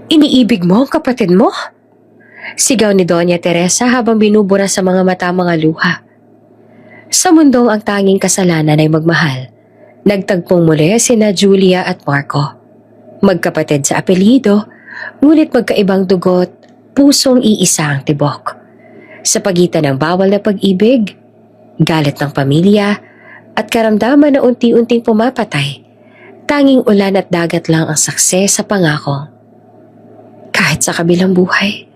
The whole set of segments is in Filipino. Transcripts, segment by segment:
Iniibig mo ang kapatid mo? Sigaw ni Doña Teresa habang binubura sa mga mata mga luha. Sa mundong ang tanging kasalanan ay magmahal, nagtagpong muli sina Julia at Marco. Magkapatid sa apelyido, ngunit magkaibang dugot, pusong iisa ang tibok. Sa pagitan ng bawal na pag-ibig, galit ng pamilya, at karamdaman na unti-unting pumapatay, tanging ulan at dagat lang ang saksi sa pangako. Kahit sa kabilang buhay,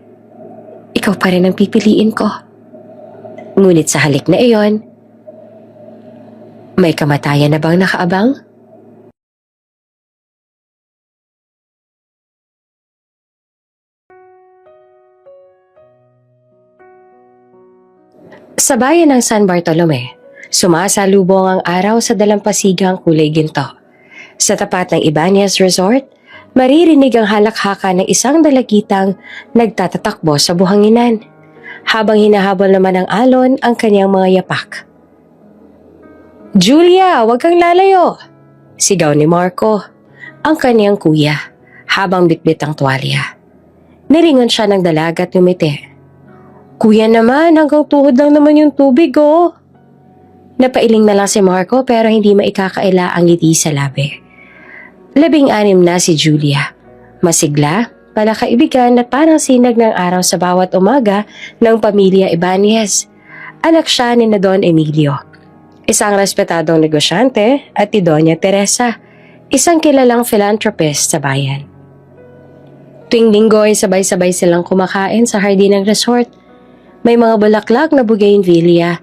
ikaw pa rin ang pipiliin ko. Ngunit sa halik na iyon, may kamatayan na bang nakaabang? Sa bayan ng San Bartolome, sumasalubong ang araw sa dalampasigang kulay ginto. Sa tapat ng Ibanez Resort, maririnig ang halakhaka ng isang dalagitang nagtatatakbo sa buhanginan, habang hinahabol naman ng alon ang kanyang mga yapak. "Julia, huwag kang lalayo!" sigaw ni Marco, ang kanyang kuya, habang bitbit ang tuwalya. Nilingon siya ng dalaga at ngumiti. "Kuya naman, hanggang tuhod lang naman yung tubig, oh!" Napailing na lang si Marco pero hindi maikakaila ang ngiti sa labi. 16 na si Julia. Masigla, palakaibigan at parang sinag ng araw sa bawat umaga ng pamilya Ibanez. Anak siya ni na Don Emilio, isang respetadong negosyante, at ni Doña Teresa, isang kilalang philanthropist sa bayan. Tuwing linggo ay sabay-sabay silang kumakain sa hardin ng resort. May mga bulaklak na bougainvillea,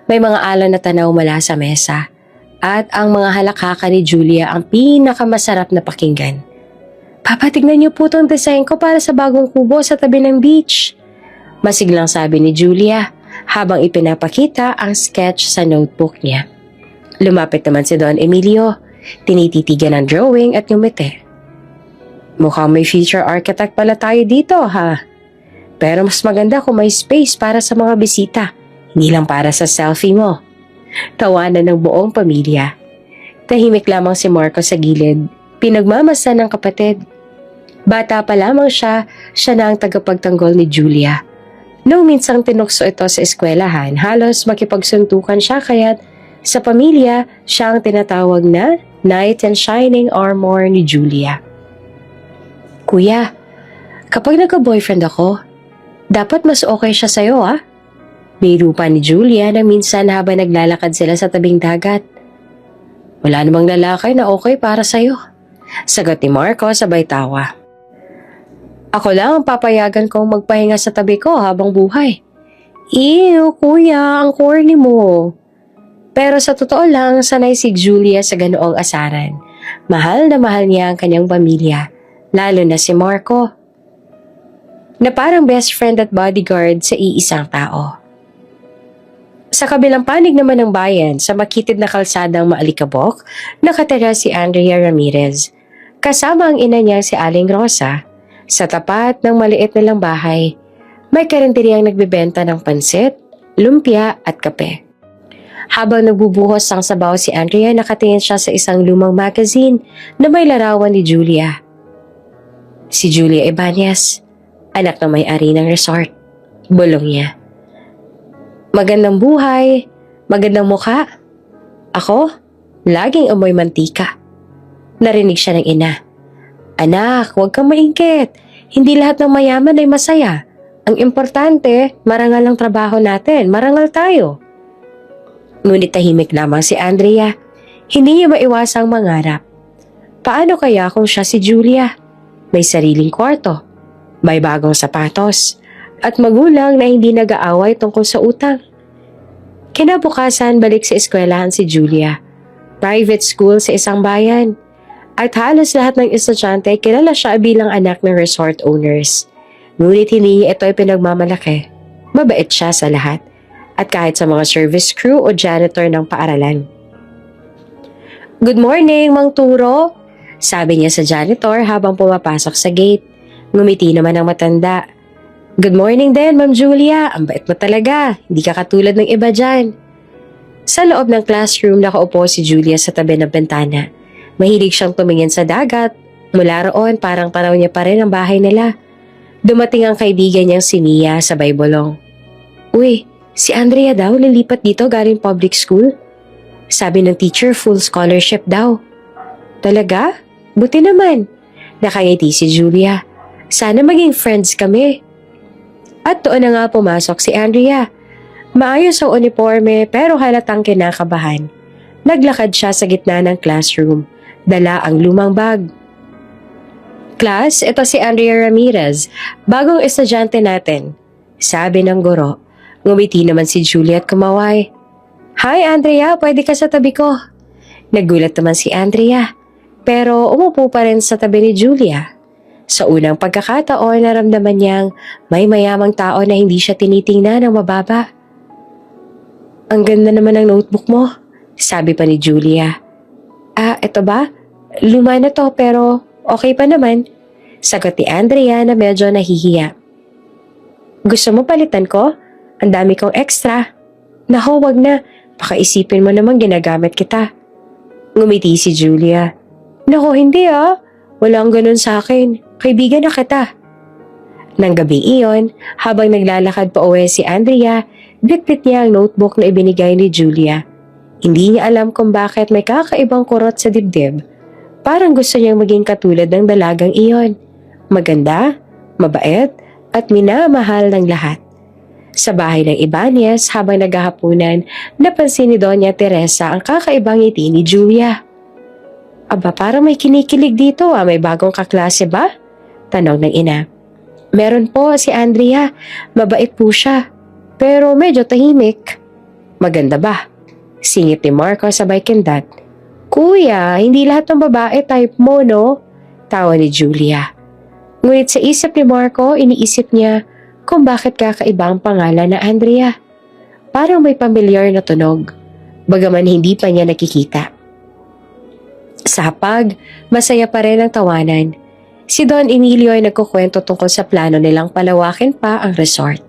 may mga alon na tanaw mula sa mesa, at ang mga halakhaka ni Julia ang pinakamasarap na pakinggan. "Papa, tignan niyo po itong design ko para sa bagong kubo sa tabi ng beach," masiglang sabi ni Julia habang ipinapakita ang sketch sa notebook niya. Lumapit naman si Don Emilio, tinititigan ang drawing at ngumiti. "Mukhang may future architect pala tayo dito, ha? Pero mas maganda kung may space para sa mga bisita, hindi lang para sa selfie mo." Tawanan ng buong pamilya. Tahimik lamang si Marco sa gilid, pinagmamasan ng kapatid. Bata pa lamang siya na ang tagapagtanggol ni Julia. Nung minsang tinukso ito sa eskwelahan, halos makipagsuntukan siya, kaya't sa pamilya, siya ang tinatawag na knight in shining armor ni Julia. "Kuya, kapag nagka-boyfriend ako, dapat mas okay siya sa'yo, ah?" Biro pa ni Julia na minsan habang naglalakad sila sa tabing dagat. "Wala namang lalaki na okay para sa'yo," sagot ni Marco sabay tawa. "Ako lang ang papayagan kong magpahinga sa tabi ko habang buhay." "Ew, kuya, ang corny mo." Pero sa totoo lang, sanay si Julia sa ganoong asaran. Mahal na mahal niya ang kanyang pamilya, lalo na si Marco, na parang best friend at bodyguard sa iisang tao. Sa kabilang panig naman ng bayan, sa makitid na kalsadang maalikabok, nakatira si Andrea Ramirez. Kasama ang ina niya si Aling Rosa. Sa tapat ng maliit nilang bahay, may karinderyang nagbebenta ng pansit, lumpia at kape. Habang nagbubuhos ang sabaw si Andrea, nakatingin siya sa isang lumang magazine na may larawan ni Julia. Si Julia Ibanez, anak ng may-ari ng resort. Bulong niya. "Magandang buhay, magandang mukha. Ako, laging amoy mantika." Narinig siya ng ina. "Anak, huwag kang maingkit. Hindi lahat ng mayaman ay masaya. Ang importante, marangal ang trabaho natin. Marangal tayo." Ngunit tahimik lamang si Andrea. Hindi niya maiwasang mangarap. Paano kaya kung siya si Julia? May sariling kwarto, may bagong sapatos, at magulang na hindi nag-aaway tungkol sa utang. Kinabukasan, balik sa eskwelahan si Julia. Private school sa isang bayan. At halos lahat ng estudyante kilala siya bilang anak ng resort owners. Ngunit hindi niya ito ay pinagmamalaki. Mabait siya sa lahat, at kahit sa mga service crew o janitor ng paaralan. "Good morning, Mang Turo," sabi niya sa janitor habang pumapasok sa gate. Ngumiti naman ang matanda. "Good morning din, Ma'am Julia. Ang bait mo talaga. Hindi ka katulad ng iba dyan." Sa loob ng classroom, nakaupo si Julia sa tabi ng bintana. Mahilig siyang tumingin sa dagat Mula roon, parang paraw niya pa rin ang bahay nila. Dumating ang kaibigan niyang si Mia sa bulong. Uy, si Andrea daw lilipat dito galing public school. Sabi ng teacher, full scholarship daw. Talaga? Buti naman. Nakangiti si Julia. Sana maging friends kami. At doon na nga pumasok si Andrea. Maayos ang uniforme pero halatang kinakabahan. Naglakad siya sa gitna ng classroom. Dala ang lumang bag. Class, ito si Andrea Ramirez, bagong estudyante natin. Sabi ng guro. Ngumiti naman si Julia at kumaway. Hi Andrea, pwede ka sa tabi ko. Nagulat naman si Andrea, pero umupo pa rin sa tabi ni Julia. Sa unang pagkakataon, naramdaman niyang may mayamang tao na hindi siya tinitingnan ng mababa. Ang ganda naman ng notebook mo, sabi pa ni Julia. Ito ba? Luma na to pero okay pa naman, sagot ni Andrea na medyo nahihiya. Gusto mo palitan ko? Ang dami kong extra. Naho, wag na. Baka isipin mo naman ginagamit kita. Ngumiti si Julia. Naho, hindi Walang ganun sa akin. Kaibigan na kita. Nang gabing iyon, habang naglalakad pa uwi si Andrea, bitbit niya ang notebook na ibinigay ni Julia. Hindi niya alam kung bakit may kakaibang kurot sa dibdib. Parang gusto niyang maging katulad ng dalagang iyon. Maganda, mabait, at minamahal ng lahat. Sa bahay ng Ibanez, habang naghahapunan, napansin ni Doña Teresa ang kakaibang ngiti ni Julia. Aba, parang may kinikilig dito may bagong kaklase ba? Tanong ng ina. Meron po si Andrea, mabait po siya, pero medyo tahimik. Maganda ba? Singit ni Marco sabay kindat. Kuya, hindi lahat ng babae type mo, no? Tawa ni Julia. Ngunit sa isip ni Marco, iniisip niya kung bakit kakaiba ang pangalan na Andrea. Parang may pamilyar na tunog, bagaman hindi pa niya nakikita. Sa hapag, masaya pa rin ang tawanan. Si Don Emilio ay nagkukwento tungkol sa plano nilang palawakin pa ang resort.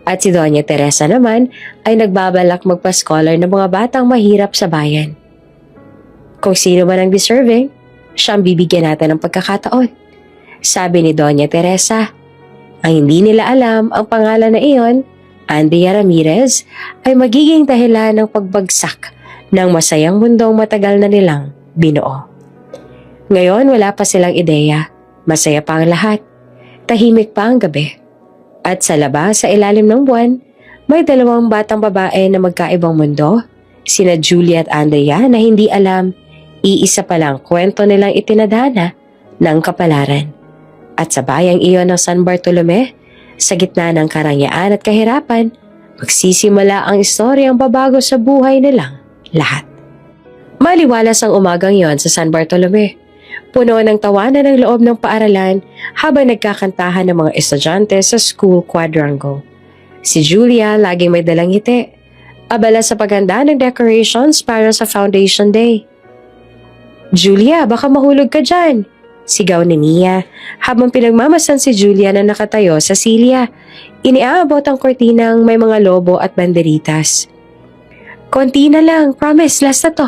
At si Doña Teresa naman ay nagbabalak magpa-scholar ng mga batang mahirap sa bayan. Kung sino man ang deserving, siyang bibigyan natin ng pagkakataon. Sabi ni Doña Teresa. Ang hindi nila alam, ang pangalan na iyon, Andrea Ramirez, ay magiging dahilan ng pagbagsak ng masayang mundong matagal na nilang binuo. Ngayon wala pa silang ideya. Masaya pa ang lahat. Tahimik pa ang gabi. At sa labas, sa ilalim ng buwan, may dalawang batang babae na magkaibang mundo, sina Julia at Andrea na hindi alam, iisa pa lang kwento nilang itinadhana ng kapalaran. At sa bayang iyon ng San Bartolome, sa gitna ng karangyaan at kahirapan, magsisimula ang istoryang babago sa buhay nilang lahat. Maliwalas ang umagang iyon sa San Bartolome. Puno ng tawanan ang loob ng paaralan habang nagkakantahan ng mga estudyante sa school quadrangle. Si Julia laging may dalang ngiti, abala sa paghanda ng decorations para sa Foundation Day. Julia, baka mahulog ka dyan! Sigaw ni Mia habang pinagmamasan si Julia na nakatayo sa silya. Iniaabot ang kortinang may mga lobo at banderitas. Konti na lang, promise, last na to.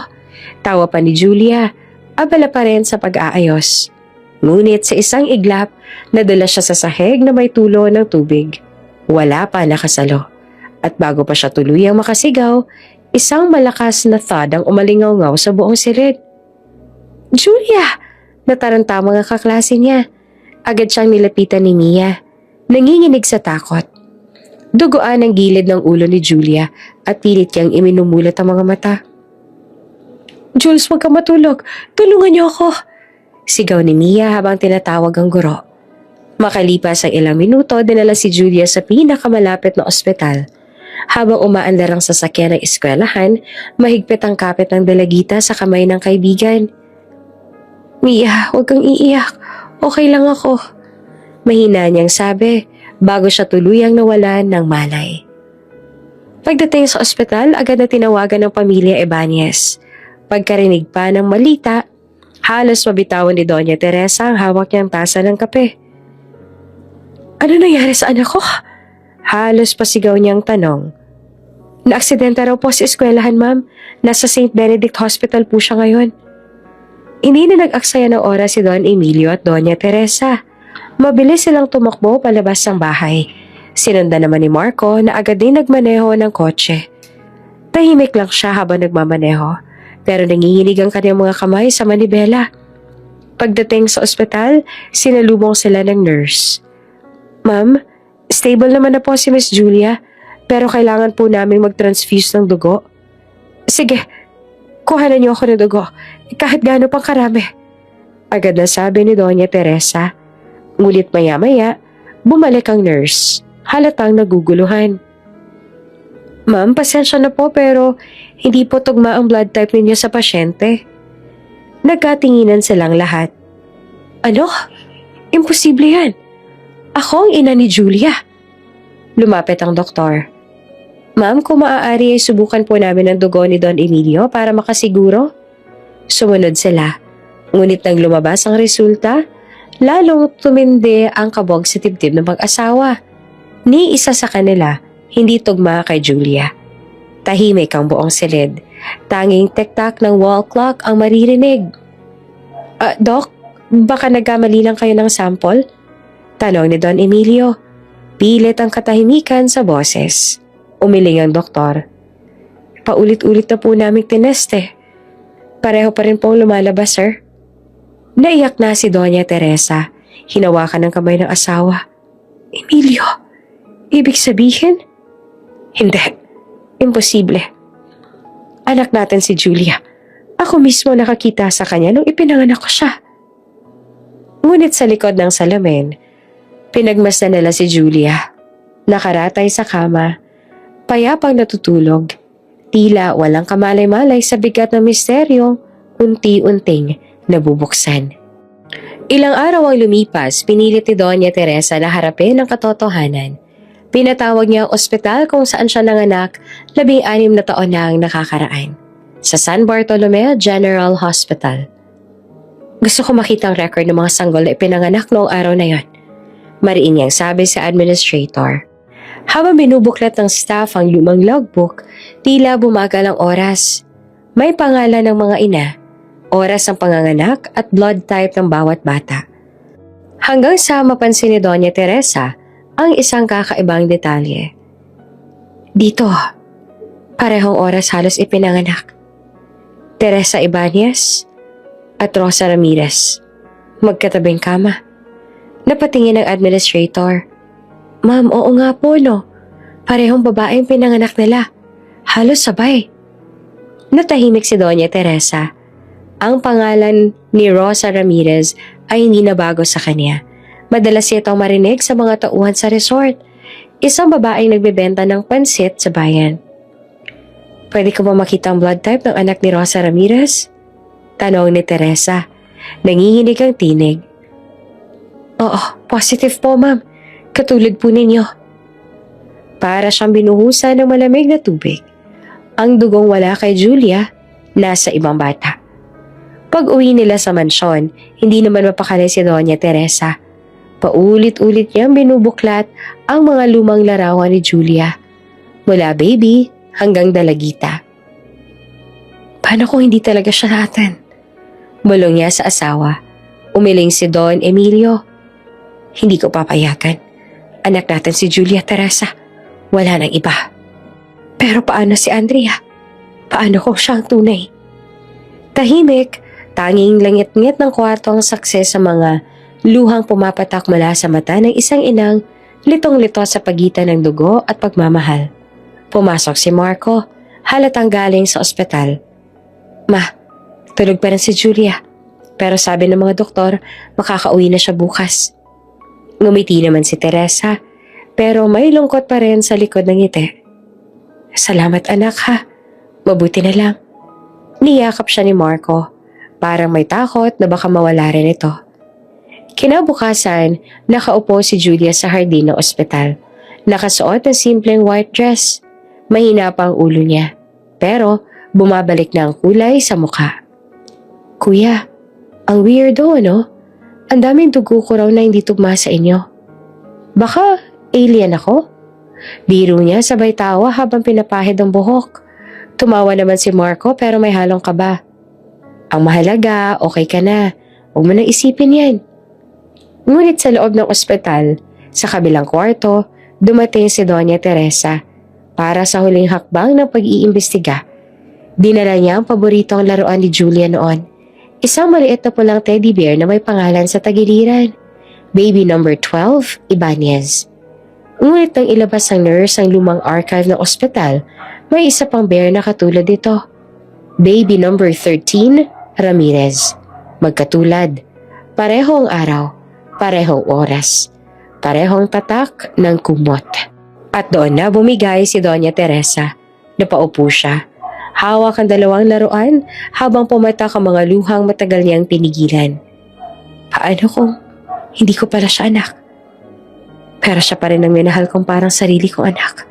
Tawa pa ni Julia, abala pa rin sa pag-aayos. Ngunit sa isang iglap, nadala siya sa sahig na may tulo ng tubig. Wala pa nakasalo. At bago pa siya tuluyang makasigaw, isang malakas na thud ang umalingaw-ngaw sa buong silid. Julia! Nataranta mga kaklase niya. Agad siyang nilapitan ni Mia. Nanginginig sa takot. Duguan ang gilid ng ulo ni Julia at pilit niyang iminumulat ang mga mata. Jules, huwag ka matulog. Tulungan niyo ako. Sigaw ni Mia habang tinatawag ang guro. Makalipas ang ilang minuto, dinala si Julia sa pinakamalapit na ospital. Habang umaandar ang sasakyan ng eskwelahan, mahigpit ang kapit ng dalagita sa kamay ng kaibigan. Mia, huwag kang iiyak. Okay lang ako. Mahina niyang sabi bago siya tuluyang nawalan ng malay. Pagdating sa ospital, agad na tinawagan ng pamilya Ibanez. Pagkarinig pa ng malita, halos mabitawan ni Doña Teresa ang hawak niyang tasa ng kape. Ano nangyari sa anak ko? Halos pasigaw niyang tanong. Naaksidente raw po sa eskwelahan, ma'am. Nasa St. Benedict Hospital po siya ngayon. Hindi na nag-aksaya ng oras si Don Emilio at Doña Teresa. Mabilis silang tumakbo palabas ng bahay. Sinundan naman ni Marco na agad din nagmaneho ng kotse. Tahimik lang siya habang nagmamaneho, pero nanginginig ang kanyang mga kamay sa manibela. Pagdating sa ospital, sinalubong sila ng nurse. Ma'am, stable naman na po si Miss Julia, pero kailangan po namin mag-transfuse ng dugo. Sige, kuhanan niyo ako ng dugo, kahit gaano pang karami. Agad na sabi ni Doña Teresa. Ngunit maya-maya, bumalik ang nurse, halatang naguguluhan. Ma'am, pasensya na po pero hindi po tugma ang blood type ninyo sa pasyente. Nagkatinginan silang lahat. Ano? Imposible yan. Ako ang ina ni Julia. Lumapit ang doktor. Ma'am, kung maaari ay subukan po namin ang dugo ni Don Emilio para makasiguro. Sumunod sila. Ngunit nang lumabas ang resulta, lalong tumindi ang kabog sa dibdib ng mag-asawa. Ni isa sa kanila, hindi tugma kay Julia. Tahimik ang buong silid. Tanging tektak ng wall clock ang maririnig. Doc, baka nagkamali lang kayo ng sample? Tanong ni Don Emilio. Pilit ang katahimikan sa boses. Umiling ang doktor. Paulit-ulit na po naming tineste. Pareho pa rin pong lumalabas, sir. Naiyak na si Doña Teresa. Hinawakan ng kamay ng asawa. Emilio, ibig sabihin? Hindi. Imposible. Anak natin si Julia. Ako mismo nakakita sa kanya nung ipinanganak ko siya. Ngunit sa likod ng salamin, pinagmasdan nila si Julia. Nakaratay sa kama, payapang natutulog. Tila walang kamalay-malay sa bigat ng misteryo, unti-unting nabubuksan. Ilang araw ang lumipas, pinilit ni Doña Teresa na harapin ang katotohanan. Pinatawag niya ang ospital kung saan siya nanganak 16 na taon na ang nakakaraan. Sa San Bartolome General Hospital. Gusto ko makita ang record ng mga sanggol na ipinanganak noong araw na yon. Mariin niyang sabi sa administrator. Habang binubuklat ng staff ang lumang logbook, tila bumagal ang oras. May pangalan ng mga ina, oras ng panganganak at blood type ng bawat bata. Hanggang sa mapansin ni Doña Teresa ang isang kakaibang detalye. Dito, parehong oras halos ipinanganak. Teresa Ibanez at Rosa Ramirez, magkatabing kama. Napatingin ang administrator. Ma'am, oo nga po no. Parehong babaeng pinanganak nila. Halos sabay. Natahimik si Doña Teresa. Ang pangalan ni Rosa Ramirez ay hindi na bago sa kanya. Madalas itong marinig sa mga tauhan sa resort. Isang babaeng nagbebenta ng pansit sa bayan. Pwede ko ba makita ang blood type ng anak ni Rosa Ramirez? Tanong ni Teresa. Nanginginig ang tinig. Oo, positive po ma'am. Katulad po ninyo. Para siyang binuhusan ng malamig na tubig. Ang dugong wala kay Julia, nasa ibang bata. Pag uwi nila sa mansyon, hindi naman mapakali si Doña Teresa. Paulit-ulit niyang binubuklat ang mga lumang larawan ni Julia. Mula baby hanggang dalagita. Paano kung hindi talaga siya natin? Bulong niya sa asawa. Umiling si Don Emilio. Hindi ko papayagan. Anak natin si Julia Teresa. Wala nang iba. Pero paano si Andrea? Paano kung siya ang tunay? Tahimik, tanging langit-ngit ng kwarto ang saksi sa mga luhang pumapatak mula sa mata ng isang inang litong-lito sa pagitan ng dugo at pagmamahal. Pumasok si Marco, halatang galing sa ospital. Ma, tulog pa rin si Julia. Pero sabi ng mga doktor, makakauwi na siya bukas. Ngumiti naman si Teresa, pero may lungkot pa rin sa likod ng ngiti. Salamat anak ha, mabuti na lang. Niyakap siya ni Marco, parang may takot na baka mawala rin ito. Kinabukasan, nakaupo si Julia sa hardin ng ospital. Nakasuot ng simpleng white dress. Mahina pa ang ulo niya, pero bumabalik na ang kulay sa mukha. Kuya, ang weirdo no? Ang daming dugo ko raw na hindi tugma sa inyo. Baka alien ako? Biro niya sabay tawa habang pinapahid ang buhok. Tumawa naman si Marco pero may halong kaba. Ang mahalaga, okay ka na. Huwag mo nang isipin yan. Ngunit sa loob ng ospital, sa kabilang kwarto, dumating si Doña Teresa para sa huling hakbang ng pag-iimbestiga. Dinala niya ang paboritong laruan ni Julia noon. Isang maliit na pulang teddy bear na may pangalan sa tagiliran. Baby number 12, Ibanez. Ngunit nang ilabas ng nurse ang lumang archive ng ospital, may isa pang bear na katulad nito. Baby number 13, Ramirez. Magkatulad. Parehong araw, parehong oras, parehong tatak ng kumot. At doon na bumigay si Doña Teresa. Napaupo siya. Hawak ang dalawang laruan habang pumatak ang mga luhang matagal niyang tinigilan. Paano kung hindi ko pala siya anak? Pero siya pa rin ang minahal kong parang sarili kong anak.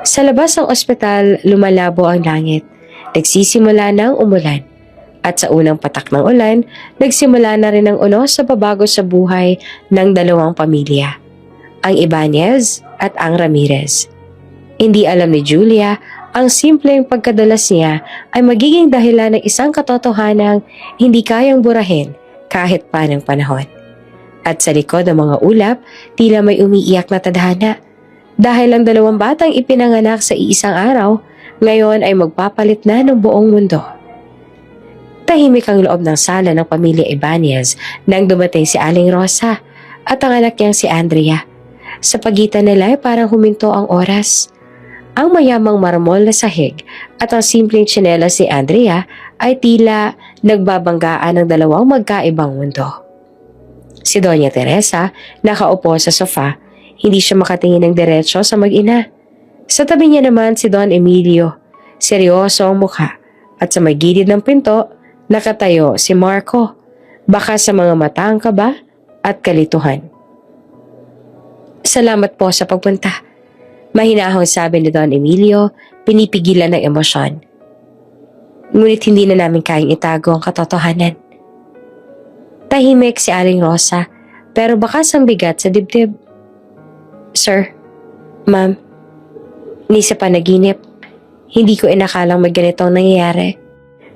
Sa labas ng ospital, lumalabo ang langit. Nagsisimula ng umulan. At sa unang patak ng ulan, nagsimula na rin ang unos sa pabago sa buhay ng dalawang pamilya. Ang Ibanez at ang Ramirez. Hindi alam ni Julia ang simpleng pagkadalas niya ay magiging dahilan ng isang katotohanang hindi kayang burahin kahit pa ng panahon. At sa likod ng mga ulap, tila may umiiyak na tadhana. Dahil ang dalawang batang ipinanganak sa iisang araw, ngayon ay magpapalit na ng buong mundo. Tahimik ang loob ng sala ng pamilya Ibanez nang dumating si Aling Rosa at ang anak niyang si Andrea. Sa pagitan nila ay parang huminto ang oras. Ang mayamang marmol na sahig at ang simpleng tsinelas ni Andrea ay tila nagbabanggaan ng dalawang magkaibang mundo. Si Doña Teresa nakaupo sa sofa, hindi siya makatingin ng diretsyo sa mag-ina. Sa tabi niya naman si Don Emilio, seryoso ang mukha at sa may gilid ng pinto nakatayo si Marco, baka sa mga mata ang kaba at kalituhan. Salamat po sa pagpunta. Mahinahong sabi ni Don Emilio, pinipigilan ng emosyon. Ngunit hindi na namin kayang itago ang katotohanan. Tahimik si Aling Rosa, pero bakas ang bigat sa dibdib. Sir, Ma'am, ni sa panaginip, hindi ko inakalang may ganitong nangyayari.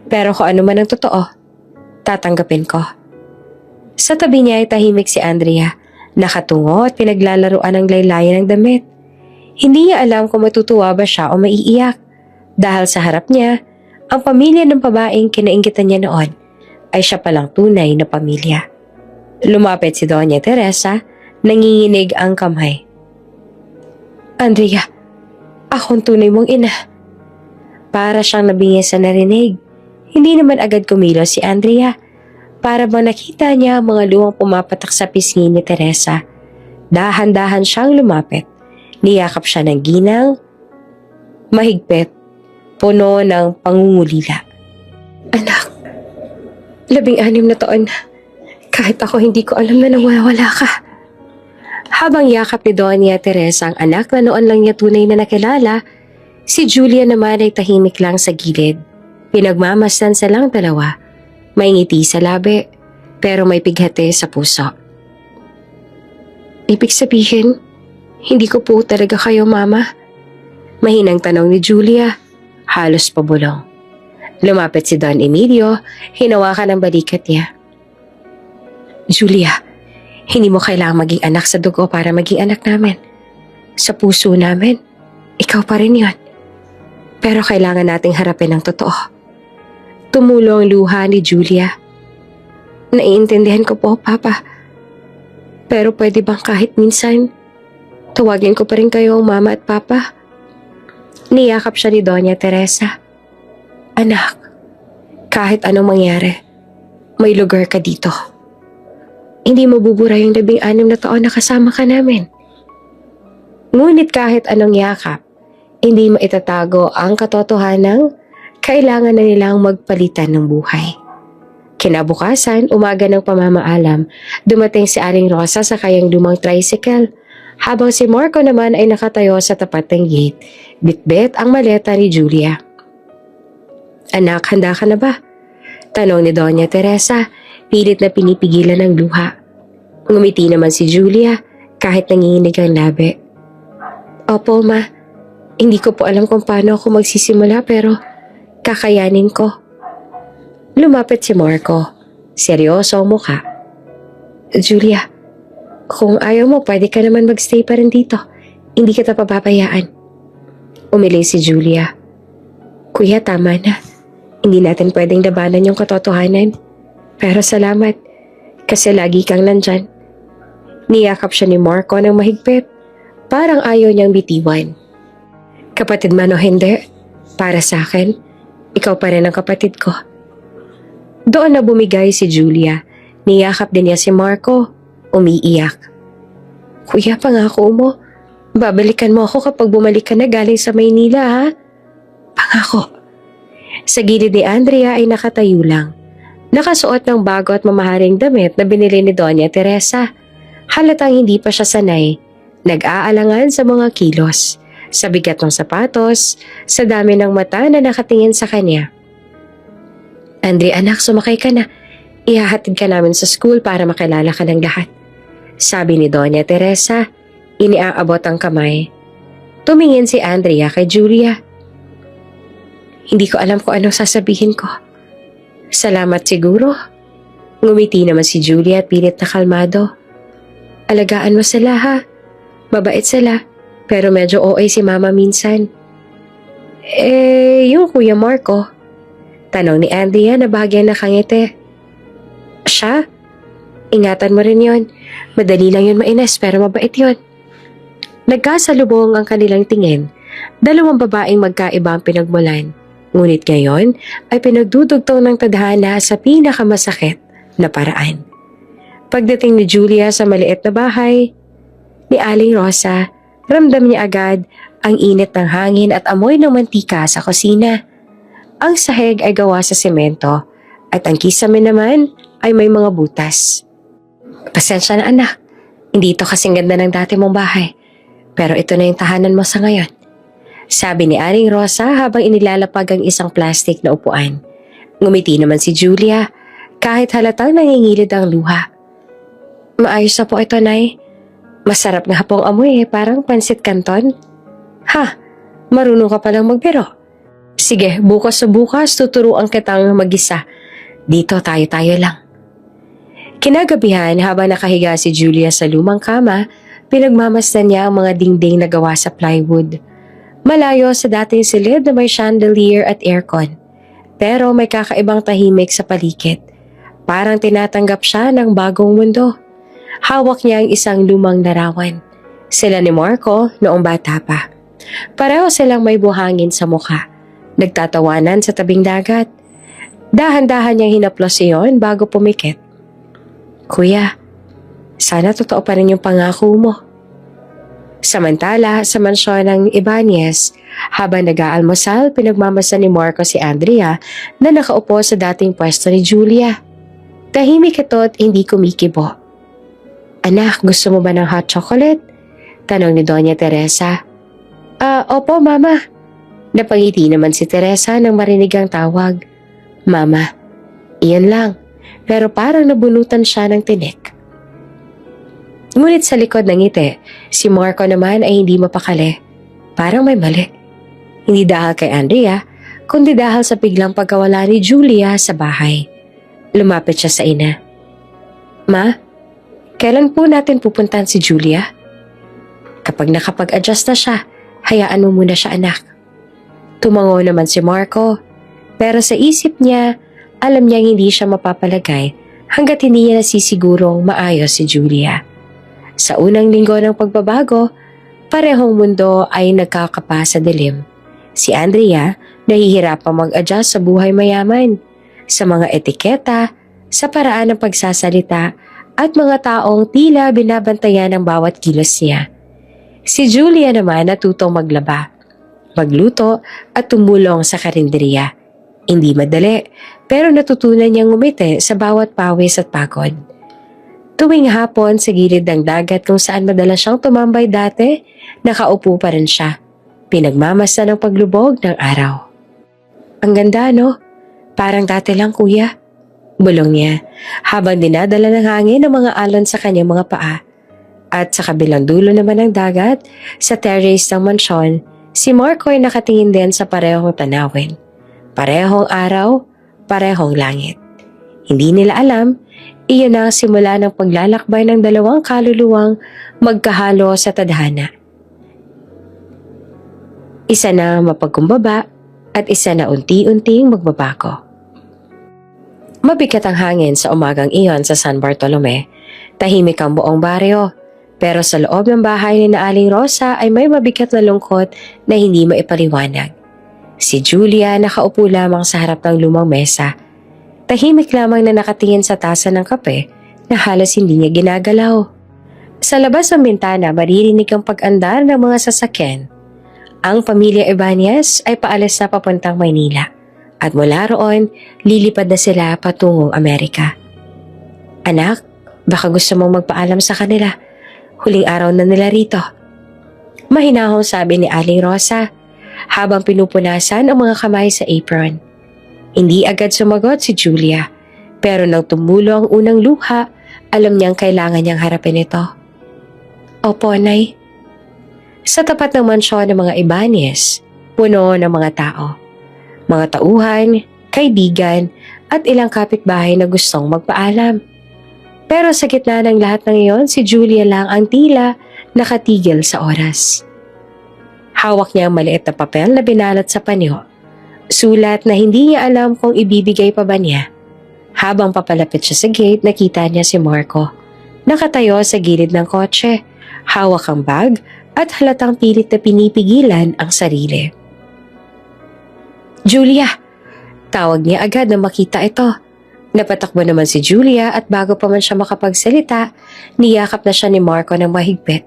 Pero kung ano man ang totoo, tatanggapin ko. Sa tabi niya ay tahimik si Andrea, nakatungo at pinaglalaruan ng laylayan ng damit. Hindi niya alam kung matutuwa ba siya o maiiyak dahil sa harap niya, ang pamilya ng babaeng kinainggitan niya noon ay siya palang tunay na pamilya. Lumapit si Doña Teresa, nanginginig ang kamay. Andrea, akong tunay mong ina. Para siyang nabingis sa narinig. Hindi naman agad kumilos si Andrea. Para bang nakita niya ang mga luwang pumapatak sa pisngi ni Teresa. Dahan-dahan siyang lumapit. Niyakap siya ng ginang, mahigpit, puno ng pangungulila. Anak, 16 na taon na. Kahit ako hindi ko alam na nawawala ka. Habang yakap ni Doña Teresa ang anak na noon lang niya tunay na nakilala, si Julia naman ay tahimik lang sa gilid. Pinagmamasdan silang dalawa. May ngiti sa labi, pero may pighati sa puso. Ibig sabihin, hindi ko po talaga kayo, Mama? Mahinang tanong ni Julia, halos pabulong. Lumapit si Don Emilio, hinawakan ang balikat niya. Julia, hindi mo kailangang maging anak sa dugo para maging anak namin. Sa puso namin, ikaw pa rin yun. Pero kailangan nating harapin ang totoo. Tumulo ang luha ni Julia. Naiintindihan ko po, Papa. Pero pwede bang kahit minsan, tawagin ko pa rin kayong Mama at Papa? Niyakap siya ni Doña Teresa. Anak, kahit anong mangyari, may lugar ka dito. Hindi mabubura yung 16 na taon na kasama ka namin. Ngunit kahit anong yakap, hindi maitatago ang katotohanang kailangan na nilang magpalitan ng buhay. Kinabukasan, umaga ng pamamaalam, dumating si Aling Rosa sa kayang lumang tricycle, habang si Marco naman ay nakatayo sa tapat ng gate, bitbit ang maleta ni Julia. Anak, handa ka na ba? Tanong ni Doña Teresa, pilit na pinipigilan ng luha. Ngumiti naman si Julia, kahit nanginginig ang labi. Opo, Ma. Hindi ko po alam kung paano ako magsisimula pero kakayanin ko. Lumapit si Marco. Seryoso ang mukha. Julia, kung ayaw mo, pwede ka naman magstay pa rin dito. Hindi kita pababayaan. Umili si Julia. Kuya, tama na. Hindi natin pwedeng labanan yung katotohanan. Pero salamat, kasi lagi kang nandyan. Niyakap siya ni Marco ng mahigpit. Parang ayaw niyang bitiwan. Kapatid man o hindi, para sa akin, ikaw pa rin ang kapatid ko. Doon na bumigay si Julia. Niyakap din niya si Marco. Umiiyak. Kuya, pangako mo. Babalikan mo ako kapag bumalik ka na galing sa Maynila, ha? Pangako. Sa gilid ni Andrea ay nakatayo lang. Nakasuot ng bago at mamahaling damit na binili ni Doña Teresa. Halatang hindi pa siya sanay. Nag-aalangan sa mga kilos, sa bigat ng sapatos, sa dami ng mata na nakatingin sa kanya. Andre, anak, sumakay ka na. Ihahatid ka namin sa school para makilala ka ng lahat. Sabi ni Doña Teresa, iniaabot ang kamay. Tumingin si Andrea kay Julia. Hindi ko alam kung anong sasabihin ko. Salamat siguro. Ngumiti naman si Julia at pilit na kalmado. Alagaan mo sila, ha? Mabait sila, pero medyo OA si mama minsan. Yung Kuya Marco? Tanong ni Andrea na bahagyang nakangiti. Siya? Ingatan mo rin yon. Madali lang yun mainis pero mabait yun. Nagkasalubong ang kanilang tingin. Dalawang babaeng magkaiba ang pinagmulan. Ngunit ngayon ay pinagdudugtong ng tadhana sa pinakamasakit na paraan. Pagdating ni Julia sa maliit na bahay ni Aling Rosa, ramdam niya agad ang init ng hangin at amoy ng mantika sa kusina. Ang sahig ay gawa sa semento at ang kisame naman ay may mga butas. Pasensya na anak, hindi ito kasing ganda ng dati mong bahay. Pero ito na yung tahanan mo sa ngayon. Sabi ni Aling Rosa habang inilalapag ang isang plastic na upuan. Ngumiti naman si Julia kahit halatang nangingilid ang luha. Maayos na po ito, Nay. Masarap nga pong amoy parang pansit canton. Ha, marunong ka palang magbiro. Sige, bukas sa bukas tuturuan kitang mag-isa. Dito tayo-tayo lang. Kinagabihan habang nakahiga si Julia sa lumang kama, pinagmamasdan niya ang mga dingding na gawa sa plywood. Malayo sa dating silid na may chandelier at aircon. Pero may kakaibang tahimik sa paligid. Parang tinatanggap siya ng bagong mundo. Hawak niya ang isang lumang larawan. Sila ni Marco noong bata pa. Pareho silang may buhangin sa mukha. Nagtatawanan sa tabing dagat. Dahan-dahan niyang hinaplos iyon bago pumikit. Kuya, sana totoo pa rin yung pangako mo. Samantala, sa mansyon ng Ibanez, habang nag-aalmusal, pinagmamasa ni Marco si Andrea na nakaupo sa dating pwesto ni Julia. Tahimik ito at hindi kumikibo. Anak, gusto mo ba ng hot chocolate? Tanong ni Doña Teresa. Opo, Mama. Napangiti naman si Teresa nang marinig ang tawag. Mama, iyan lang. Pero parang nabunutan siya ng tinik. Ngunit sa likod ng ngiti, si Marco naman ay hindi mapakali. Parang may mali. Hindi dahil kay Andrea, kundi dahil sa biglang pagkawala ni Julia sa bahay. Lumapit siya sa ina. Ma, kailan po natin pupuntahan si Julia? Kapag nakapag-adjust na siya, hayaan mo muna siya anak. Tumango naman si Marco, pero sa isip niya, alam niyang hindi siya mapapalagay hanggat hindi niya nasisigurong maayos si Julia. Sa unang linggo ng pagbabago, parehong mundo ay nagkakapa sa dilim. Si Andrea nahihirapang mag-adjust sa buhay mayaman, sa mga etiketa, sa paraan ng pagsasalita at mga taong tila binabantayan ng bawat kilos niya. Si Julia naman natutong maglaba, magluto at tumulong sa karinderya. Hindi madali, pero natutunan niyang ngumiti sa bawat pawis at pagod. Tuwing hapon sa gilid ng dagat kung saan madalas siyang tumambay dati, nakaupo pa rin siya. Pinagmamasa ng paglubog ng araw. Ang ganda, no? Parang dati lang, kuya. Bulong niya, habang dinadala ng hangin ng mga alon sa kanyang mga paa. At sa kabilang dulo naman ng dagat, sa terrace ng mansyon, si Marco ay nakatingin din sa parehong tanawin. Parehong araw, parehong langit. Hindi nila alam, iyon ang simula ng paglalakbay ng dalawang kaluluwang magkahalo sa tadhana. Isa na mapagkumbaba at isa na unti-unting magbabago. Mabigat ang hangin sa umagang iyon sa San Bartolome. Tahimik ang buong baryo. Pero sa loob ng bahay ni na Aling Rosa ay may mabigat na lungkot na hindi maipaliwanag. Si Julia nakaupo lamang sa harap ng lumang mesa. Tahimik lamang na nakatingin sa tasa ng kape na halos hindi niya ginagalaw. Sa labas ng bintana maririnig ang pag-andar ng mga sasakyan. Ang pamilya Ibanez ay paalis na papuntang Maynila at mula roon lilipad na sila patungong Amerika. Anak, baka gusto mong magpaalam sa kanila. Huling araw na nila rito. Mahinahong sabi ni Aling Rosa habang pinupunasan ang mga kamay sa apron. Hindi agad sumagot si Julia, pero nang tumulo ang unang luha, alam niyang kailangan niyang harapin ito. Opo, Nay. Sa tapat ng mansyon ng mga Ibanez, puno ng mga tao. Mga tauhan, kaibigan, at ilang kapitbahay na gustong magpaalam. Pero sa gitna ng lahat ng iyon, si Julia lang ang tila nakatigil sa oras. Hawak niya ang maliit na papel na binalot sa panyo. Sulat na hindi niya alam kung ibibigay pa ba niya. Habang papalapit siya sa gate, nakita niya si Marco. Nakatayo sa gilid ng kotse, hawak ang bag at halatang pilit na pinipigilan ang sarili. Julia! Tawag niya agad na makita ito. Napatakbo naman si Julia at bago pa man siya makapagsalita, niyakap na siya ni Marco ng mahigpit.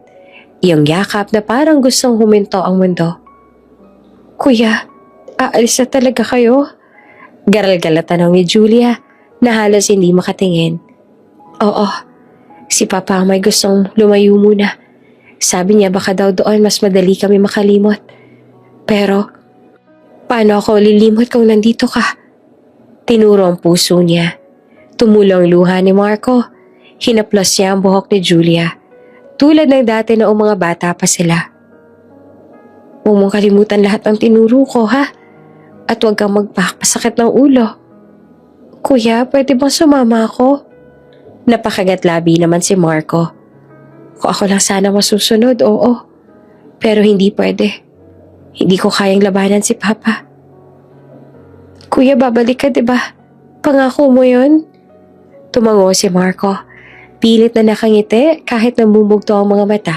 Iyong yakap na parang gustong huminto ang mundo. Kuya, aalis na talaga kayo? Garal-gal na tanong ni Julia na halos hindi makatingin. Oo, si Papa ang may gustong lumayo muna. Sabi niya baka daw doon mas madali kami makalimot. Pero, paano ako lilimot kung nandito ka? Tinuro ang puso niya. Tumulong luha ni Marco. Hinaplos niya ang buhok ni Julia. Tulad ng dati noong mga bata pa sila. Huwag mong kalimutan lahat ng tinuro ko, ha? At huwag kang magpakasakit ng ulo. Kuya, pwede bang sumama ako? Napakagat labi naman si Marco. Kung ako lang sana masusunod, oo. Pero hindi pwede. Hindi ko kayang labanan si Papa. Kuya, babalik ka, diba? Pangako mo yun? Tumango si Marco. Pilit na nakangiti kahit namumugto ang mga mata.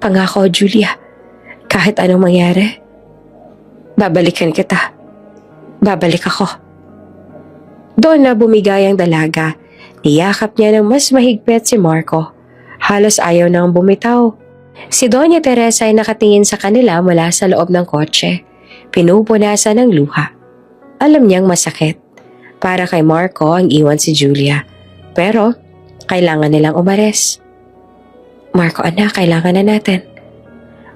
Pangako, Julia. Kahit anong mangyari. Babalikan kita. Babalik ako. Doon na bumigay ang dalaga. Niyakap niya ng mas mahigpit si Marco. Halos ayaw nang bumitaw. Si Doña Teresa ay nakatingin sa kanila mula sa loob ng kotse. Pinupunasan ng luha. Alam niyang masakit. Para kay Marco ang iwan si Julia. Pero, kailangan nilang umalis. Marco, anak, kailangan na natin.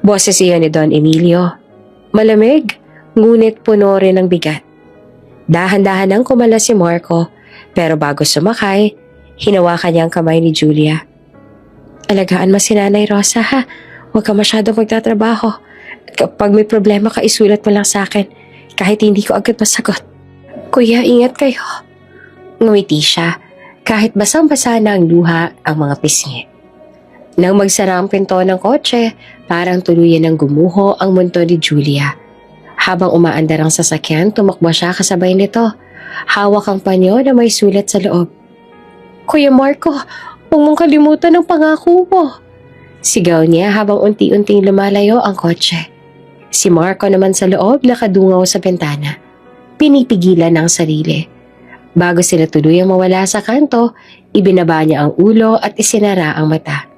Boses iyon ni Don Emilio. Malamig, ngunit puno rin ng bigat. Dahan-dahan nang kumala si Marco, pero bago sumakay, hinawakan niya ang kamay ni Julia. Alagaan mo si Nanay Rosa, ha? Huwag ka masyadong magtatrabaho. Kapag may problema ka, isulat mo lang sa akin. Kahit hindi ko agad masagot. Kuya, ingat kayo. Ngumiti siya. Kahit basang-basa na ang luha ang mga pisngi. Nang magsara ang pinto ng kotse, parang tuluyan ng gumuho ang munto ni Julia. Habang umaandar ang sasakyan, tumakbo siya kasabay nito. Hawak ang panyo na may sulat sa loob. Kuya Marco, huwag mong kalimutan ang pangako mo. Sigaw niya habang unti-unting lumalayo ang kotse. Si Marco naman sa loob nakadungaw sa bintana. Pinipigilan ang sarili. Bago sila tuluyang mawala sa kanto, ibinaba niya ang ulo at isinara ang mata.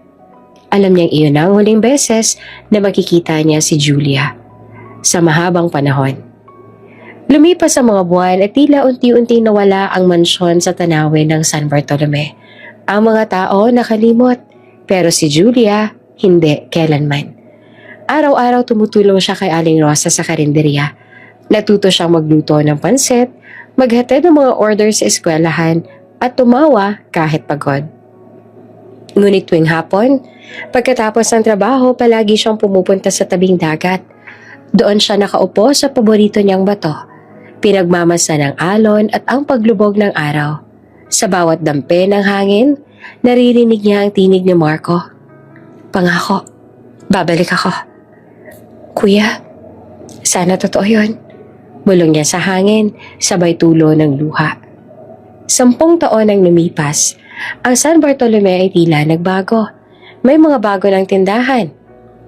Alam niyang iyon ang huling beses na makikita niya si Julia. Sa mahabang panahon. Lumipas ang mga buwan at tila unti-unting nawala ang mansyon sa tanawin ng San Bartolome. Ang mga tao nakalimot, pero si Julia hindi kailanman. Araw-araw tumutulong siya kay Aling Rosa sa karinderya. Natuto siyang magluto ng pansit, maghatid ng mga orders sa eskwelahan at tumawa kahit pagod. Ngunit tuwing hapon, pagkatapos ng trabaho palagi siyang pumupunta sa tabing dagat. Doon siya nakaupo sa paborito niyang bato. Pinagmamasa ng alon at ang paglubog ng araw. Sa bawat dampe ng hangin, naririnig niya ang tinig ni Marco. Pangako, babalik ako. Kuya, sana totoo yun. Bulong niya sa hangin, sabay tulo ng luha. 10 taon ang lumipas. Ang San Bartolome ay tila nagbago. May mga bago ng tindahan,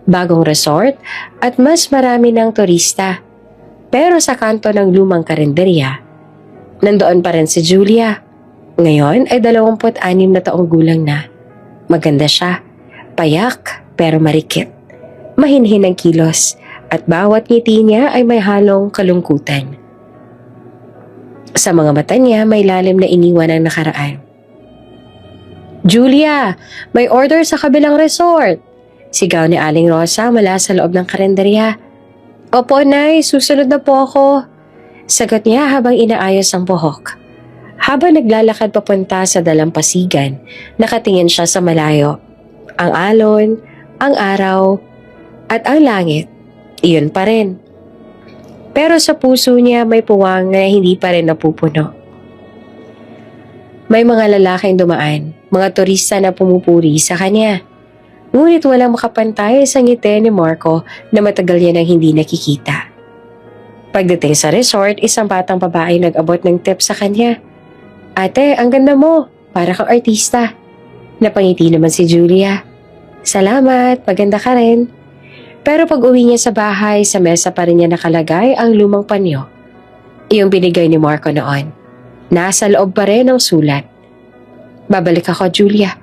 bagong resort at mas marami ng turista. Pero sa kanto ng lumang karinderya, nandoon pa rin si Julia. Ngayon ay 26 na taong gulang na. Maganda siya, payak pero marikit. Mahinhin ang kilos at bawat ngiti niya ay may halong kalungkutan. Sa mga mata niya may lalim na iniwan ng nakaraan. Julia, may order sa kabilang resort! Sigaw ni Aling Rosa mula sa loob ng karinderya. Opo, Nay, susunod na po ako. Sagot niya habang inaayos ang buhok. Habang naglalakad papunta sa dalampasigan, nakatingin siya sa malayo. Ang alon, ang araw, at ang langit, iyon pa rin. Pero sa puso niya may puwang na hindi pa rin napupuno. May mga lalaking dumaan, mga turista na pumupuri sa kanya. Ngunit walang makapantay sa ngiti ni Marco na matagal niya nang hindi nakikita. Pagdating sa resort, isang batang babae nag-abot ng tip sa kanya. Ate, ang ganda mo, para kang artista. Napangiti naman si Julia. Salamat, maganda ka rin. Pero pag uwi niya sa bahay, sa mesa pa rin niya nakalagay ang lumang panyo. Iyong binigay ni Marco noon. Nasa loob pa rin ang sulat. Babalik ako, Julia.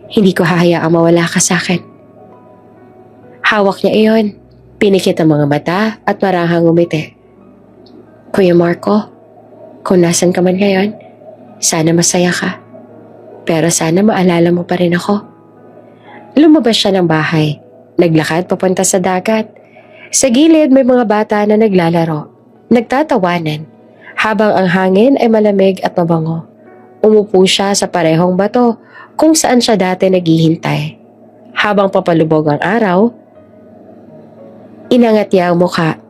Hindi ko hahayaang mawala ka sa akin. Hawak niya iyon. Pinikit ang mga mata at marahang umiti. Kuya Marco, kung nasan ka man ngayon, sana masaya ka. Pero sana maalala mo pa rin ako. Lumabas siya ng bahay. Naglakad papunta sa dagat. Sa gilid may mga bata na naglalaro. Nagtatawanan. Habang ang hangin ay malamig at mabango. Umupo siya sa parehong bato kung saan siya dati naghihintay. Habang papalubog ang araw, inangat niya ang mukha.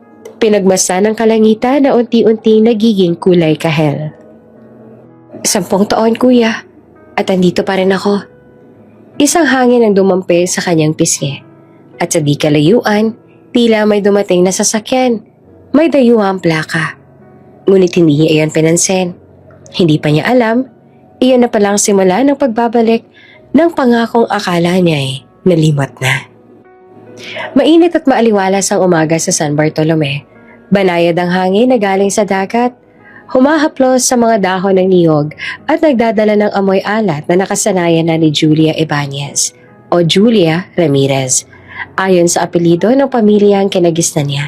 Pinagmasdan ng kalangitan na unti-unting nagiging kulay kahel. 10 taon, kuya, at andito pa rin ako. Isang hangin ang dumampi sa kanyang pisngi. At sa di kalayuan, tila may dumating na sasakyan. May dayuhang plaka. Ngunit hindi niya iyon pinansin. Hindi pa niya alam, iyon na palang simula ng pagbabalik ng pangakong akala niya'y nalimot na. Mainit at maaliwalas ang umaga sa San Bartolome. Banayad ang hangin na galing sa dagat. Humahaplos sa mga dahon ng niyog at nagdadala ng amoy alat na nakasanayan na ni Julia Ibanez o Julia Ramirez, ayon sa apelido ng pamilyang kinagisnan niya.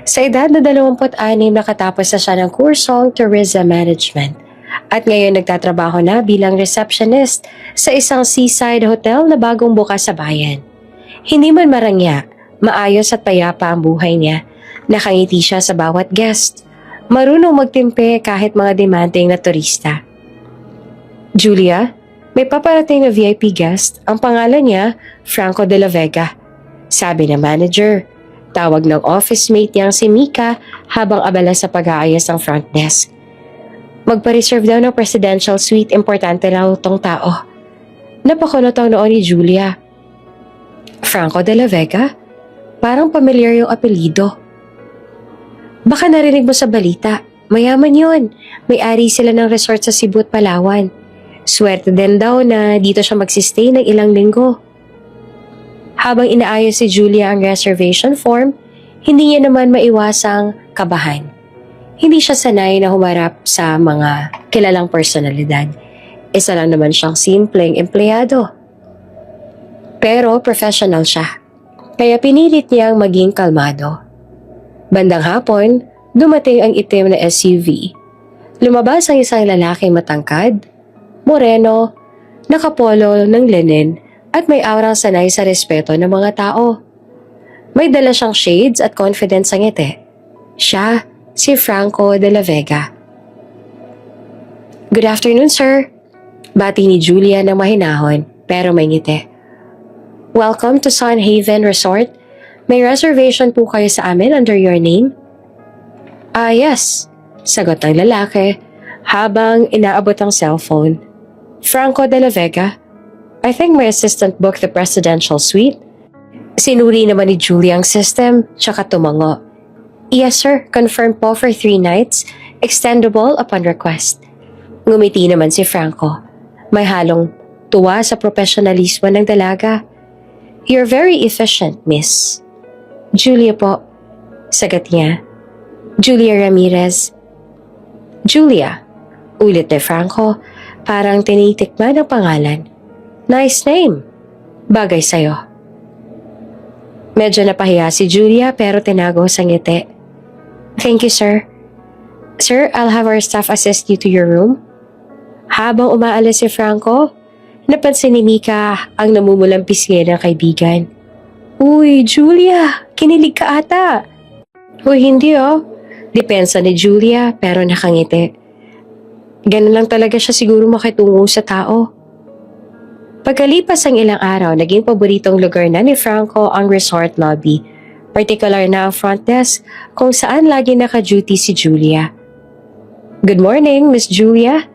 Sa edad na 26 nakatapos na siya ng kursong Tourism Management at ngayon nagtatrabaho na bilang receptionist sa isang seaside hotel na bagong bukas sa bayan. Hindi man marangya, maayos at payapa ang buhay niya. Nakangiti siya sa bawat guest. Marunong magtimpe kahit mga demanding na turista. Julia, may paparating na VIP guest. Ang pangalan niya, Franco de la Vega. Sabi ng manager. Tawag ng office mate niyang si Mika habang abala sa pag-aayos ng front desk. Magpa-reserve daw ng presidential suite, importante raw tong tao. Napakulataw noon ni Julia. Franco de la Vega? Parang pamilyar yung apelido. Baka narinig mo sa balita, mayaman yun. May-ari sila ng resort sa Cebu at Palawan. Swerte din daw na dito siya magsistay ng ilang linggo. Habang inaayos si Julia ang reservation form, hindi niya naman maiwasang kabahan. Hindi siya sanay na humarap sa mga kilalang personalidad. Isa lang naman siyang simpleng empleyado. Pero professional siya, kaya pinilit niyang maging kalmado. Bandang hapon, dumating ang itim na SUV. Lumabas ang isang lalaking matangkad, moreno, nakapolo ng linen at may aurang sanay sa respeto ng mga tao. May dala siyang shades at confidence sa ngiti. Siya, si Franco de la Vega. Good afternoon, sir. Bati ni Julia ng mahinahon pero may ngiti. Welcome to Sun Haven Resort. May reservation po kayo sa amin under your name? Yes. Sagot ng lalaki habang inaabot ang cellphone. Franco de la Vega, I think my assistant booked the presidential suite. Sinuri naman ni Julia ang system, tsaka tumango. Yes sir, confirm po for 3 nights, extendable upon request. Ngumiti naman si Franco. May halong tuwa sa profesionalismo ng dalaga. You're very efficient, miss. Julia po, sagot niya. Julia Ramirez. Julia, ulit ni Franco, parang tinitikman ang pangalan. Nice name. Bagay sa'yo. Medyo napahiya si Julia pero tinago sa ngiti. Thank you, sir. Sir, I'll have our staff assist you to your room. Habang umaalis si Franco, napansin ni Mika ang namumulang pisngi ng kaibigan. Uy, Julia, kinilig ka ata. Uy, hindi oh. Depensa ni Julia pero nakangiti. Ganun lang talaga siya siguro makitungo sa tao. Pagkalipas ang ilang araw, naging paboritong lugar na ni Franco ang resort lobby. Particular na ang front desk kung saan lagi naka-duty si Julia. Good morning, Miss Julia.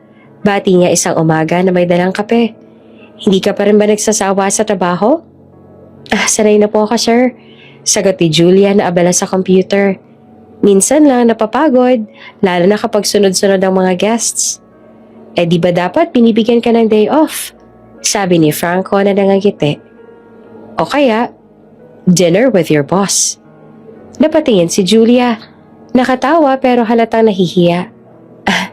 Bati niya isang umaga na may dalang kape. Hindi ka pa rin ba nagsasawa sa trabaho? Sanay na po ako, sir. Sagot ni Julia na abala sa computer. Minsan lang napapagod, lalo na kapag sunod-sunod ang mga guests. Di ba dapat binibigyan ka ng day off? Sabi ni Franco na nangangiti. O kaya, dinner with your boss. Napatingin si Julia. Nakatawa pero halatang nahihiya.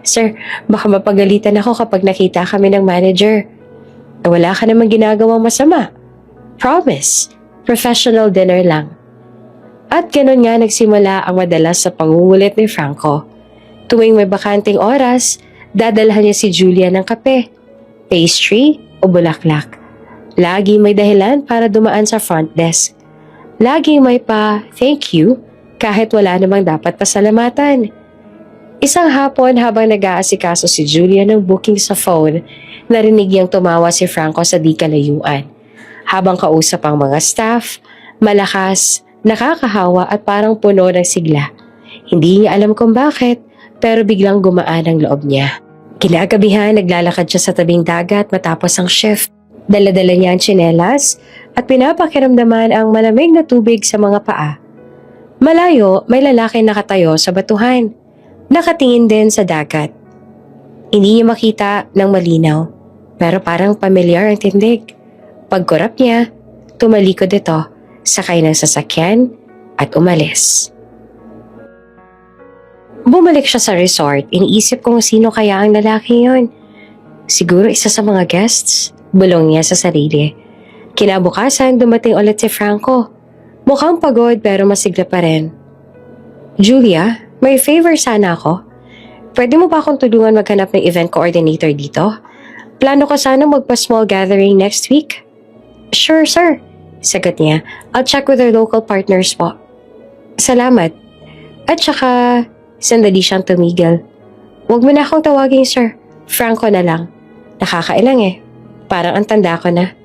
Sir, baka mapagalitan ako kapag nakita kami ng manager. Wala ka namang ginagawang masama. Promise, professional dinner lang. At ganun nga nagsimula ang madalas sa pangungulit ni Franco. Tuwing may bakanting oras, dadalhan niya si Julia ng kape, pastry o bulaklak. Lagi may dahilan para dumaan sa front desk. Lagi may thank you kahit wala namang dapat pasalamatan. Isang hapon habang nag-aasikaso si Julia ng booking sa phone, narinig niyang tumawa si Franco sa di kalayuan. Habang kausap ang mga staff, malakas, nakakahawa at parang puno ng sigla. Hindi niya alam kung bakit, pero biglang gumaan ang loob niya. Kinagabihan, naglalakad siya sa tabing dagat matapos ang shift. Dala-dala niya ang tsinelas at pinapakiramdaman ang malamig na tubig sa mga paa. Malayo, may lalaki nakatayo sa batuhan. Nakatingin din sa dagat. Hindi niya makita ng malinaw, pero parang pamilyar ang tindig. Pagkurap niya, tumalikod ito, sakay ng sasakyan at umalis. Bumalik siya sa resort, iniisip kung sino kaya ang lalaki yon. Siguro isa sa mga guests, bulong niya sa sarili. Kinabukasan, dumating ulit si Franco. Mukhang pagod pero masigla pa rin. Julia, may favor sana ako. Pwede mo ba akong tulungan maghanap ng event coordinator dito? Plano ko sana magpa-small gathering next week. Sure, sir. Sagot niya. I'll check with our local partners po. Salamat. At saka, sandali siyang tumigil. Huwag mo na akong tawagin, sir. Franco na lang. Nakakailang eh. Parang ang tanda ko na.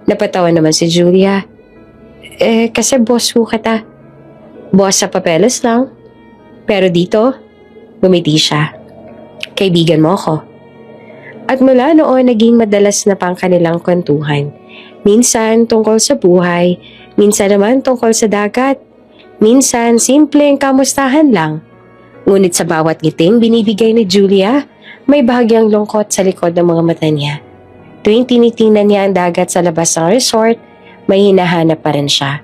Napatawa naman si Julia. Kasi boss ko kita. Boss sa papeles lang. Pero dito, bumiti siya. Kaibigan mo ako. At mula noon, naging madalas na pang kanilang kwentuhan. Minsan tungkol sa buhay, minsan naman tungkol sa dagat. Minsan, simpleng kamustahan lang. Ngunit sa bawat ngiting binibigay ni Julia, may bahagyang lungkot sa likod ng mga mata niya. Tuwing tinitingnan niya ang dagat sa labas ng resort, may hinahanap pa rin siya.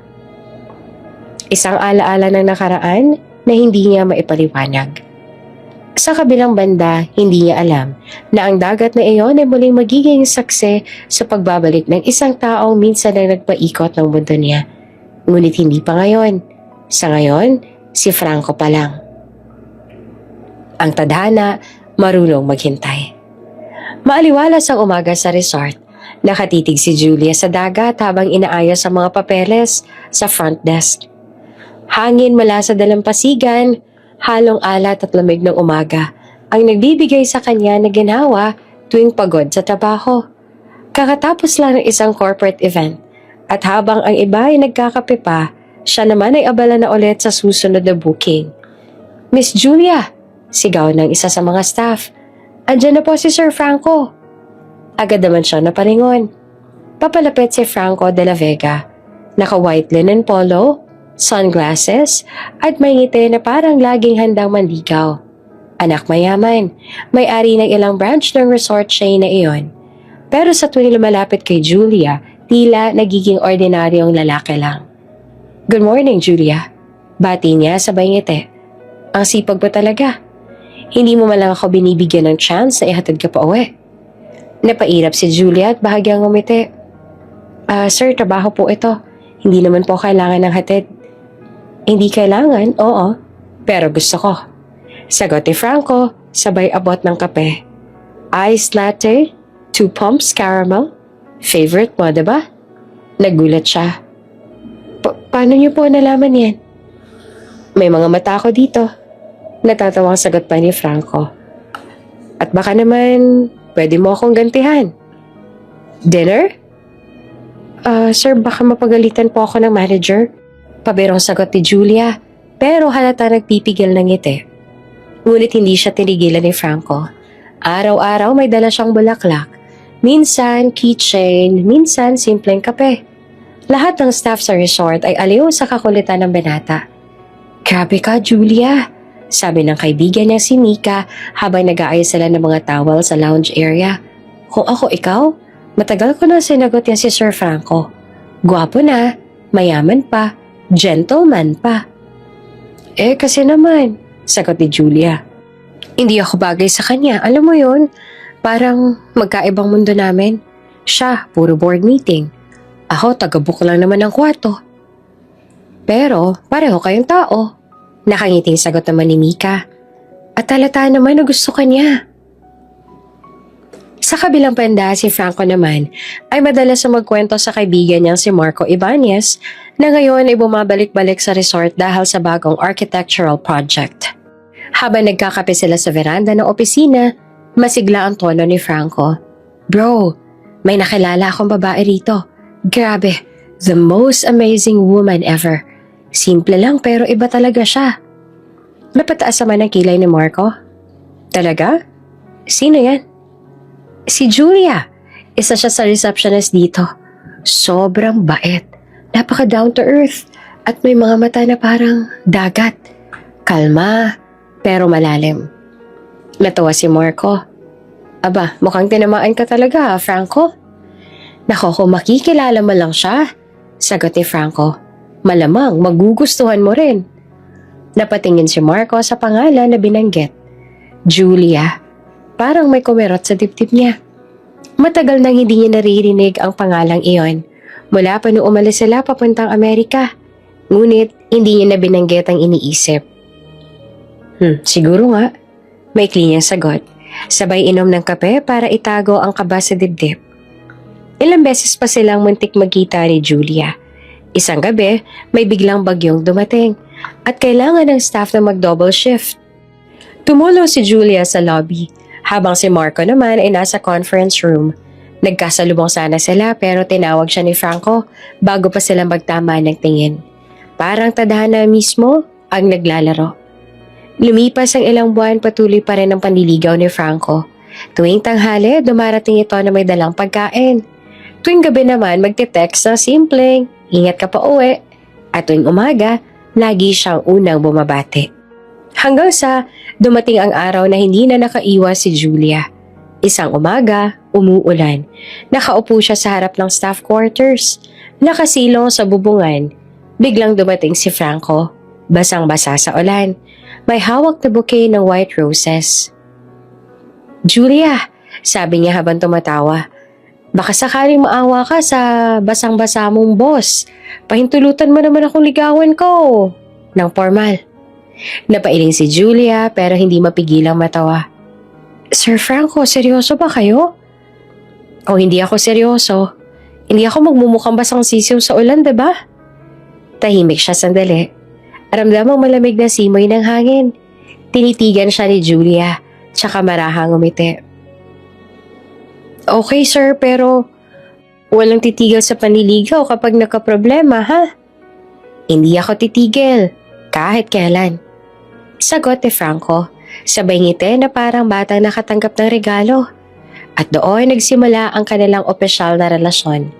Isang alaala ng nakaraan na hindi niya maipaliwanag. Sa kabilang banda, hindi niya alam na ang dagat na iyon ay muling magiging saksi sa pagbabalik ng isang taong minsan na nagpaikot ng mundo niya. Ngunit hindi pa ngayon. Sa ngayon, si Franco pa lang. Ang tadhana, marunong maghintay. Maaliwalas ang umaga sa resort. Nakatitig si Julia sa dagat habang inaayos ang mga papeles sa front desk. Hangin mula sa dalampasigan, halong alat at lamig ng umaga ang nagbibigay sa kanya na ginawa tuwing pagod sa trabaho. Kakatapos lang ng isang corporate event at habang ang iba ay nagkakape pa, siya naman ay abala na ulit sa susunod na booking. Miss Julia, Sigaw ng isa sa mga staff. Andiyan na po si Sir Franco. Agad naman siya napalingon. Papalapit si Franco de la Vega. Naka-white linen polo, sunglasses, at may ngiti na parang laging handang manligaw. Anak mayaman, may-ari ng ilang branch ng resort chain na iyon. Pero sa tuwing lumalapit kay Julia, tila nagiging ordinaryong lalaki lang. Good morning, Julia. Bati niya sabay ngiti. Ang sipag ba talaga? Hindi mo man lang ako binibigyan ng chance na ihatid ka pa uwi. Napairap si Julia at bahagyang ngumiti. Sir, trabaho po ito. Hindi naman po kailangan ng hatid. Hindi kailangan, oo. Pero gusto ko. Sagot ni Franco, sabay abot ng kape. Iced latte, 2 pumps caramel. Favorite mo, diba? Nagulat siya. Paano niyo po nalaman yan? May mga mata ako dito. Natatawang sagot pa ni Franco. At baka naman, pwede mo akong gantihan. Dinner? Sir, baka mapagalitan po ako ng manager. Pabirong sagot ni Julia, pero halata nagpipigil ng ngiti. Ngunit hindi siya tinigilan ni Franco. Araw-araw may dala siyang bulaklak. Minsan keychain, minsan simpleng kape. Lahat ng staff sa resort ay aliw sa kakulitan ng binata. Grabe ka, Julia, sabi ng kaibigan niya si Mika habang nag-aayos sila ng mga towel sa lounge area. Kung ako ikaw, matagal ko na sinagot yan si Sir Franco. Gwapo na, mayaman pa, gentleman pa. Kasi naman, sagot ni Julia. Hindi ako bagay sa kanya, alam mo yun? Parang magkaibang mundo namin. Siya, puro board meeting. Ako, taga-book lang naman ng kwarto. Pero, pareho kayong tao. Nakangiting sagot naman ni Mika. At halata naman na gusto ka niya. Sa kabilang banda, si Franco naman ay madalas na magkwento sa kaibigan niyang si Marco Ibanez na ngayon ay bumabalik-balik sa resort dahil sa bagong architectural project. Habang nagkakape sila sa veranda ng opisina, masigla ang tono ni Franco. Bro, may nakilala akong babae rito. Grabe, the most amazing woman ever. Simple lang pero iba talaga siya. Napataas naman ang kilay ni Marco. Talaga? Sino yan? Si Julia. Isa siya sa receptionist dito. Sobrang bait. Napaka down to earth. At may mga mata na parang dagat. Kalma, pero malalim. Natawa si Marco. Aba, mukhang tinamaan ka talaga, Franco. Nako, kung makikilala mo lang siya, sagot ni Franco. Malamang magugustuhan mo rin. Napatingin si Marco sa pangalan na binanggit. Julia. Parang may kumerot sa dibdib niya. Matagal nang hindi niya naririnig ang pangalang iyon. Mula pa noong umalis sila papuntang Amerika. Ngunit hindi niya na binanggit ang iniisip. Siguro nga. May niyang sagot. Sabay inom ng kape para itago ang kaba sa dibdib. Ilang beses pa silang muntik magkita ni Julia. Isang gabi, may biglang bagyong dumating at kailangan ng staff na mag-double shift. Tumulong si Julia sa lobby habang si Marco naman ay nasa conference room. Nagkasalubong sana sila pero tinawag siya ni Franco bago pa sila magtama ng tingin. Parang tadhana mismo ang naglalaro. Lumipas ang ilang buwan, patuloy pa rin ang panliligaw ni Franco. Tuwing tanghali, dumarating ito na may dalang pagkain. Tuwing gabi naman, magte-text na simpleng, ingat ka pa uwi. At tuwing umaga, lagi siyang unang bumabati. Hanggang sa dumating ang araw na hindi na nakaiwas si Julia. Isang umaga, umuulan. Nakaupo siya sa harap ng staff quarters. Nakasilong sa bubungan. Biglang dumating si Franco. Basang-basa sa ulan. May hawak na bouquet ng white roses. Julia, sabi niya habang tumatawa. Baka sakaling maawa ka sa basang-basa mong boss. Pahintulutan mo naman akong ligawan ko. Nang formal. Napailing si Julia pero hindi mapigilang matawa. Sir Franco, seryoso ba kayo? O hindi ako seryoso. Hindi ako magmumukhang basang sisiw sa ulan, diba? Tahimik siya sandali. Ramdamang malamig na simoy ng hangin. Tinitigan siya ni Julia, tsaka marahang umiti. Okay sir, pero walang titigil sa panliligaw kapag nakaproblema, ha? Hindi ako titigil, kahit kailan. Sagot ni Franco, sabay ngiti na parang batang nakatanggap ng regalo. At doon nagsimula ang kanilang opisyal na relasyon.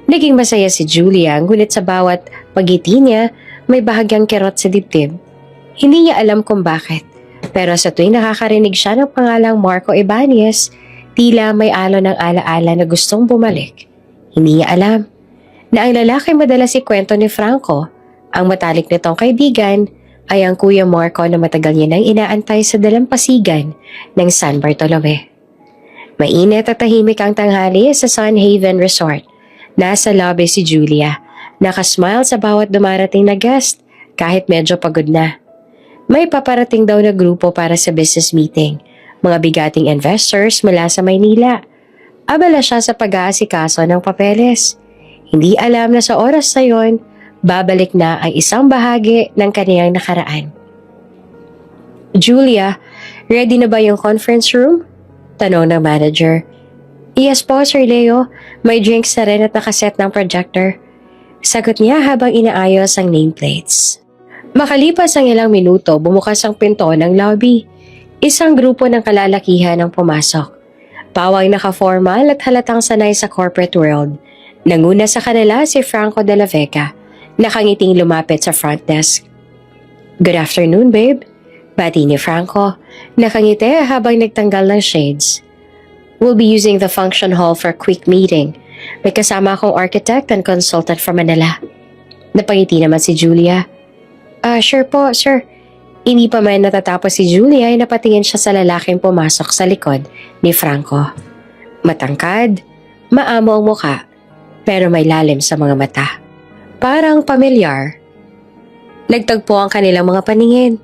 Naging masaya si Julia, ngunit sa bawat pagngiti niya, may bahagyang kirot sa dibdib. Hindi niya alam kung bakit, pero sa tuwing nakakarinig siya ng pangalang Marco Ibanez, tila may alon ng alaala na gustong bumalik. Hindi niya alam na ang lalaki madalas ikwento ni Franco, ang matalik nitong kaibigan, ay ang Kuya Marco na matagal niya nang inaantay sa dalampasigan ng San Bartolome. Mainit at tahimik ang tanghali sa Sun Haven Resort. Nasa lobby si Julia, nakasmile sa bawat dumarating na guest kahit medyo pagod na. May paparating daw na grupo para sa business meeting, mga bigating investors mula sa Maynila. Abala siya sa pag-aasikaso ng papeles. Hindi alam na sa oras na yon, babalik na ang isang bahagi ng kaniyang nakaraan. Julia, ready na ba yung conference room? Tanong ng manager. Yes po, Sir Leo. May drinks na rin at nakaset ng projector. Sagot niya habang inaayos ang nameplates. Makalipas ang ilang minuto, bumukas ang pinto ng lobby. Isang grupo ng kalalakihan ang pumasok. Pawang naka-formal at halatang sanay sa corporate world. Nanguna sa kanila si Franco de la Vega, nakangiting lumapit sa front desk. Good afternoon, babe. Bati ni Franco, nakangiti habang nagtanggal ng shades. We'll be using the function hall for a quick meeting. May kasama akong architect and consultant from Manila. Napangiti naman si Julia. Sure po, sir. Hindi pa man natatapos si Julia ay napatingin siya sa lalaking pumasok sa likod ni Franco. Matangkad, maamo ang muka, pero may lalim sa mga mata. Parang pamilyar. Nagtagpo ang kanilang mga paningin.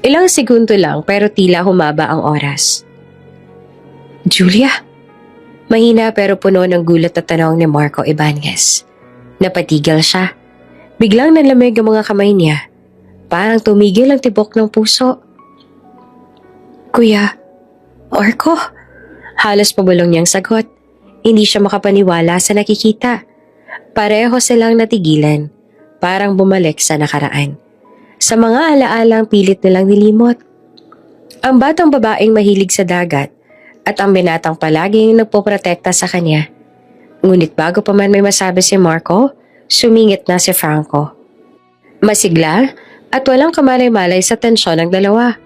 Ilang segundo lang pero tila humaba ang oras. Julia? Mahina pero puno ng gulat at tanong ni Marco Ibanez. Napatigil siya. Biglang nalamig ang mga kamay niya. Parang tumigil ang tibok ng puso. Kuya, Marco? Halos pabulong niyang sagot. Hindi siya makapaniwala sa nakikita. Pareho silang natigilan. Parang bumalik sa nakaraan. Sa mga alaalang pilit nilang nilimot. Ang batang babaeng mahilig sa dagat at ang binatang palaging nagpoprotekta sa kanya. Ngunit bago pa man may masabi si Marco, sumingit na si Franco. Masigla at walang kamalay-malay sa tensyon ng dalawa.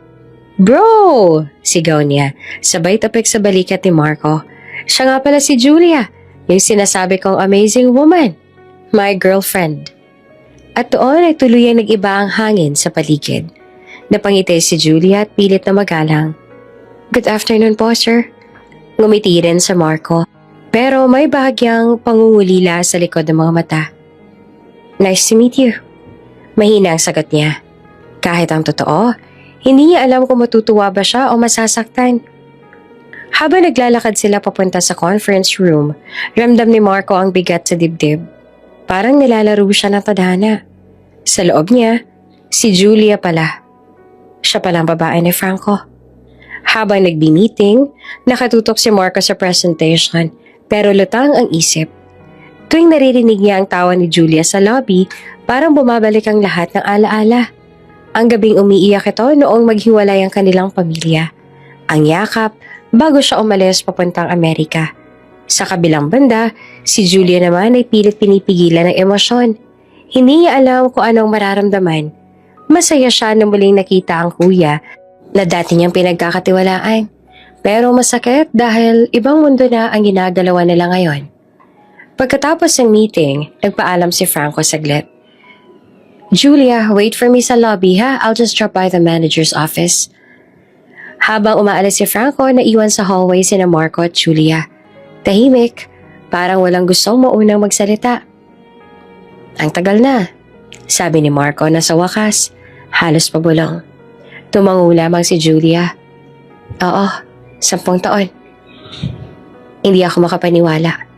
Bro! Sigaw niya, sabay tapik sa balikat ni Marco. Siya nga pala si Julia, yung sinasabi kong amazing woman. My girlfriend. At doon ay tuluyang nag-iba ang hangin sa paligid. Napangiti si Julia at pilit na magalang. Good afternoon po, sir. Ngumiti rin sa Marco, pero may bahagyang pangungulila sa likod ng mga mata. Nice to meet you. Mahina ang sagot niya. Kahit ang totoo, hindi niya alam kung matutuwa ba siya o masasaktan. Habang naglalakad sila papunta sa conference room, ramdam ni Marco ang bigat sa dibdib. Parang nilalaro siya ng tadhana. Sa loob niya, si Julia pala. Siya palang babae ni Franco. Habang nagbi-meeting, nakatutok si Marco sa presentation, pero lutang ang isip. Tuwing naririnig niya ang tawa ni Julia sa lobby, parang bumabalik ang lahat ng alaala. Ang gabing umiiyak ito noong maghiwalay ang kanilang pamilya. Ang yakap bago siya umalis papuntang Amerika. Sa kabilang banda, si Julia naman ay pilit pinipigilan ng emosyon. Hindi niya alam kung anong mararamdaman. Masaya siya na muling nakita ang kuya na dati niyang pinagkakatiwalaan. Pero masakit dahil ibang mundo na ang ginagalawan nila ngayon. Pagkatapos ng meeting, nagpaalam si Franco saglit. Julia, wait for me sa lobby ha. I'll just drop by the manager's office. Habang umaalis si Franco, naiwan sa hallway sina Marco at Julia. Tahimik, parang walang gustong maunang magsalita. Ang tagal na, sabi ni Marco na sa wakas, halos pabulong. Tumango lamang si Julia. Oo, 10 taon. Hindi ako makapaniwala.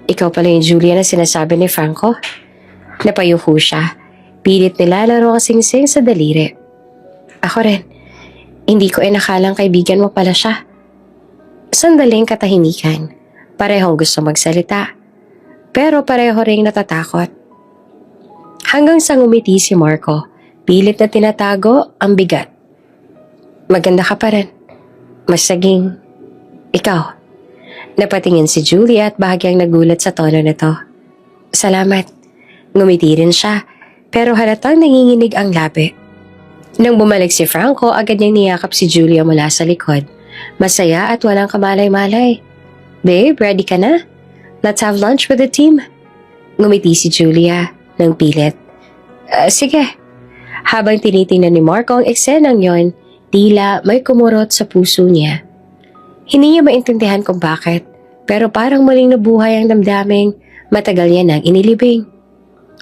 Ikaw pala yung Julia na sinasabi ni Franco? Napayuko siya. Pilit nilalaro ang singsing sa daliri. Ako rin. Hindi ko nakalang kaibigan mo pala siya. Sandaling katahimikan. Parehong gusto magsalita. Pero pareho ring natatakot. Hanggang sa ngumiti si Marco, pilit na tinatago ang bigat. Maganda ka pa rin. Mas saging. Ikaw. Napatingin si Julia at bahagyang nagulat sa tono nito. Salamat. Ngumiti rin siya, pero halatang nanginginig ang labi. Nang bumalik si Franco, agad niyang niyakap si Julia mula sa likod. Masaya at walang kamalay-malay. Babe, ready ka na? Let's have lunch with the team. Ngumiti si Julia ng pilit. Sige. Habang tinitingnan ni Marco ang eksenang yon, tila may kumurot sa puso niya. Hindi niya maintindihan kung bakit, pero parang muling nabuhay ang damdaming matagal niya nang inilibing.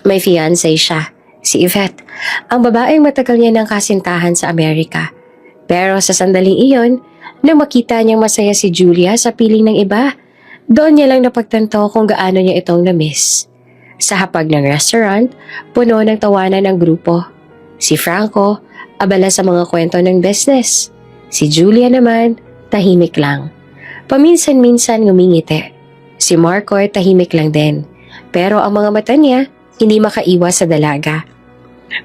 May fiancé siya, si Yvette, ang babaeng matagal niya nang kasintahan sa Amerika. Pero sa sandaling iyon, nang makita niyang masaya si Julia sa piling ng iba, doon niya lang napagtanto kung gaano niya itong na-miss. Sa hapag ng restaurant, puno ng tawanan ng grupo. Si Franco, abala sa mga kwento ng business. Si Julia naman, tahimik lang. Paminsan-minsan ngumingiti. Si Marco ay tahimik lang din. Pero ang mga mata niya, hindi makaiwas sa dalaga.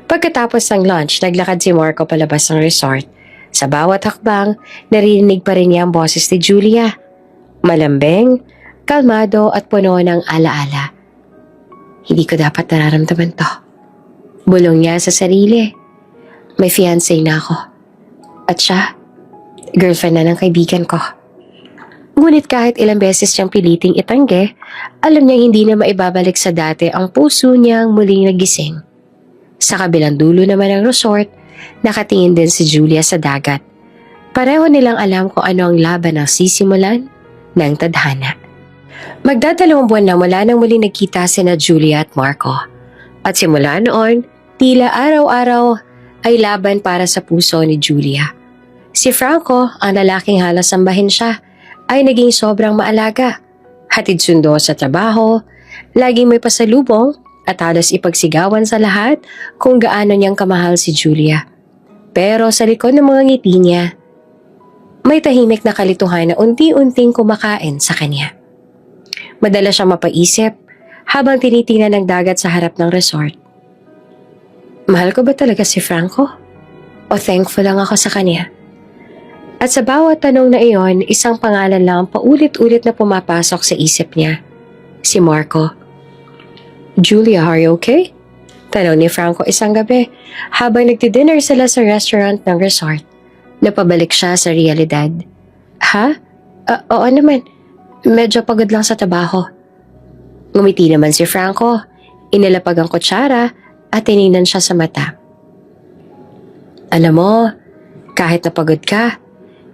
Pagkatapos ng lunch, naglakad si Marco palabas ng resort. Sa bawat hakbang, narinig pa rin niya ang boses ni Julia. Malambing, kalmado at puno ng alaala. Hindi ko dapat nararamdaman to. Bulong niya sa sarili. May fiancé na ako. At siya, girlfriend na ng kaibigan ko. Ngunit kahit ilang beses siyang piliting itangge, alam niya hindi na maibabalik sa dati ang puso niyang muling nagising. Sa kabilang dulo naman ng resort, nakatingin din si Julia sa dagat. Pareho nilang alam kung ano ang laban ang sisimulan ng tadhana. Magdadalawang buwan na mula nang muling nagkita sina Julia at Marco. At simula noon, tila araw-araw ay laban para sa puso ni Julia. Si Franco, ang lalaking halos sambahin siya, ay naging sobrang maalaga. Hatid sundo sa trabaho, laging may pasalubong at halos ipagsigawan sa lahat kung gaano niyang kamahal si Julia. Pero sa likod ng mga ngiti niya, may tahimik na kalituhan na unti-unting kumakain sa kanya. Madalas siyang mapaisip habang tinitingnan ng dagat sa harap ng resort. Mahal ko ba talaga si Franco? O thankful lang ako sa kanya? At sa bawat tanong na iyon, isang pangalan lang ang paulit-ulit na pumapasok sa isip niya. Si Marco. Julia, are you okay? Tanong ni Franco isang gabi habang nagdi-dinner sila sa restaurant ng resort. Napabalik siya sa realidad. Ha? Oo naman. Medyo pagod lang sa trabaho. Ngumiti naman si Franco. Inilapag ang kutsara at tinignan siya sa mata. Alam mo, kahit napagod ka,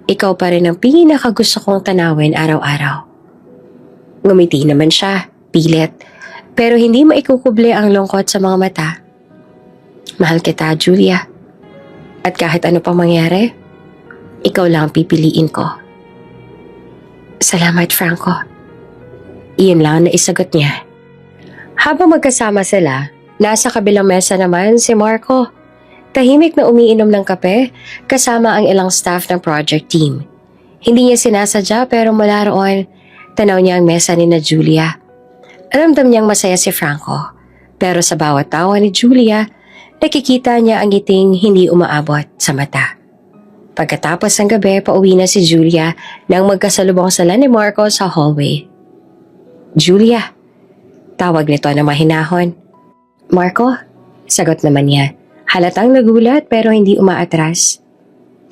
ikaw pa rin ang pinakagusto kong tanawin araw-araw. Ngumiti naman siya, pilit, pero hindi maikukuble ang lungkot sa mga mata. Mahal kita, Julia. At kahit ano pang mangyari, ikaw lang ang pipiliin ko. Salamat, Franco. Iyon lang na isagot niya. Habang magkasama sila, nasa kabilang mesa naman si Marco. Tahimik na umiinom ng kape kasama ang ilang staff ng project team. Hindi niya sinasadya pero mula roon, tanaw niya ang mesa ni na Julia. Ramdam niyang masaya si Franco. Pero sa bawat tawa ni Julia, nakikita niya ang ngiting hindi umaabot sa mata. Pagkatapos ng gabi, pauwi na si Julia nang magkasalubong sila ni Marco sa hallway. Julia, tawag nito na mahinahon. Marco, sagot naman niya. Halatang nagulat pero hindi umaatras.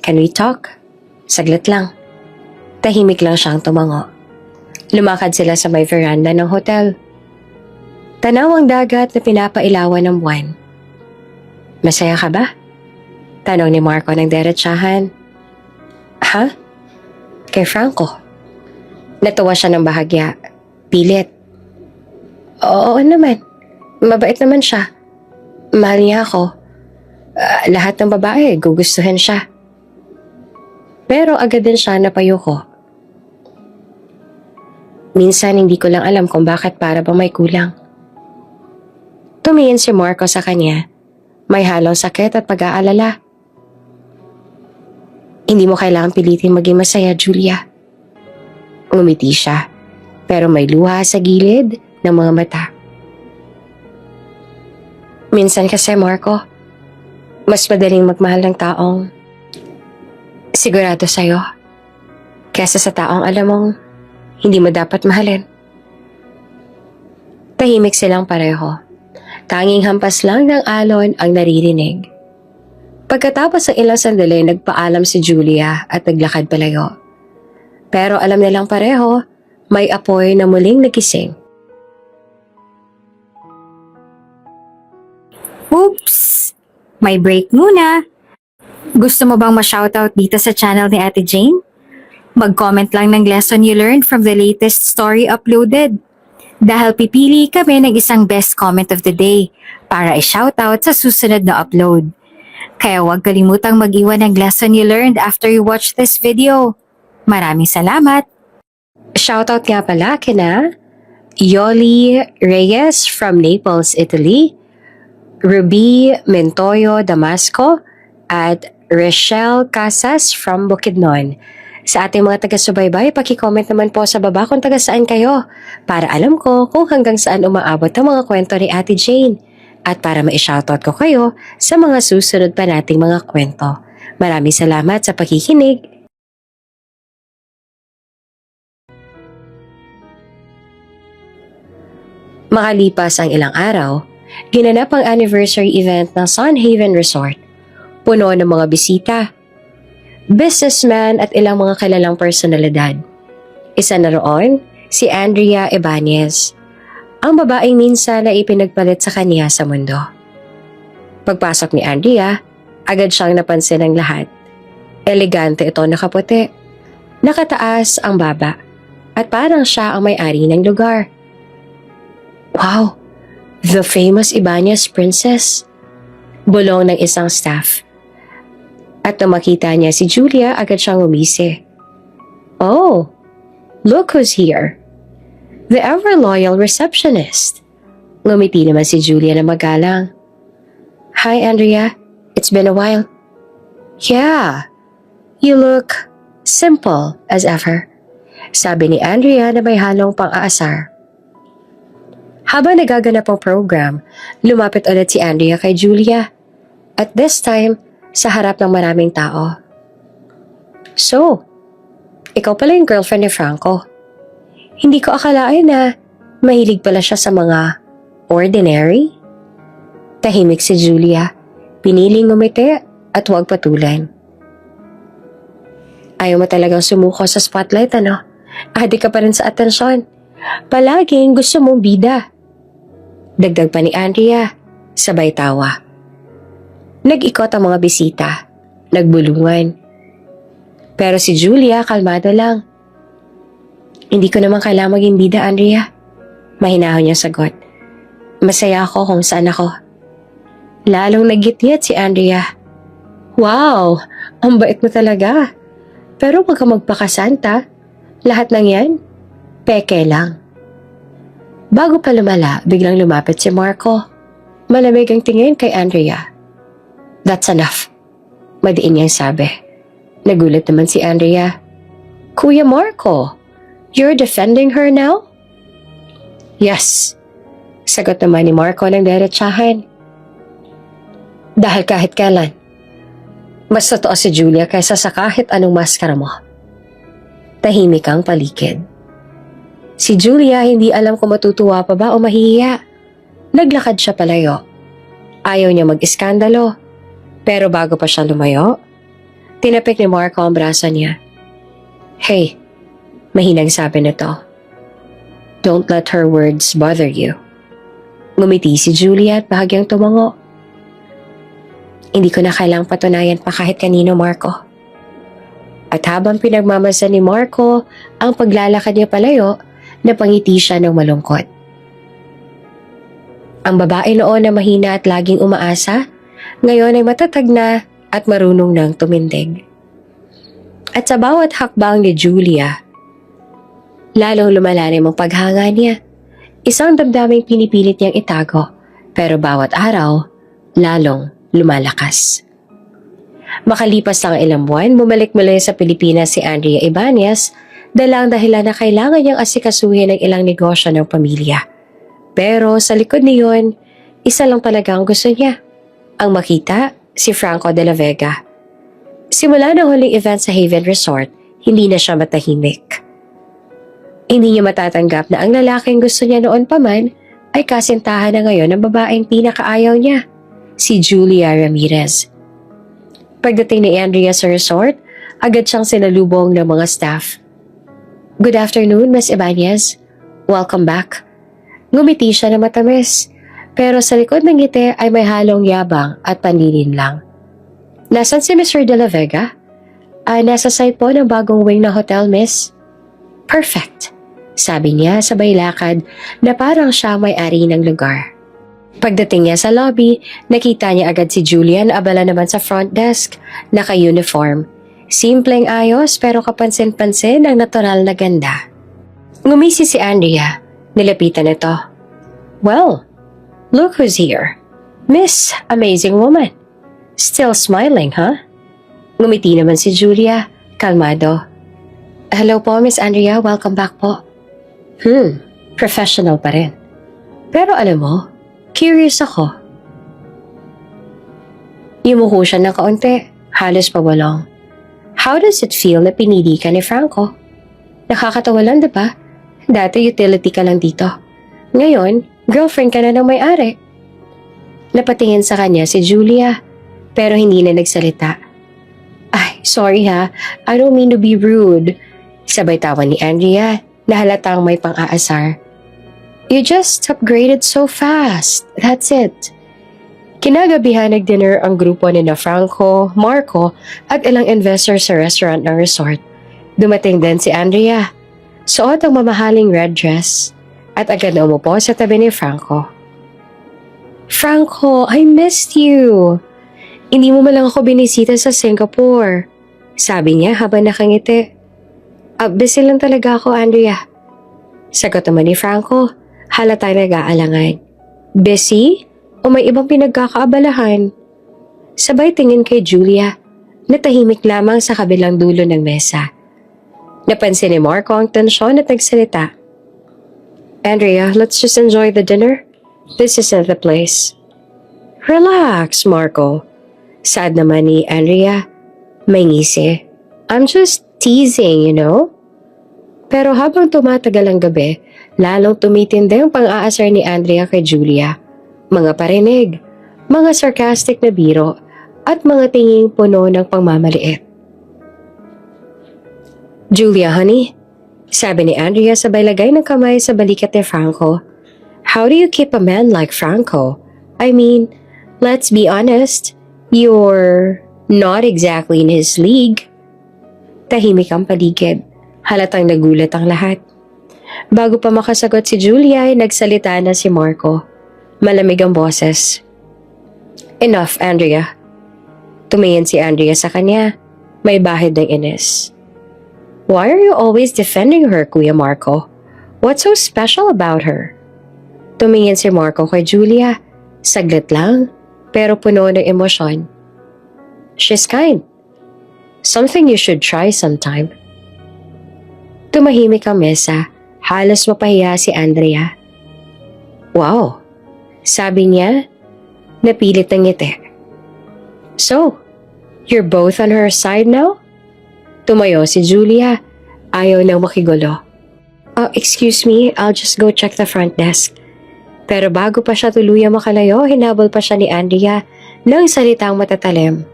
Can we talk? Saglit lang. Tahimik lang siyang tumango. Lumakad sila sa may veranda ng hotel. Tanaw ang dagat na pinapailawan ng buwan. Masaya ka ba? Tanong ni Marco ng derechahan. Ha? Kay Franco. Natuwa siya ng bahagya. Pilit. Oo naman. Mabait naman siya. Mahal niya ako. Lahat ng babae, gugustuhin siya. Pero agad din siya napayuko. Minsan hindi ko lang alam kung bakit para bang may kulang. Tumingin si Marco sa kanya. May halong sakit at pag-aalala. Hindi mo kailangang pilitin maging masaya, Julia. Ngumiti siya, pero may luha sa gilid ng mga mata. Minsan kasi, Marco, mas madaling magmahal ng taong sigurado sa'yo. Kesa sa taong alam mong hindi mo dapat mahalin. Tahimik silang pareho. Tanging hampas lang ng alon ang naririnig. Pagkatapos ng ilang sandali, nagpaalam si Julia at naglakad palayo. Pero alam nilang pareho, may apoy na muling nagising. Oops! May break muna. Gusto mo bang ma-shoutout dito sa channel ni Ate Jane? Mag-comment lang ng lesson you learned from the latest story uploaded. Dahil pipili kami ng isang best comment of the day para i-shoutout sa susunod na upload. Kaya huwag kalimutang mag-iwan ng lesson you learned after you watch this video. Maraming salamat! Shoutout nga pala kina Yoli Reyes from Naples, Italy, Ruby Mentoyo, Damasco, at Rochelle Casas from Bukidnon. Sa ating mga taga-subaybay, paki-comment naman po sa baba kung taga saan kayo para alam ko kung hanggang saan umaabot ang mga kwento ni Ate Jane at para ma-shoutout ko kayo sa mga susunod pa nating mga kwento. Maraming salamat sa pakikinig. Makalipas ang ilang araw, ginanap ang anniversary event ng Sun Haven Resort. Puno ng mga bisita, businessman at ilang mga kilalang personalidad. Isa na roon, si Andrea Ibanez, ang babaeng minsan na ipinagpalit sa kanya sa mundo. Pagpasok ni Andrea, agad siyang napansin ng lahat. Elegante ito nakaputi, nakataas ang baba, at parang siya ang may-ari ng lugar. Wow! The famous Ibanez princess. Bulong ng isang staff. At nang makita niya si Julia, agad siyang umisi. Oh, look who's here. The ever-loyal receptionist. Ngumiti naman si Julia na magalang. Hi, Andrea. It's been a while. Yeah, you look simple as ever. Sabi ni Andrea na may halong pang-aasar. Habang nagaganap ang program, lumapit ulit si Andrea kay Julia. At this time, sa harap ng maraming tao. So, ikaw pala yung girlfriend ni Franco. Hindi ko akalain na mahilig pala siya sa mga ordinary. Tahimik si Julia, piniling ngumiti at huwag patulan. Ayaw mo talagang sumuko sa spotlight, ano? Adik ka pa rin sa atensyon. Palaging gusto mong bida. Dagdag pa ni Andrea, sabay tawa. Nag-ikot ang mga bisita, nagbulungan. Pero si Julia, kalmado lang. Hindi ko naman kailangan maging bida, Andrea. Mahinahon niyang sagot. Masaya ako kung saan ako. Lalong naggityat si Andrea. Wow, ang bait mo talaga. Pero pagka magpakasanta, lahat ng yan, peke lang. Bago pa lumala, biglang lumapit si Marco. Malamig ang tingin kay Andrea. That's enough. Madiin niyang sabi. Nagulat naman si Andrea. Kuya Marco, you're defending her now? Yes. Sagot naman ni Marco ng derechahan. Dahil kahit kailan, mas totoo si Julia kaysa sa kahit anong maskara mo. Tahimik ang paligid. Si Julia hindi alam kung matutuwa pa ba o mahihiya. Naglakad siya palayo. Ayaw niya mag-iskandalo. Pero bago pa siya lumayo, tinapik ni Marco ang braso niya. Hey, mahinang sabi nito. Don't let her words bother you. Ngumiti si Julia at bahagyang tumango. Hindi ko na kailangang patunayan pa kahit kanino, Marco. At habang pinagmamasa ni Marco ang paglalakad niya palayo, napangiti siya ng malungkot. Ang babae noon na mahina at laging umaasa, ngayon ay matatag na at marunong nang tumindig. At sa bawat hakbang ni Julia, lalong lumalalim ang paghanga niya. Isang damdaming pinipilit niyang itago, pero bawat araw, lalong lumalakas. Makalipas lang ilang buwan, bumalik muli sa Pilipinas si Andrea Ibanez, dalang dahilan na kailangan niyang asikasuhin ang ilang negosyo ng pamilya. Pero sa likod niyon, isa lang talaga ang gusto niya. Ang makita, si Franco de la Vega. Simula ng huling event sa Haven Resort, hindi na siya matahimik. Hindi niya matatanggap na ang lalaking gusto niya noon pa man ay kasintahan na ngayon ng babaeng pinakaayaw niya, si Julia Ramirez. Pagdating ni Andrea sa resort, agad siyang sinalubong ng mga staff. "Good afternoon, Miss Ibanez. Welcome back." Ngumiti siya na matamis, pero sa likod ng ngiti ay may halong yabang at panlilin lang. "Nasaan si Mr. De La Vega?" Nasa site po ng bagong wing na hotel, miss." "Perfect," sabi niya sabay lakad na parang siya may-ari ng lugar. Pagdating niya sa lobby, nakita niya agad si Julia na abala naman sa front desk, naka-uniform. Simpleng ayos pero kapansin-pansin ang natural na ganda. Ngumisi si Andrea, nilapitan ito. "Well, look who's here. Miss Amazing Woman. Still smiling, huh?" Ngumiti naman si Julia, kalmado. "Hello po, Miss Andrea. Welcome back po." Professional pa rin. Pero alam mo, curious ako. Yumuko siya ng kaunti, halos pawalong. "How does it feel na pinili ka ni Franco? Nakakatawa lang, diba? Dati utility ka lang dito. Ngayon, girlfriend ka na ng may-ari." Napatingin sa kanya si Julia, pero hindi na nagsalita. "Ay, sorry ha. I don't mean to be rude." Sabay tawa ni Andrea, na halatang may pang-aasar. "You just upgraded so fast. That's it." Kinagabihan nag-dinner ang grupo ni na Franco, Marco at ilang investors sa restaurant ng resort. Dumating din si Andrea. Suot ang mamahaling red dress at agad na umupo sa tabi ni Franco. "Franco, I missed you. Hindi mo malang ako binisita sa Singapore," sabi niya habang nakangiti. Busy lang talaga ako, Andrea." Sagot naman ni Franco, halatang nag-aalangan. "Busy? O may ibang pinagkakaabalahan?" Sabay tingin kay Julia, natahimik lamang sa kabilang dulo ng mesa. Napansin ni Marco ang tensyon at nagsalita. "Andrea, let's just enjoy the dinner. This isn't the place." "Relax, Marco." Sad naman ni Andrea. May ngisi. "I'm just teasing, you know?" Pero habang tumatagal ang gabi, lalong tumitindi ang pang-aasar ni Andrea kay Julia. Mga parinig, mga sarcastic na biro, at mga tinging puno ng pangmamaliit. "Julia, honey," sabi ni Andrea sabay lagay ng kamay sa balikat ni Franco. "How do you keep a man like Franco? I mean, let's be honest, you're not exactly in his league." Tahimik ang paligid. Halatang nagulat ang lahat. Bago pa makasagot si Julia ay nagsalita na si Marco. Malamig ang boses. "Enough, Andrea." Tumingin si Andrea sa kanya. May bahid ng inis. "Why are you always defending her, Kuya Marco? What's so special about her?" Tumingin si Marco kay Julia. Saglit lang, pero puno ng emosyon. "She's kind. Something you should try sometime." Tumahimik ang mesa. Halos mapahiya si Andrea. "Wow," sabi niya, napilit ng ngiti. "So, you're both on her side now?" Tumayo si Julia. Ayaw nang makigulo. Excuse me, I'll just go check the front desk." Pero bago pa siya tuluyang makalayo, hinabol pa siya ni Andrea ng salitang matatalim.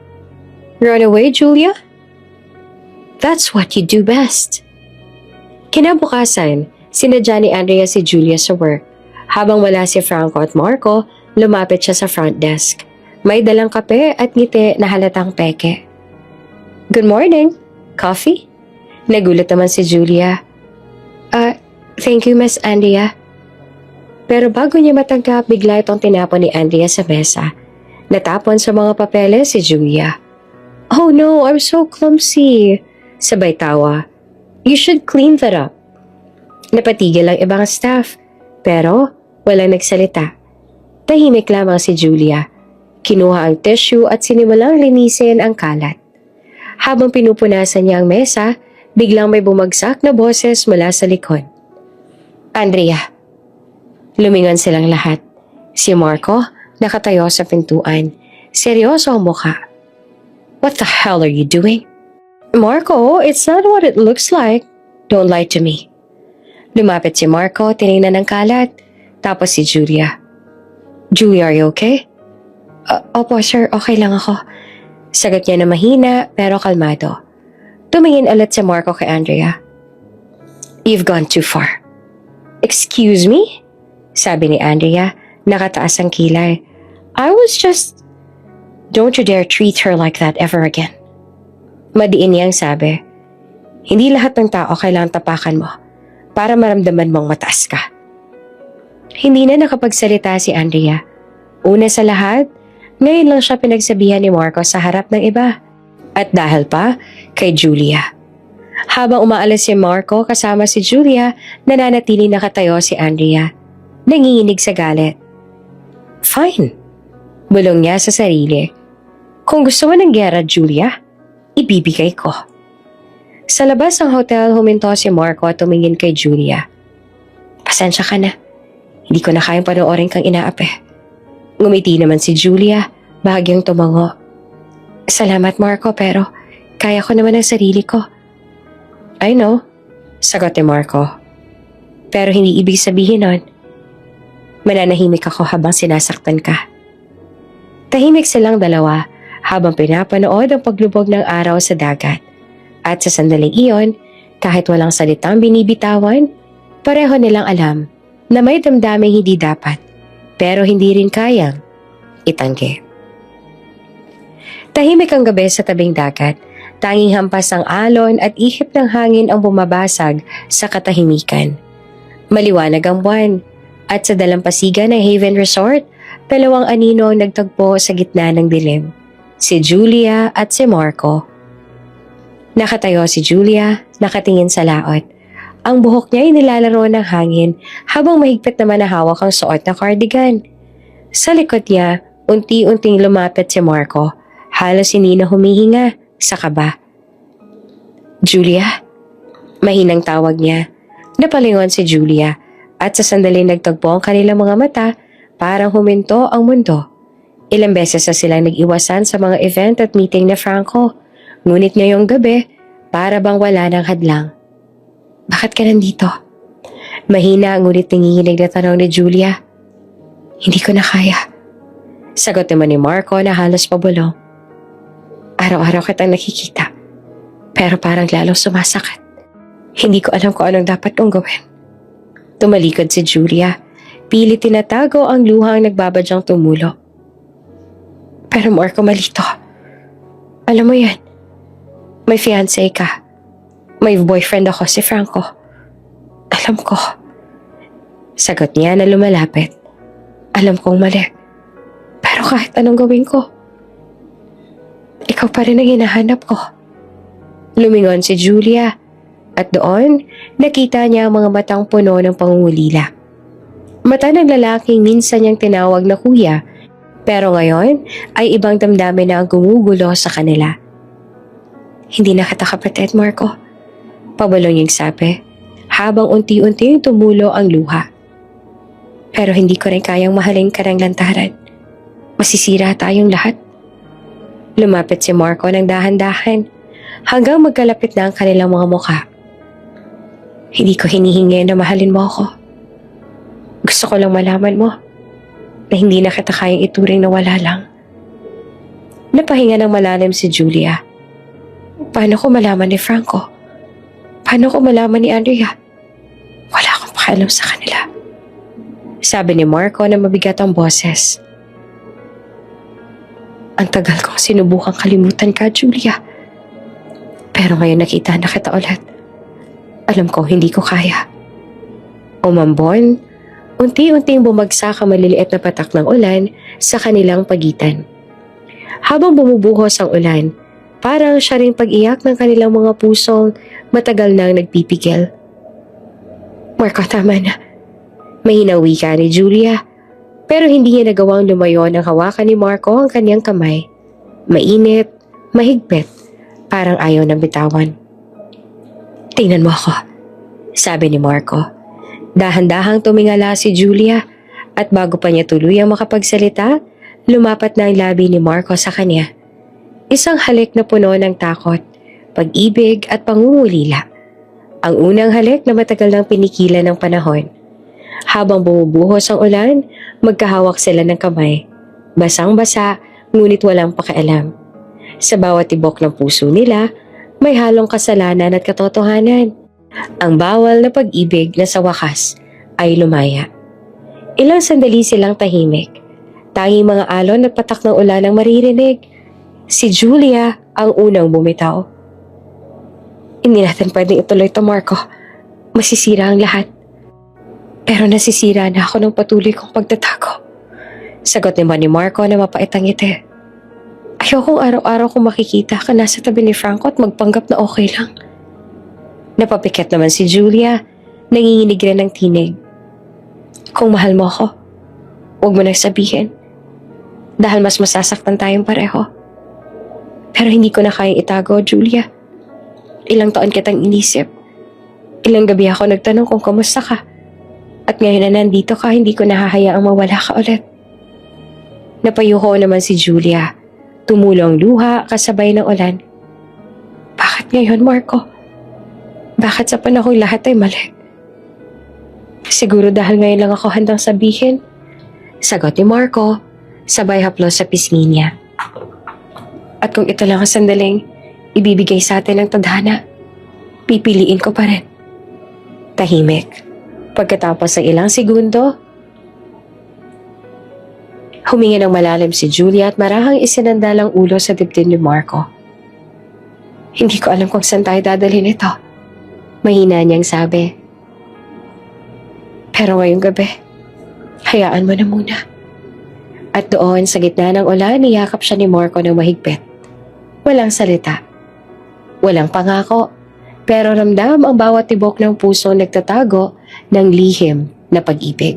"Run away, Julia? That's what you do best." Kinabukasan, sinadya ni Andrea si Julia sa work. Habang wala si Franco at Marco, lumapit siya sa front desk. May dalang kape at ngiti na halatang peke. "Good morning. Coffee?" Nagulat naman si Julia. Thank you, Miss Andrea." Pero bago niya matanggap, bigla itong tinapon ni Andrea sa mesa. Natapon sa mga papeles si Julia. "Oh no, I'm so clumsy." Sabay tawa. "You should clean that up." Napatigil ang ibang staff, pero walang nagsalita. Tahimik lamang si Julia. Kinuha ang tissue at sinimulang linisin ang kalat. Habang pinupunasan niya ang mesa, biglang may bumagsak na boses mula sa likod. "Andrea." Lumingon silang lahat. Si Marco, nakatayo sa pintuan. Seryoso ang mukha. What the hell are you doing? Marco, it's not what it looks like. Don't lie to me. Lumapit si Marco, tinignan ng kalat. Tapos si Julia. Julia, are you okay? Opo sir, okay lang ako. Sagot niya na mahina pero kalmado. Tumingin ulit si Marco kay Andrea. You've gone too far. Excuse me? Sabi ni Andrea, nakataas ang kilay. I was just... Don't you dare treat her like that ever again. Madiin niyang sabi. Hindi lahat ng tao kailangang tapakan mo para maramdaman mong mataas ka. Hindi na nakapagsalita si Andrea. Una sa lahat, ngayon lang siya pinagsabihan ni Marco sa harap ng iba. At dahil pa kay Julia. Habang umaalis si Marco kasama si Julia, nananatiling nakatayo si Andrea. Nanginginig sa galit. Fine. Bulong niya sa sarili. Kung gusto mo ng gera, Julia, ibibigay ko. Sa labas ng hotel, huminto si Marco at tumingin kay Julia. Pasensya ka na. Hindi ko na kayang panoorin kang inaapi. Ngumiti naman si Julia, bahagyang tumango. Salamat Marco, pero kaya ko naman ang sarili ko. I know, sagot ni Marco. Pero hindi ibig sabihin nun, mananahimik ako habang sinasaktan ka. Tahimik silang dalawa habang pinapanood ang paglubog ng araw sa dagat. At sa sandaling iyon, kahit walang salitang binibitawan, pareho nilang alam na may damdaming hindi dapat, pero hindi rin kayang itanggi. Tahimik ang gabi sa tabing dagat, tanging hampas ng alon at ihip ng hangin ang bumabasag sa katahimikan. Maliwanag ang buwan, at sa dalampasigan ng Haven Resort, dalawang anino ang nagtagpo sa gitna ng dilim. Si Julia at si Marco. Nakatayo si Julia, nakatingin sa laot. Ang buhok niya ay nilalaro ng hangin habang mahigpit naman na hawak ang suot na cardigan. Sa likod niya, unti-unting lumapit si Marco. Halos hindi na humihinga sa kaba. Julia? Mahinang tawag niya. Napalingon si Julia at sa sandali nagtagpo ang kanilang mga mata, parang huminto ang mundo. Ilang beses na silang nag-iwasan sa mga event at meeting ni Franco. Ngunit ngayong gabi, para bang wala ng hadlang. Bakit ka nandito? Mahina ngunit nanginginig na tanong ni Julia. Hindi ko na kaya. Sagot naman ni Marco na halos pabulong. Araw-araw kitang nakikita, pero parang lalong sumasakit. Hindi ko alam kung anong dapat kong gawin. Tumalikod si Julia. Pilit tinatago ang luhang nagbabadyang tumulo. Pero Marco, malito. Alam mo yan, may fiancé ka. May boyfriend ako, si Franco. Alam ko. Sagot niya na lumalapit. Alam kong mali. Pero kahit anong gawin ko, ikaw pa rin ang hinahanap ko. Lumingon si Julia at doon nakita niya ang mga matang puno ng pangungulila. Mata ng lalaking minsan niyang tinawag na kuya, pero ngayon ay ibang damdamin na ang gumugulo sa kanila. Hindi na kita kapatid, Marco. Pabalong niyang sabi, habang unti-unting tumulo ang luha. Pero hindi ko rin kayang mahalin ka ng lantaran. Masisira tayong lahat. Lumapit si Marco ng dahan-dahan hanggang magkalapit na ang kanilang mga mukha. Hindi ko hinihingi na mahalin mo ako. Gusto ko lang malaman mo na hindi na kita kayang ituring na wala lang. Napahinga ng malalim si Julia. Paano ko malaman ni Franco? Paano ko malaman ni Andrea? Wala akong pakialam sa kanila. Sabi ni Marco na mabigat ang boses. Ang tagal kong sinubukang kalimutan ka, Julia. Pero ngayon nakita na kita ulit. Alam ko hindi ko kaya. Umambon, unti-unting bumagsak ang maliliit na patak ng ulan sa kanilang pagitan. Habang bumubuhos ang ulan, parang siya ring pag-iyak ng kanilang mga pusong matagal nang nagpipigil. Marco, tama na. Mahinawi ka ni Julia, pero hindi niya nagawang lumayo ng hawakan ni Marco ang kanyang kamay. Mainit, mahigpit, parang ayaw ng bitawan. Tingnan mo ako, sabi ni Marco. Dahan-dahang tumingala si Julia at bago pa niya tuluyang makapagsalita, lumapat na ang labi ni Marco sa kanya. Isang halik na puno ng takot, pag-ibig at pangungulila. Ang unang halik na matagal nang pinigilan ng panahon. Habang bumubuhos ang ulan, magkahawak sila ng kamay. Basang-basa, ngunit walang pakialam. Sa bawat tibok ng puso nila, may halong kasalanan at katotohanan. Ang bawal na pag-ibig na sa wakas ay lumaya. Ilang sandali silang tahimik. Tanging mga alon at patak ng ulan ang maririnig. Si Julia ang unang bumitaw. Hindi natin pwedeng ituloy ito, Marco. Masisira ang lahat. Pero nasisira na ako ng patuloy kong pagtatago. Sagot naman ni Marco na mapait ang ngiti. Ayokong araw-araw kong makikita ka nasa tabi ni Franco at magpanggap na okay lang. Napapikit naman si Julia, nanginginig rin ng tinig. Kung mahal mo ako, huwag mo nang sabihin. Dahil mas masasaktan tayong pareho. Pero hindi ko na kayang itago, Julia. Ilang taon kitang inisip. Ilang gabi ako nagtanong kung kamusta ka. At ngayon na nandito ka, hindi ko nahahayaang mawala ka ulit. Napayuko naman si Julia. Tumulo ang luha kasabay ng ulan. Bakit ngayon, Marco? Bakit sa panahon lahat ay mali? Siguro dahil ngayon lang ako handang sabihin. Sagot ni Marco, sabay haplos sa pisngi niya. At kung ito lang ang sandaling ibibigay sa atin ng tadhana, pipiliin ko pa rin. Tahimik. Pagkatapos ng ilang segundo, huminga ng malalim si Julia at marahang isinandalang ulo sa dibdib ni Marco. Hindi ko alam kung saan tayo dadalhin ito. Mahina niyang sabi. Pero ngayong gabi, hayaan mo na muna. At doon sa gitna ng ulan, niyakap siya ni Marco ng mahigpit. Walang salita. Walang pangako. Pero ramdam ang bawat tibok ng puso nagtatago ng lihim na pag-ibig.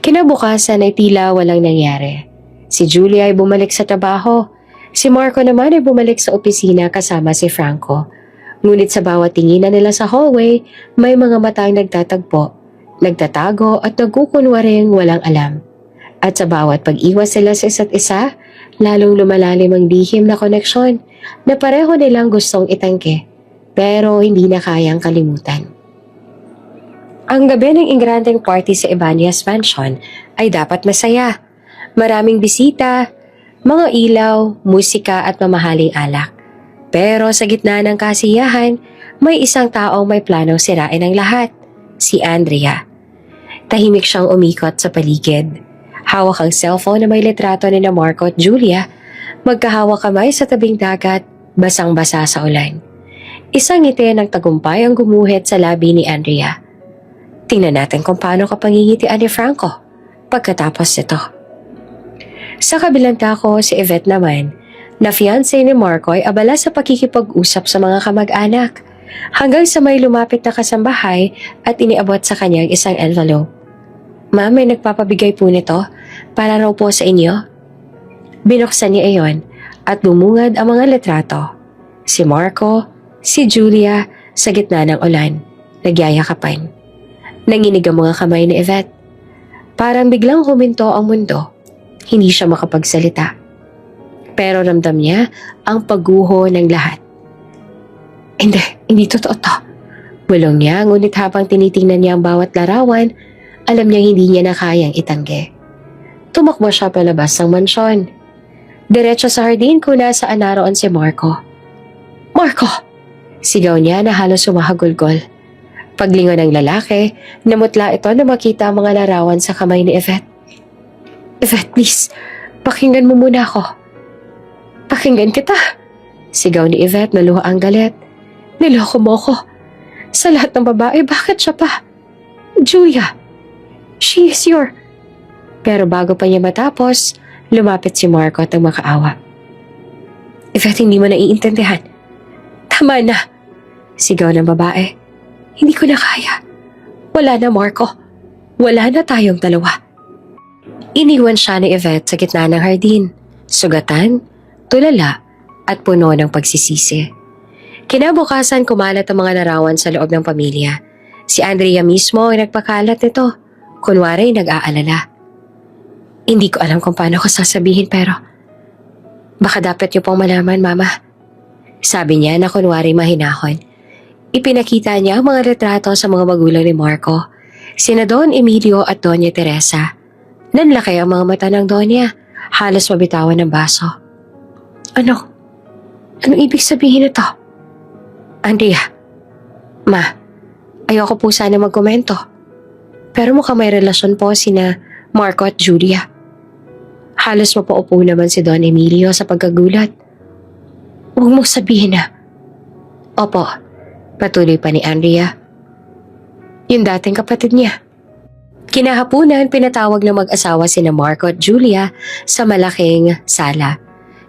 Kinabukasan ay tila walang nangyari. Si Julia ay bumalik sa trabaho. Si Marco naman ay bumalik sa opisina kasama si Franco. Ngunit sa bawat tinginan nila sa hallway, may mga matang nagtatagpo, nagtatago at nagkukunwaring walang alam. At sa bawat pag-iwas sila sa isa't isa, lalong lumalalim ang lihim na koneksyon na pareho nilang gustong itangke, pero hindi na kayang kalimutan. Ang gabi ng ingrandeng party sa Ibanez Mansion ay dapat masaya. Maraming bisita, mga ilaw, musika at mamahaling alak. Pero sa gitna ng kasiyahan, may isang taong may planong sirain ang lahat, si Andrea. Tahimik siyang umikot sa paligid. Hawak ang cellphone na may litrato ni Marco at Julia, magkahawak kamay sa tabing dagat, basang-basa sa ulan. Isang ngiti ng tagumpay ang gumuhit sa labi ni Andrea. Tingnan natin kung paano kapangingitian ni Franco pagkatapos nito. Sa kabilang dako, si Yvette naman, na fiancé ni Marco ay abala sa pakikipag-usap sa mga kamag-anak hanggang sa may lumapit na kasambahay at iniabot sa kanyang isang envelope. Ma'am, may nagpapabigay po nito para raw po sa inyo. Binuksan niya iyon at bumungad ang mga litrato. Si Marco, si Julia sa gitna ng ulan, nagyayakapan. Nanginig ang mga kamay ni Yvette. Parang biglang huminto ang mundo. Hindi siya makapagsalita. Pero ramdam niya ang pagguho ng lahat. Hindi totoo to. Bulong niya, ngunit habang tinitingnan niya ang bawat larawan, alam niyang hindi niya na kayang itanggi. Tumakbo siya palabas ng mansyon. Diretso sa hardin kung nasaan naroon si Marco. Marco! Sigaw niya na halos sumahagulgol. Paglingon ng lalaki, namutla ito na makita ang mga larawan sa kamay ni Yvette. Yvette, please, pakinggan mo muna ako. Pakinggan kita. Sigaw ni Yvette na luha ang galit. Niloko mo ko. Sa lahat ng babae, bakit siya pa? Julia, she is your... Pero bago pa niya matapos, lumapit si Marco at ang makaawa. Yvette, hindi mo naiintindihan. Tama na. Sigaw ng babae. Hindi ko na kaya. Wala na, Marco. Wala na tayong dalawa. Iniwan siya ni Yvette sa gitna ng hardin. Sugatan, tulala, at puno ng pagsisisi. Kinabukasan kumalat ang mga larawan sa loob ng pamilya. Si Andrea mismo ay nagpakalat nito. Kunwari nag-aalala. Hindi ko alam kung paano ko sasabihin pero Baka dapat niyo pong malaman, Mama. Sabi niya na kunwari mahinahon. Ipinakita niya ang mga retrato sa mga magulang ni Marco, sina Don Emilio at Doña Teresa. Nanlaki ang mga mata ng Doña, halos mabitawan ng baso. Ano? Anong ibig sabihin nito? Andrea, Ma, ayoko po sana magkomento. Pero mukhang may relasyon po sina Marco at Julia. Halos mapaupo naman si Don Emilio sa pagkagulat. Huwag mong sabihin na. Opo, patuloy pa ni Andrea. Yung dating kapatid niya. Kinahapunan, pinatawag ng mag-asawa sina Marco at Julia sa malaking sala.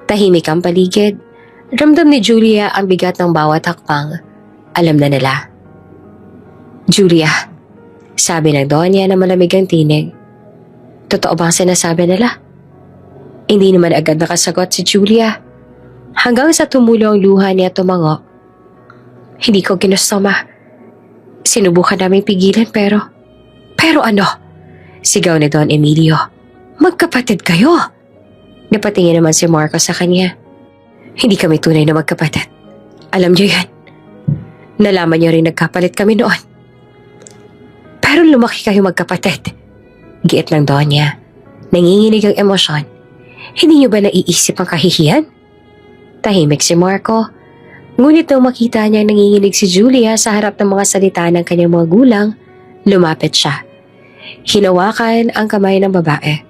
Tahimik ang paligid. Ramdam ni Julia ang bigat ng bawat hakbang. Alam na nila. Julia, sabi ng Donya na malamig ang tinig. Totoo bang sinasabi nila? Hindi naman agad nakasagot si Julia. Hanggang sa tumulo ang luha niya tumango. Hindi ko ginusto, Ma. Sinubukan namin pigilan pero... Pero ano? Sigaw ni Don Emilio. Magkapatid kayo? Napatingin naman si Marco sa kanya. Hindi kami tunay na magkapatid. Alam niyo yan. Nalaman niyo rin nagkapalit kami noon. Pero lumaki kayo magkapatid. Giit ng Donya. Nanginginig ang emosyon. Hindi niyo ba naiisip ang kahihiyan? Tahimik si Marco. Ngunit nang makita niya nanginginig si Julia sa harap ng mga salita ng kanyang mga gulang, lumapit siya. Hinawakan ang kamay ng babae.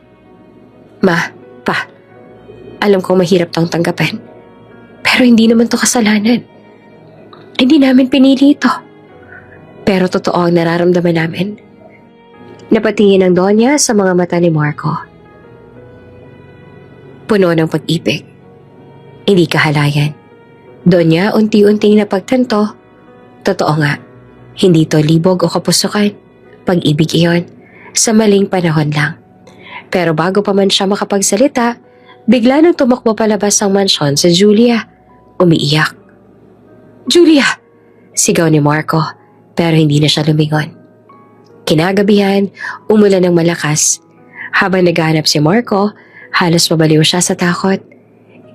Ma, Pa, alam kong mahirap tong tanggapin. Pero hindi naman to kasalanan. Hindi namin pinili ito. Pero totoo ang nararamdaman namin. Napatingin ang Donya sa mga mata ni Marco. Puno ng pag-ibig. Hindi kahalayan. Donya unti-unting napagtanto. Totoo nga, hindi to libog o kapusukan. Pag-ibig iyon, sa maling panahon lang. Pero bago pa man siya makapagsalita, bigla nang tumakbo palabas ang mansyon si Julia. Umiiyak. Julia! Sigaw ni Marco, pero hindi na siya lumingon. Kinagabihan, umulan ng malakas. Habang naghahanap si Marco, halos mabaliw siya sa takot.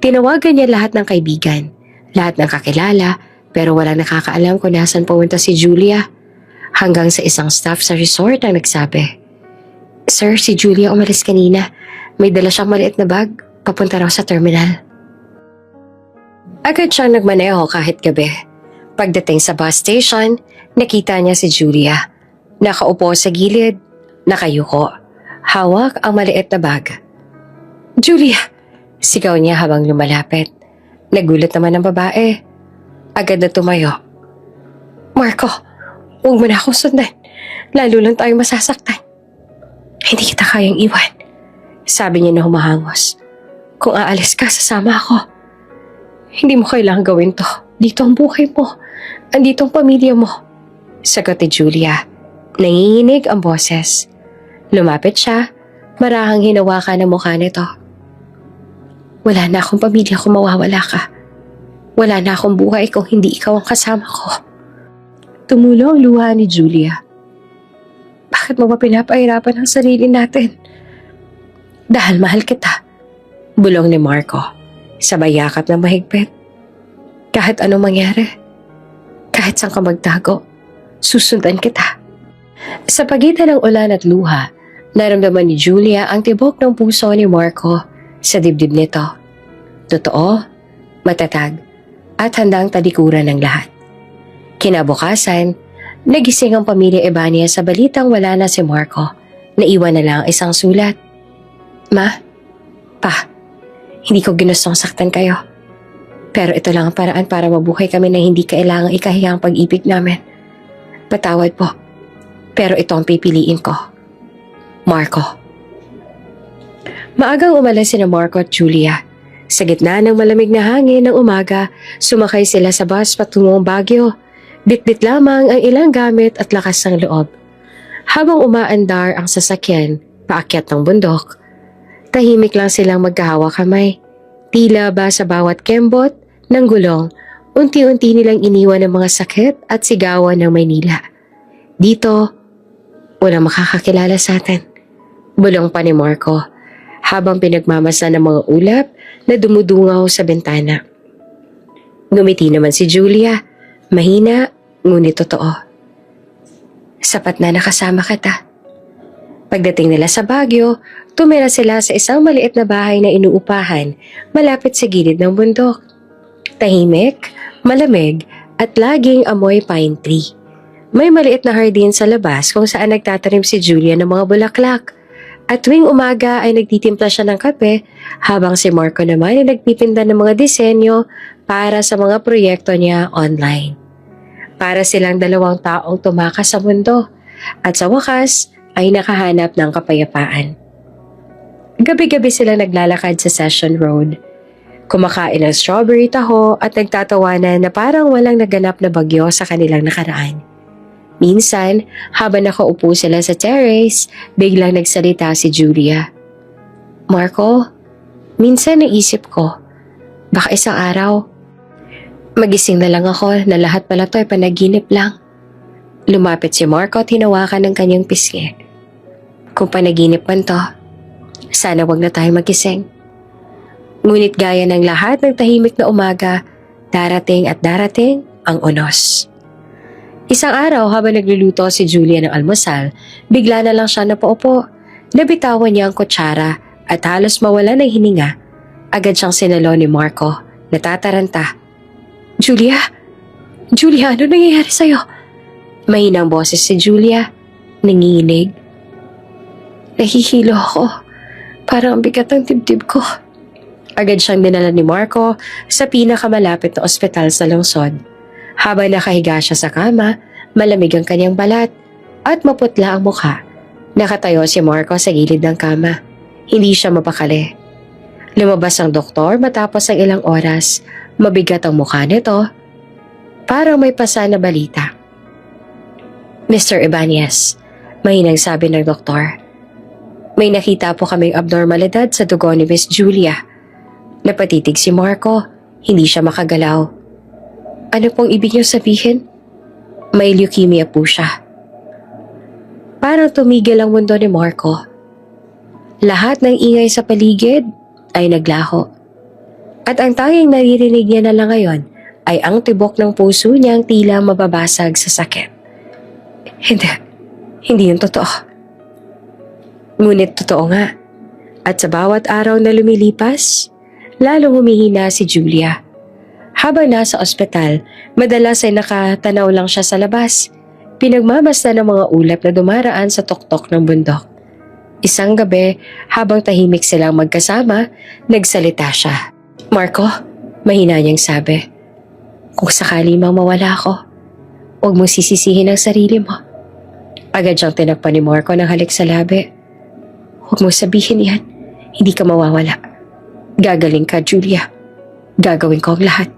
Tinawagan niya lahat ng kaibigan, lahat ng kakilala, pero walang nakakaalam kung nasan pumunta si Julia. Hanggang sa isang staff sa resort ang nagsabi, Sir, si Julia umalis kanina. May dala siyang maliit na bag, papunta raw sa terminal. Agad siyang nagmaneho kahit gabi. Pagdating sa bus station, nakita niya si Julia. Nakaupo sa gilid, nakayuko. Hawak ang maliit na bag. Julia! Sigaw niya habang lumalapit. Nagulat naman ang babae. Agad na tumayo. Marco, huwag mo na akong sundan. Lalo lang tayo masasaktan. Hindi kita kayang iwan. Sabi niya na humahangos. Kung aalis ka, sasama ako. Hindi mo kailangang gawin to. Dito ang buhay mo. Andito ang pamilya mo. Sagot ni Julia. Nanginginig ang boses. Lumapit siya. Marahang hinawakan ang mukha nito. Wala na akong pamilya kung mawawala ka. Wala na akong buhay kung hindi ikaw ang kasama ko. Tumulo ang luha ni Julia. Bakit mo ba pinapahirapan ang sarili natin? Dahil mahal kita. Bulong ni Marco. Sabay yakap ng mahigpit. Kahit anong mangyari. Kahit saan ka magtago. Susundan kita. Sa pagitan ng ulan at luha, naramdaman ni Julia ang tibok ng puso ni Marco sa dibdib nito. Totoo, matatag, at handang talikuran ng lahat. Kinabukasan, nagising ang pamilya Ebania sa balitang wala na si Marco. Naiwan na lang isang sulat. Ma, Pa, hindi ko ginustong saktan kayo. Pero ito lang ang paraan para mabuhay kami na hindi kailangang ikahiya ang pag-ibig namin. Patawad po. Pero ito ang pipiliin ko. Marco. Maagang umalis sina Marco at Julia. Sa gitna ng malamig na hangin ng umaga, sumakay sila sa bus patungong Baguio. Bitbit lamang ang ilang gamit at lakas ng loob. Habang umaandar ang sasakyan, paakyat ng bundok, tahimik lang silang magkahawa kamay. Tila ba sa bawat kembot ng gulong, unti-unti nilang iniwan ang mga sakit at sigawan ng Maynila. Dito, walang makakakilala sa atin. Bulong pa ni Marco. habang pinagmamasdan ng mga ulap na dumudungaw sa bintana. Ngumiti naman si Julia, mahina ngunit totoo. Sapat na nakasama kita. Pagdating nila sa Baguio, tumira sila sa isang maliit na bahay na inuupahan malapit sa gilid ng bundok. Tahimik, malamig at laging amoy pine tree. May maliit na hardin sa labas kung saan nagtatanim si Julia ng mga bulaklak. At tuwing umaga ay nagtitimpla siya ng kape habang si Marco naman ay nagpipinda ng mga disenyo para sa mga proyekto niya online. Para silang dalawang taong tumakas sa mundo at sa wakas ay nakahanap ng kapayapaan. Gabi-gabi sila naglalakad sa Session Road. Kumakain ng strawberry taho at nagtatawanan na parang walang naganap na bagyo sa kanilang nakaraan. Minsan, habang nakaupo sila sa terrace, biglang nagsalita si Julia. Marco, minsan naisip ko, baka isang araw, magising na lang ako na lahat pala to ay panaginip lang. Lumapit si Marco at hinawakan ng kanyang pisngi. Kung panaginip man to, sana wag na tayo magising. Ngunit gaya ng lahat ng tahimik na umaga, darating at darating ang unos. Isang araw habang nagluluto si Julia ng almusal, bigla na lang siya napaupo. Nabitawan niya ang kutsara at halos mawala ng hininga. Agad siyang sinalo ni Marco, natataranta. Julia? Julia, ano nangyayari sa'yo? Mahinang boses si Julia, nanginginig. Nahihilo ako, parang ang bigat ng dibdib ko. Agad siyang dinala ni Marco sa pinakamalapit na ospital sa lungsod. Habang nakahiga siya sa kama, malamig ang kanyang balat at maputla ang mukha. Nakatayo si Marco sa gilid ng kama. Hindi siya mapakali. Lumabas ang doktor matapos ang ilang oras. Mabigat ang mukha nito. Parang may pasa na balita. Mr. Ibanez, mahinang sabi ng doktor. May nakita po kaming abnormalidad sa dugo ni Miss Julia. Napatitig si Marco, hindi siya makagalaw. Ano pong ibig niyo sabihin? May leukemia po siya. Parang tumigil ang mundo ni Marco. Lahat ng ingay sa paligid ay naglaho. At ang tanging naririnig niya na lang ngayon ay ang tibok ng puso niyang tila mababasag sa sakit. Hindi yun totoo. Ngunit totoo nga. At sa bawat araw na lumilipas, lalong humihina si Julia. Habang nasa ospital, madalas ay nakatanaw lang siya sa labas. Pinagmamasdan ng mga ulap na dumaraan sa tuktok ng bundok. Isang gabi, habang tahimik silang magkasama, nagsalita siya. Marco, mahina niyang sabi. Kung sakali mang mawala ako, huwag mo sisisihin ang sarili mo. Agad siyang tinakpan ni Marco ng halik sa labi. Huwag mo sabihin yan, hindi ka mawawala. Gagaling ka, Julia. Gagawin ko ang lahat.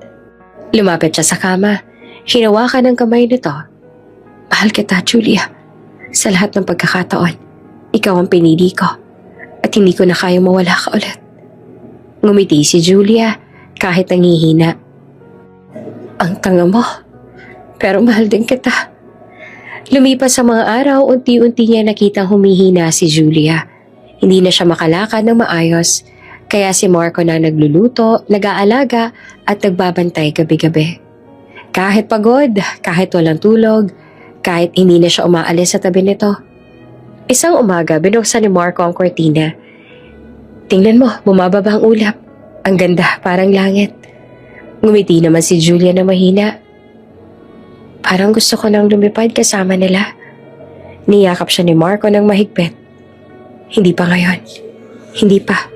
Lumapit siya sa kama. Hinawakan ng kamay nito. Mahal kita, Julia. Sa lahat ng pagkakataon, ikaw ang pinili ko. At hindi ko na kaya mawala ka ulit. Ngumiti si Julia kahit nangihina. Ang tanga mo. Pero mahal din kita. Lumipas sa mga araw, unti-unti niya nakitang humihina si Julia. Hindi na siya makalakad ng maayos. Kaya si Marco na nagluluto, nag-aalaga at nagbabantay gabi-gabi. Kahit pagod, kahit walang tulog, kahit hindi na siya umaalis sa tabi nito. Isang umaga, binuksan ni Marco ang kortina. Tingnan mo, bumababa ang ulap. Ang ganda, parang langit. Ngumiti naman si Julia na mahina. Parang gusto ko nang lumipad kasama nila. Niyakap siya ni Marco ng mahigpit. Hindi pa ngayon. Hindi pa.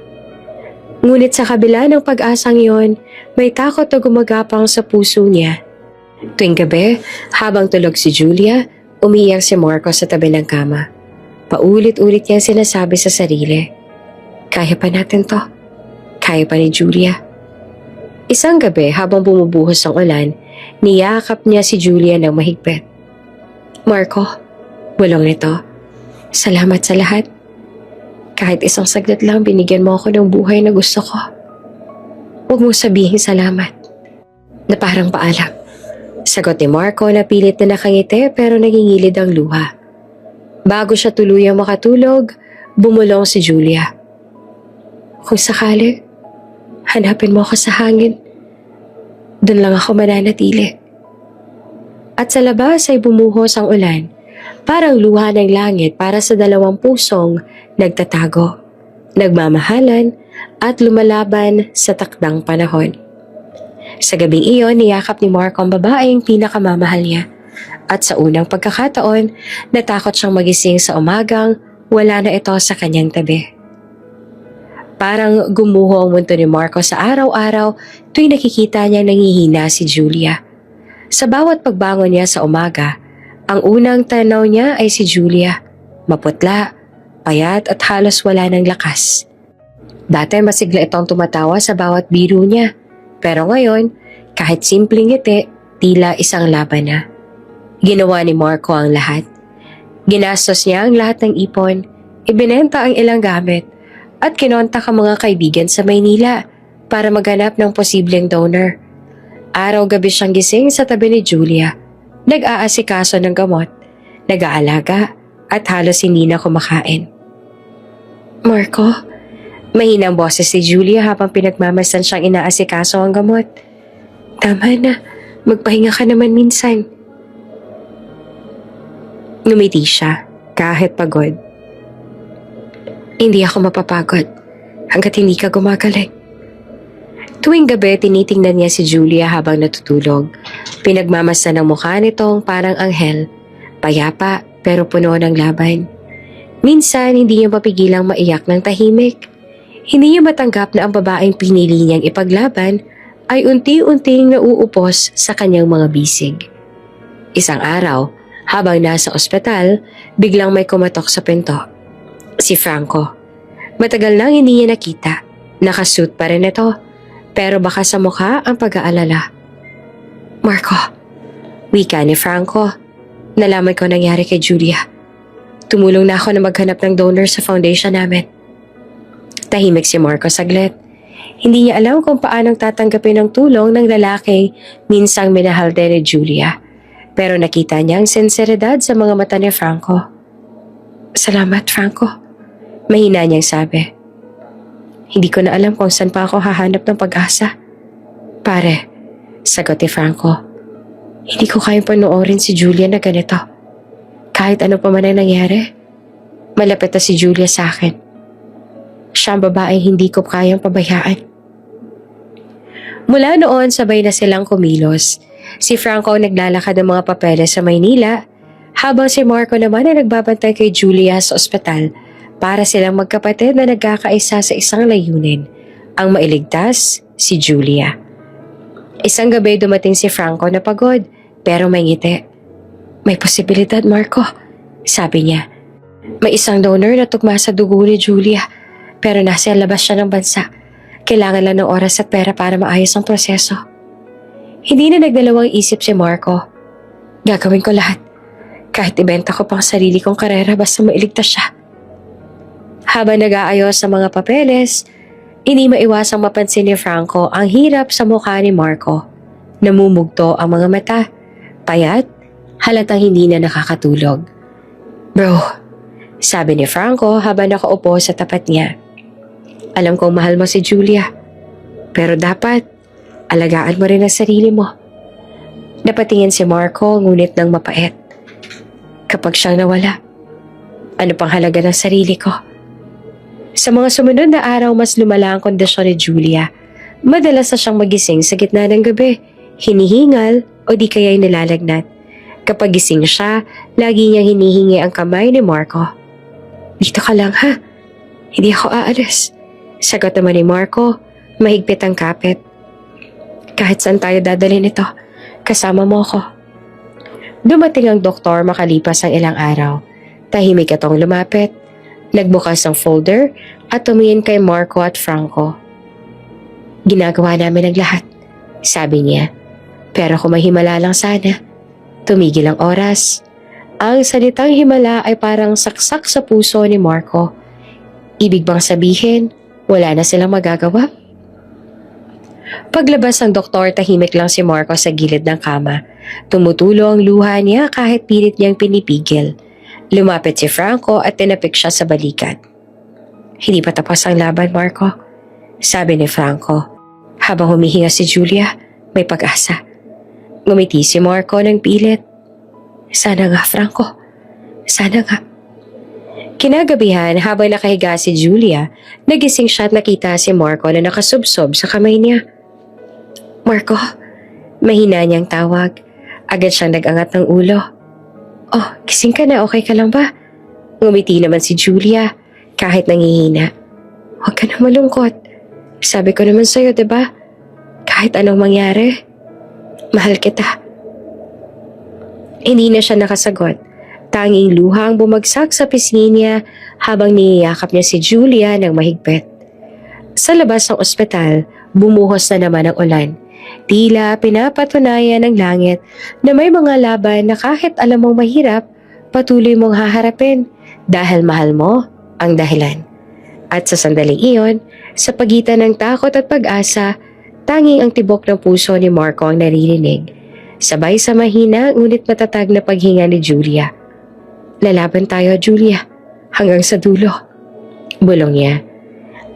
Ngunit sa kabila ng pag-asang yon, may takot na gumagapang sa puso niya. Tuwing gabi, habang tulog si Julia, umiiyak si Marco sa tabi ng kama. Paulit-ulit niyang sinasabi sa sarili, kaya pa natin to. Kaya pa ni Julia. Isang gabi, habang bumubuhos ang ulan, niyakap niya si Julia ng mahigpit. Marco, bulong nito, salamat sa lahat. Kahit isang saglit lang binigyan mo ako ng buhay na gusto ko. Huwag mo sabihin salamat. Na parang paalam. Sagot ni Marco na pilit na nakangiti pero nagingilid ang luha. Bago siya tuluyang makatulog, bumulong si Julia. Kung sakali, hanapin mo ako sa hangin. Doon lang ako mananatili. At sa labas ay bumuhos ang ulan, parang luha ng langit para sa dalawang pusong nagtatago, nagmamahalan at lumalaban sa takdang panahon. Sa gabing iyon, niyakap ni Marco ang babaeng pinakamamahal niya. At sa unang pagkakataon, natakot siyang magising sa umagang wala na ito sa kanyang tabi. Parang gumuho ang mundo ni Marco sa araw-araw tuwing nakikita niyang nangihina si Julia. Sa bawat pagbangon niya sa umaga, ang unang tanaw niya ay si Julia. Maputla, payat at halos wala ng lakas. Dati masigla itong tumatawa sa bawat biro niya. Pero ngayon, kahit simpleng ngiti, tila isang laban na. Ginawa ni Marco ang lahat. Ginastos niya ang lahat ng ipon, ibinenta ang ilang gamit, at kinontak ang mga kaibigan sa Maynila para maghanap ng posibleng donor. Araw-gabi siyang gising sa tabi ni Julia, nag-aasikaso ng gamot, nag-aalaga, at halos hindi na kumakain. Marco, mahinang boses si Julia habang pinagmamasdan siyang inaasikaso ang gamot. Tama na, magpahinga ka naman minsan. Ngumiti siya, kahit pagod. Hindi ako mapapagod hanggat hindi ka gumagaling. Tuwing gabi, tinitingnan niya si Julia habang natutulog. Pinagmamasdan ang mukha nitong parang anghel, payapa pero puno ng laban. Minsan, hindi niya mapigilang maiyak ng tahimik. Hindi niya matanggap na ang babaeng pinili niyang ipaglaban ay unti-unting nauupos sa kanyang mga bisig. Isang araw, habang nasa ospital, biglang may kumatok sa pinto. Si Franco. Matagal nang hindi niya nakita. Nakasuit pa rin ito. Pero baka sa mukha ang pag-aalala. Marco, wika ni Franco. Nalaman ko nangyari kay Julia. Tumulong na ako na maghanap ng donor sa foundation namin. Tahimik si Marco saglit. Hindi niya alam kung paanong tatanggapin ang tulong ng lalaking minsang minahal din ni Julia. Pero nakita niya ang sinseridad sa mga mata ni Franco. Salamat, Franco. Mahina niyang sabi. Hindi ko na alam kung saan pa ako hahanap ng pag-asa. Pare, sagot ni Franco. Hindi ko kayang panoorin si Julia na ganito. Kahit ano pa man ang nangyari, malapit na si Julia sa akin. Siya ang babaeng hindi ko kayang pabayaan. Mula noon, sabay na silang kumilos. Si Franco ang naglalakad ng mga papeles sa Maynila, habang si Marco naman ay nagbabantay kay Julia sa ospital para silang magkapatid na nagkakaisa sa isang layunin, ang mailigtas si Julia. Isang gabi dumating si Franco na pagod, pero may ngiti. May posibilidad, Marco, sabi niya. May isang donor na tugma sa dugo ni Julia, pero nasa labas siya ng bansa. Kailangan lang ng oras at pera para maayos ang proseso. Hindi na nagdalawang isip si Marco. Gagawin ko lahat. Kahit ibenta ko pang sarili kong karera basta mailigtas siya. Habang nag-aayos sa mga papeles, hindi maiwasang mapansin ni Franco ang hirap sa mukha ni Marco. Namumugto ang mga mata, payat, halatang hindi na nakakatulog. Bro, sabi ni Franco habang nakaupo sa tapat niya. Alam kong mahal mo si Julia, pero dapat alagaan mo rin ang sarili mo. Napatingin si Marco ngunit nang mapait. Kapag siyang nawala, ano pang halaga ng sarili ko? Sa mga sumunod na araw, mas lumala ang kondisyon ni Julia. Madalas na siyang magising sa gitna ng gabi, hinihingal o di kaya'y nilalagnat. Kapag gising siya, lagi niyang hinihingi ang kamay ni Marco. Dito ka lang ha, hindi ako aalis. Sagot naman ni Marco, mahigpit ang kapit. Kahit saan tayo dadalhin ito, kasama mo ako. Dumating ang doktor makalipas ang ilang araw. Tahimik itong lumapit, nagbukas ng folder at tumingin kay Marco at Franco. Ginagawa namin ang lahat, sabi niya. Pero kung may himala lang sana, tumigil ang oras. Ang salitang himala ay parang saksak sa puso ni Marco. Ibig bang sabihin, wala na silang magagawa? Paglabas ng doktor, tahimik lang si Marco sa gilid ng kama. Tumutulo ang luha niya kahit pilit niyang pinipigil. Lumapit si Franco at tinapik siya sa balikat. Hindi pa tapos ang laban, Marco. sabi ni Franco. Habang humihinga si Julia, may pag-asa. Ngumiti si Marco ng pilit. Sana nga, Franco. Sana nga. Kinagabihan, habang nakahiga si Julia, nagising siya at nakita si Marco na nakasubsob sa kamay niya. Marco, mahina niyang tawag. Agad siyang nag-angat ng ulo. Oh, gising ka na, okay ka lang ba? Ngumiti naman si Julia, kahit nangihina. Huwag ka na malungkot. Sabi ko naman sa'yo, diba? Kahit anong mangyari, mahal kita. Hindi na siya nakasagot. Tanging luha ang bumagsak sa pisngi niya habang niyayakap niya si Julia ng mahigpit. Sa labas ng ospital, bumuhos na naman ang ulan. Tila pinapatunayan ng langit na may mga laban na kahit alam mong mahirap, patuloy mong haharapin dahil mahal mo ang dahilan. At sa sandaling iyon, sa pagitan ng takot at pag-asa, tanging ang tibok ng puso ni Marco ang naririnig. Sabay sa mahina ngunit matatag na paghinga ni Julia. Lalaban tayo, Julia, hanggang sa dulo. Bulong niya.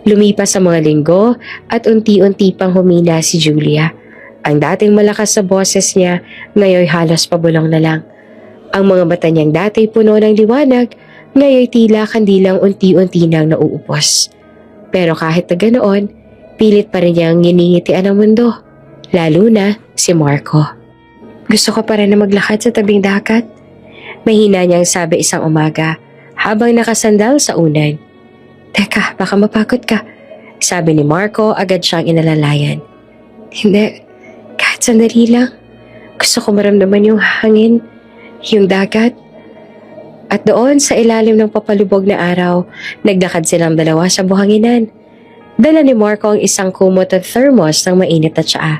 Lumipas ang mga linggo at unti-unti pang humina si Julia. Ang dating malakas sa boses niya, ngayon halos pabulong na lang. Ang mga mata niyang dati puno ng liwanag, ngayon tila kandilang unti-unti nang nauupos. Pero kahit na ganoon, pilit pa rin niyang nginingitian ang mundo, lalo na si Marco. Gusto ko pa rin na maglakad sa tabing dagat. Mahina niyang sabi isang umaga habang nakasandal sa unan. Teka, baka mapagod ka, sabi ni Marco agad siyang inalalayan. Hindi, kahit sandali lang. Gusto ko maramdaman yung hangin, yung dagat. At doon sa ilalim ng papalubog na araw, naglakad silang dalawa sa buhanginan. Dala ni Marco ang isang kumot at thermos ng mainit na tsaa,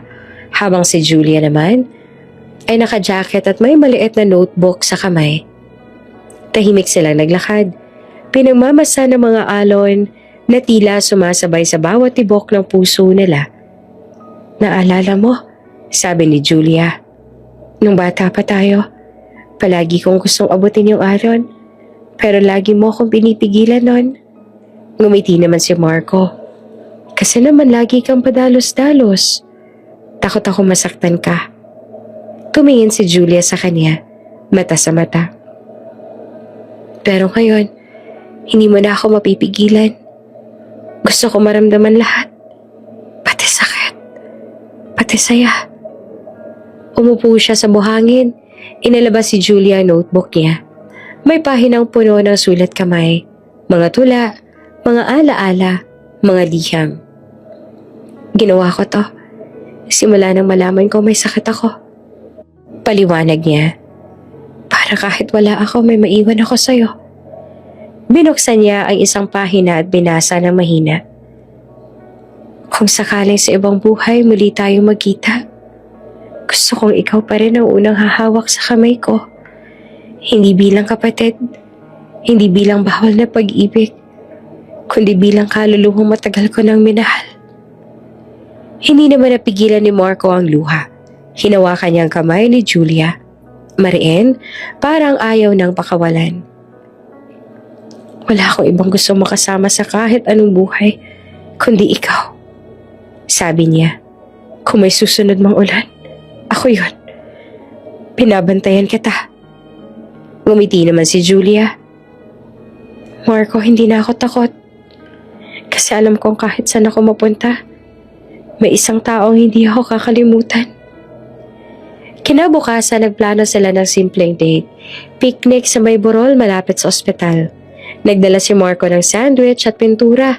habang si Julia naman ay naka-jacket at may maliit na notebook sa kamay. Tahimik silang naglakad, pinagmamasa ng mga alon na tila sumasabay sa bawat tibok ng puso nila. Naalala mo, sabi ni Julia, nung bata pa tayo, palagi kong gustong abutin yung alon, pero lagi mo akong pinipigilan nun. Ngumiti naman si Marco. Kasi naman lagi kang padalos-dalos. Takot ako masaktan ka. Tumingin si Julia sa kanya, mata sa mata. Pero ngayon, hindi mo na ako mapipigilan. Gusto ko maramdaman lahat. Pati sakit. Pati saya. Umupo siya sa buhangin. Inalabas si Julia ang notebook niya. May pahinang puno ng sulat kamay, mga tula, mga alaala, mga liham. Ginawa ko to. Simula nang malaman ko may sakit ako. Paliwanag niya. Para kahit wala ako, may maiwan ako sa'yo. Binuksan niya ang isang pahina at binasa ng mahina. Kung sakaling sa ibang buhay muli tayong magkita, gusto kong ikaw pa rin ang unang hahawak sa kamay ko. Hindi bilang kapatid, hindi bilang bawal na pag-ibig, kundi bilang kaluluhang matagal ko nang minahal. Hindi naman napigilan ni Marco ang luha. Hinawakan niya ang kamay ni Julia. Mariin, parang ayaw nang pakawalan. Wala akong ibang gusto makasama sa kahit anong buhay, kundi ikaw. Sabi niya, kung may susunod mang ulan, ako yun. Pinabantayan kita. Ngumiti naman si Julia. Marco, hindi na ako takot. Kasi alam kong kahit saan ako mapunta, may isang taong hindi ako kakalimutan. Kinabukasan, nagplano sila ng simpleng date. Picnic sa may burol malapit sa ospital. Nagdala si Marco ng sandwich at pintura.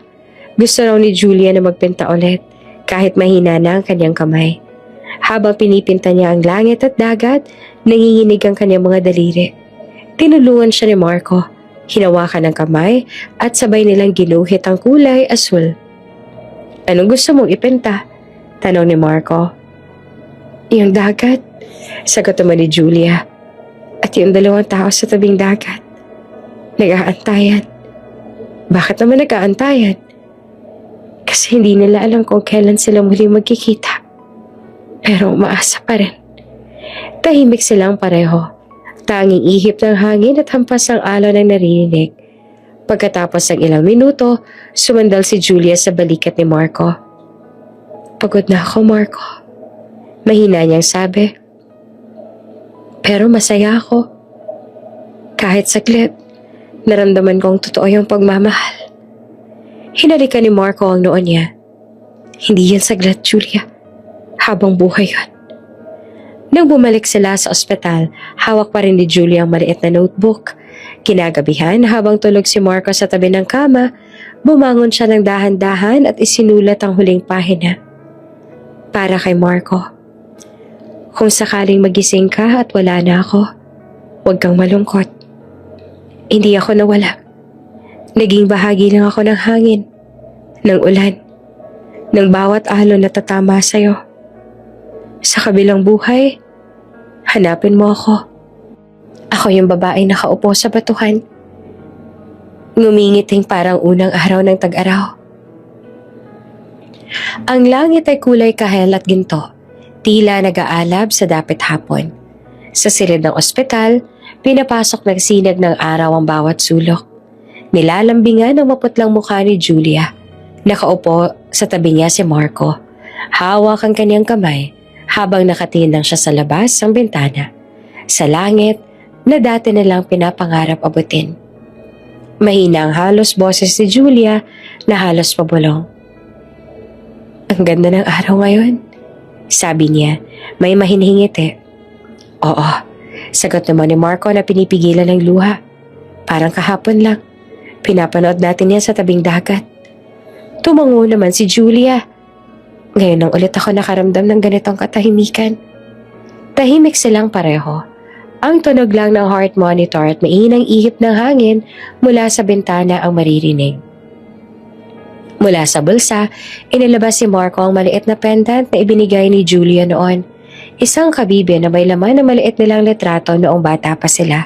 Gusto raw ni Julia na magpinta ulit, kahit mahina na ang kanyang kamay. Habang pinipinta niya ang langit at dagat, nanginginig ang kanyang mga daliri. Tinulungan siya ni Marco. Hinawakan ng kamay at sabay nilang ginuhit ang kulay asul. Anong gusto mong ipinta? Tanong ni Marco. Yung dagat, sagot naman ni Julia. At yung dalawang tao sa tabing dagat. Nag-aantayan. Bakit naman nag-aantayan? Kasi hindi nila alam kung kailan sila muli magkikita. Pero umaasa pa rin. Tahimik silang pareho. Tanging ihip ng hangin at hampas ng alon ang naririnig. Pagkatapos ng ilang minuto, sumandal si Julia sa balikat ni Marco. Pagod na ako, Marco. Mahina niyang sabi. Pero masaya ako. Kahit saglit, naramdaman kong totoo yung pagmamahal. Hinalikan ni Marco ang noo niya. Hindi yan saglit, Julia. Habang buhay yun. Nang bumalik sila sa ospital, hawak pa rin ni Julia ang maliit na notebook. Kinagabihan, habang tulog si Marco sa tabi ng kama, bumangon siya ng dahan-dahan at isinulat ang huling pahina. Para kay Marco. Kung sakaling magising ka at wala na ako, huwag kang malungkot. Hindi ako nawala. Naging bahagi lang ako ng hangin, ng ulan, ng bawat alon na tatama sa'yo. Sa kabilang buhay, hanapin mo ako. Ako yung babaeng nakaupo sa batuhan. Ngumingiting parang unang araw ng tag-araw. Ang langit ay kulay kahel at ginto, tila nag-aalab sa dapit hapon. Sa silid ng ospital, pinapasok ng sinag ng araw ang bawat sulok. Nilalambingan ang maputlang mukha ni Julia. Nakaupo sa tabi niya si Marco. Hawak ang kanyang kamay habang nakatingin siya sa labas ng bintana. Sa langit na dati nilang pinapangarap abutin. Mahina ang halos boses ni Julia na halos pabulong. Ang ganda ng araw ngayon, sabi niya, may mahinhingiti. Oo, sagot naman ni Marco na pinipigilan ng luha. Parang kahapon lang, pinapanood natin yan sa tabing dagat. Tumango naman si Julia. Ngayon lang ulit ako nakaramdam ng ganitong katahimikan. Tahimik silang pareho. Ang tunog lang ng heart monitor at mainang ihip ng hangin mula sa bintana ang maririnig. Mula sa bulsa, inilabas si Marco ang maliit na pendant na ibinigay ni Julia noon. Isang kabibe na may laman na maliit nilang litrato noong bata pa sila.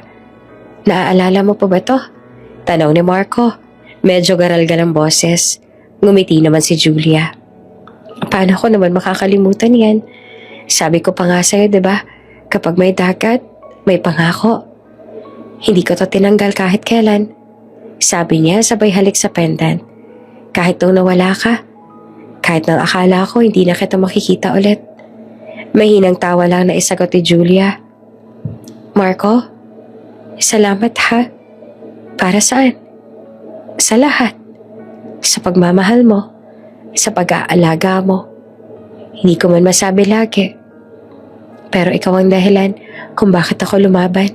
Naaalala mo pa ba to? Tanong ni Marco. Medyo garalgal ang boses. Ngumiti naman si Julia. Paano ko naman makakalimutan yan? Sabi ko pa nga sa'yo, diba? Kapag may dagat, may pangako. Hindi ko to tinanggal kahit kailan. Sabi niya sabay halik sa pendant. Kahit nung nawala ka. Kahit nang akala ko hindi na kita makikita ulit. Mahinang tawa lang na isagot ni Julia. Marco, salamat ha. Para saan? Sa lahat. Sa pagmamahal mo. Sa pag-aalaga mo. Hindi ko man masabi lagi. Pero ikaw ang dahilan kung bakit ako lumaban.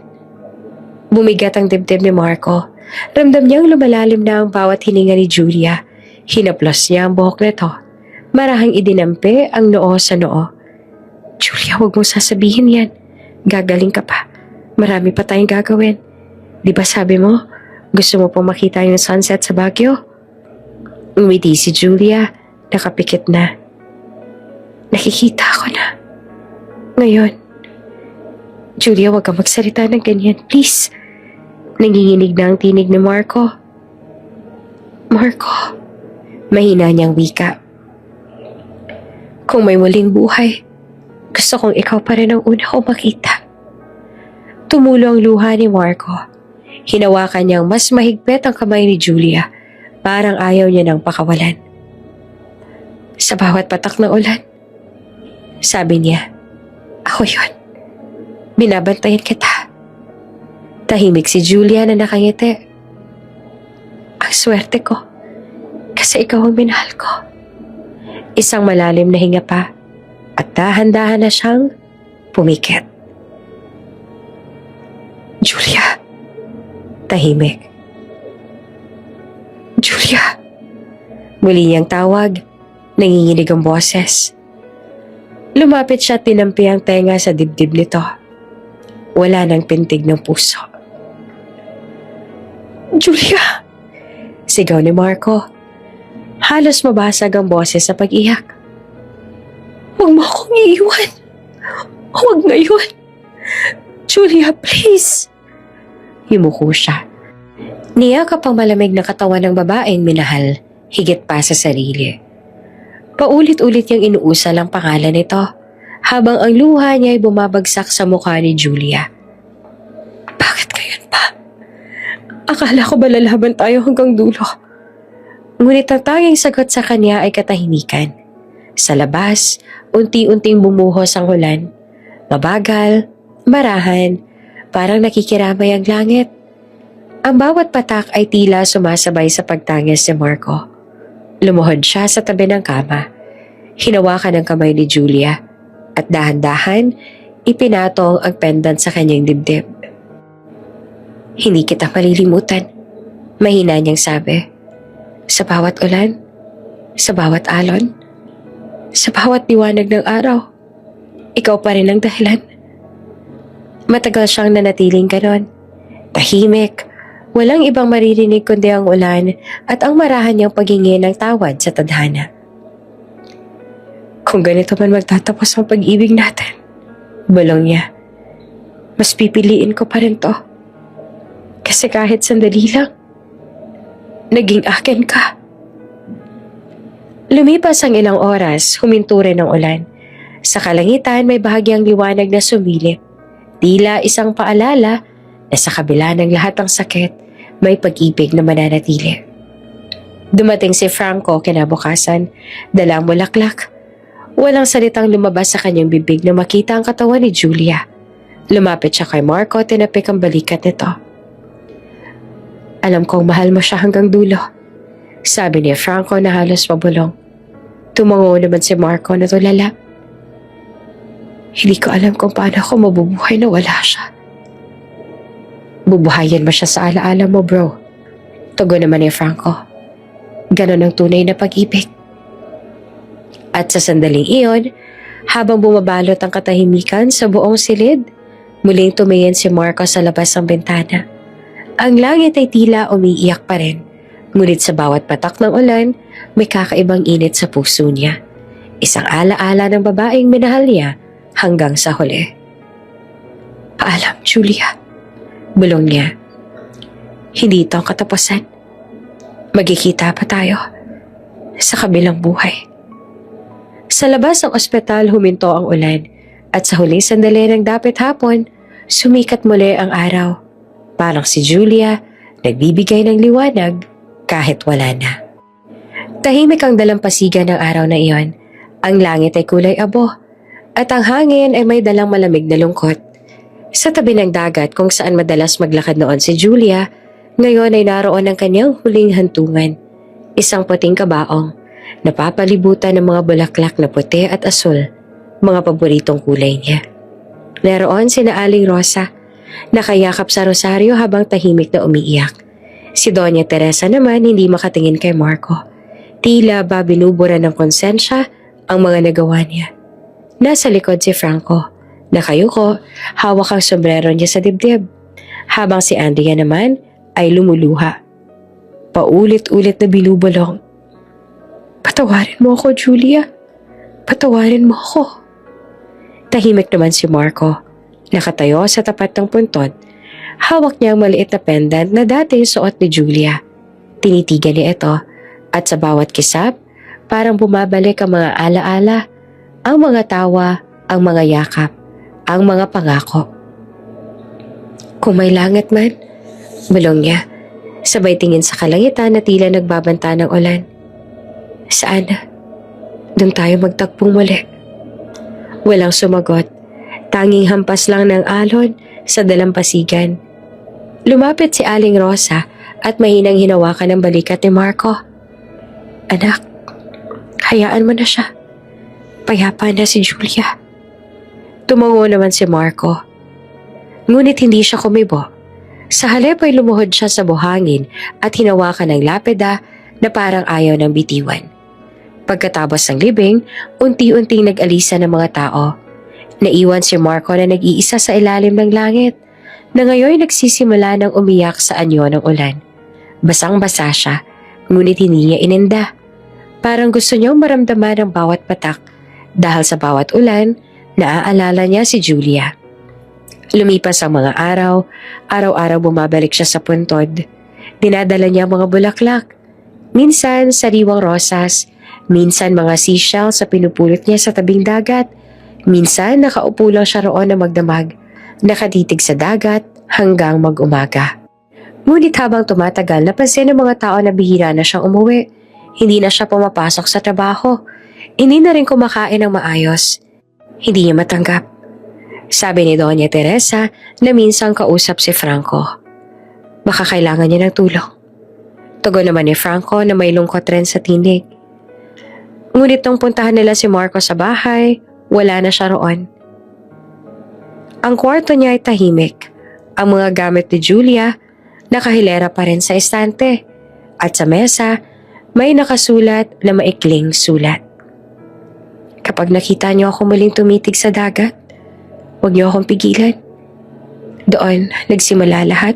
Bumigat ang dibdib ni Marco. Ramdam niyang lumalalim na ang bawat hininga ni Julia. Hinaplos niya ang buhok nito. Marahang idinampi ang noo sa noo. Julia, huwag mong sasabihin yan. Gagaling ka pa. Marami pa tayong gagawin. Di ba sabi mo, gusto mo pong makita yung sunset sa Baguio? Umiti si Julia, nakapikit na. Nakikita ko na. Ngayon. Julia, huwag kang magsalita ng ganyan, please. Nanginginig na ang tinig ni Marco. Marco, mahina niyang wika. Kung may muling buhay, gusto kong ikaw pa rin ang una kong makita. Tumulo ang luha ni Marco. Hinawakan niyang mas mahigpit ang kamay ni Julia. Parang ayaw niya nang pakawalan. Sa bawat patak ng ulan, sabi niya, ako yun. Binabantayan kita. Tahimik si Julia na nakangiti. Ang swerte ko. Kasi ikaw ang minahal ko. Isang malalim na hinga pa. At dahan-dahan na siyang pumikit. Julia. Tahimik. Julia. Muli niyang tawag. Nanginginig ang boses. Lumapit siya at tinampi ang tenga sa dibdib nito. Wala nang pintig ng puso. Julia! Sigaw ni Marco. Halos mabasag ang boses sa pag-iyak. Huwag mo akong iiwan. Huwag ngayon. Julia, please. Yumuko siya. Niyakap ang malamig na katawan ng babaeng minahal, higit pa sa sarili. Paulit-ulit niyang inuusal ang pangalan nito, habang ang luha niya ay bumabagsak sa mukha ni Julia. Bakit ngayon pa? Akala ko ba lalaban tayo hanggang dulo? Ngunit ang tanging sagot sa kanya ay katahimikan. Sa labas, unti-unting bumuhos ang ulan. Mabagal, marahan, parang nakikiramay ang langit. Ang bawat patak ay tila sumasabay sa pagtangis ni Marco. Lumuhod siya sa tabi ng kama. Hinawakan ang kamay ni Julia at dahan-dahan ipinatong ang pendant sa kanyang dibdib. Hindi kita malilimutan, mahina niyang sabi. Sa bawat ulan, sa bawat alon, sa bawat liwanag ng araw, ikaw pa rin ang dahilan. Matagal siyang nanatiling ganon. Tahimik, walang ibang maririnig kundi ang ulan at ang marahan niyang paghingi ng tawad sa tadhana. Kung ganito man magtatapos ang pag-ibig natin, bulong niya, mas pipiliin ko pa rin to. Kasi kahit sandali lang, naging akin ka. Lumipas ang ilang oras, huminto rin ang ulan. Sa kalangitan may bahagyang liwanag na sumilip. Tila isang paalala na sa kabila ng lahat ng sakit, may pag-ibig na mananatili. Dumating si Franco kinabukasan, dala ang bulaklak. Walang salitang lumabas sa kanyang bibig na makita ang katawan ni Julia. Lumapit siya kay Marco at tinapik ang balikat nito. Alam kong mahal mo siya hanggang dulo, sabi ni Franco na halos mabulong. Tumango naman si Marco na tulala. Hindi ko alam kung paano ako mabubuhay na wala siya. Bubuhayin mo siya sa alaala mo, bro. Tugon naman ni Franco. Ganon ang tunay na pag-ibig. At sa sandaling iyon, habang bumabalot ang katahimikan sa buong silid, muling tumingin si Marco sa labas ng bintana. Ang langit ay tila umiiyak pa rin, ngunit sa bawat patak ng ulan, may kakaibang init sa puso niya. Isang alaala ng babaeng minahal niya hanggang sa huli. Paalam, Julia. Bulong niya. Hindi ito ang katapusan. Magkikita pa tayo sa kabilang buhay. Sa labas ng ospital huminto ang ulan at sa huling sandali ng dapit hapon, sumikat muli ang araw. Parang si Julia, nagbibigay ng liwanag kahit wala na. Tahimik ang dalampasigan ng araw na iyon. Ang langit ay kulay abo at ang hangin ay may dalang malamig na lungkot. Sa tabi ng dagat kung saan madalas maglakad noon si Julia, ngayon ay naroon ang kanyang huling hantungan. Isang puting kabaong, napapalibutan ng mga bulaklak na puti at asul, mga paboritong kulay niya. Naroon sina Aling Rosa, nakayakap sa rosaryo habang tahimik na umiiyak. Si Doña Teresa naman hindi makatingin kay Marco. Tila ba binubura ng konsensya ang mga nagawa niya. Nasa likod si Franco, nakayuko, hawak ang sombrero niya sa dibdib, habang si Andrea naman ay lumuluha. Paulit-ulit na binubulong. Patawarin mo ako, Julia. Patawarin mo ako. Tahimik naman si Marco. Nakatayo sa tapat ng puntod. Hawak niya ang maliit na pendant na dating suot ni Julia. Tinitigan niya ito at sa bawat kisap, parang bumabalik ang mga alaala, ang mga tawa, ang mga yakap, ang mga pangako. Kung may langit man, bulong niya, sabay tingin sa kalangitan na tila nagbabanta ng ulan. Saan? Doon tayo magtagpong muli. Walang sumagot. Tanging hampas lang ng alon sa dalampasigan. Lumapit si Aling Rosa at mahinang hinawakan ang balikat ni Marco. Anak, hayaan mo na siya. Payapa na si Julia. Tumango naman si Marco. Ngunit hindi siya kumibo. Sa halip ay lumuhod siya sa buhangin at hinawakan ng lapida na parang ayaw ng bitiwan. Pagkatapos ng libing, unti-unting nag-alisa ng mga tao. Naiwan si Marco na nag-iisa sa ilalim ng langit, na ngayon nagsisimula ng umiyak sa anyo ng ulan. Basang-basa siya, ngunit hindi niya ininda. Parang gusto niyang maramdaman ang bawat patak dahil sa bawat ulan, naaalala niya si Julia. Lumipas ang mga araw, araw-araw bumabalik siya sa puntod. Dinadala niya mga bulaklak. Minsan sariwang rosas, minsan mga seashells sa pinupulot niya sa tabing dagat. Minsan nakaupo lang siya roon na magdamag, nakatitig sa dagat hanggang mag-umaga. Ngunit habang tumatagal, napansin ng mga tao na bihira na siyang umuwi. Hindi na siya pumapasok sa trabaho. Hindi na rin kumakain ng maayos. Hindi niya matanggap. Sabi ni Doña Teresa na minsan kausap si Franco. Baka kailangan niya ng tulong. Tugon naman ni Franco na may lungkot rin sa tinig. Ngunit nung puntahan nila si Marco sa bahay, wala na siya roon. Ang kwarto niya ay tahimik. Ang mga gamit ni Julia, nakahilera pa rin sa estante. At sa mesa, may nakasulat na maikling sulat. Kapag nakita niyo ako muling tumitig sa dagat, huwag niyo akong pigilan. Doon nagsimula lahat.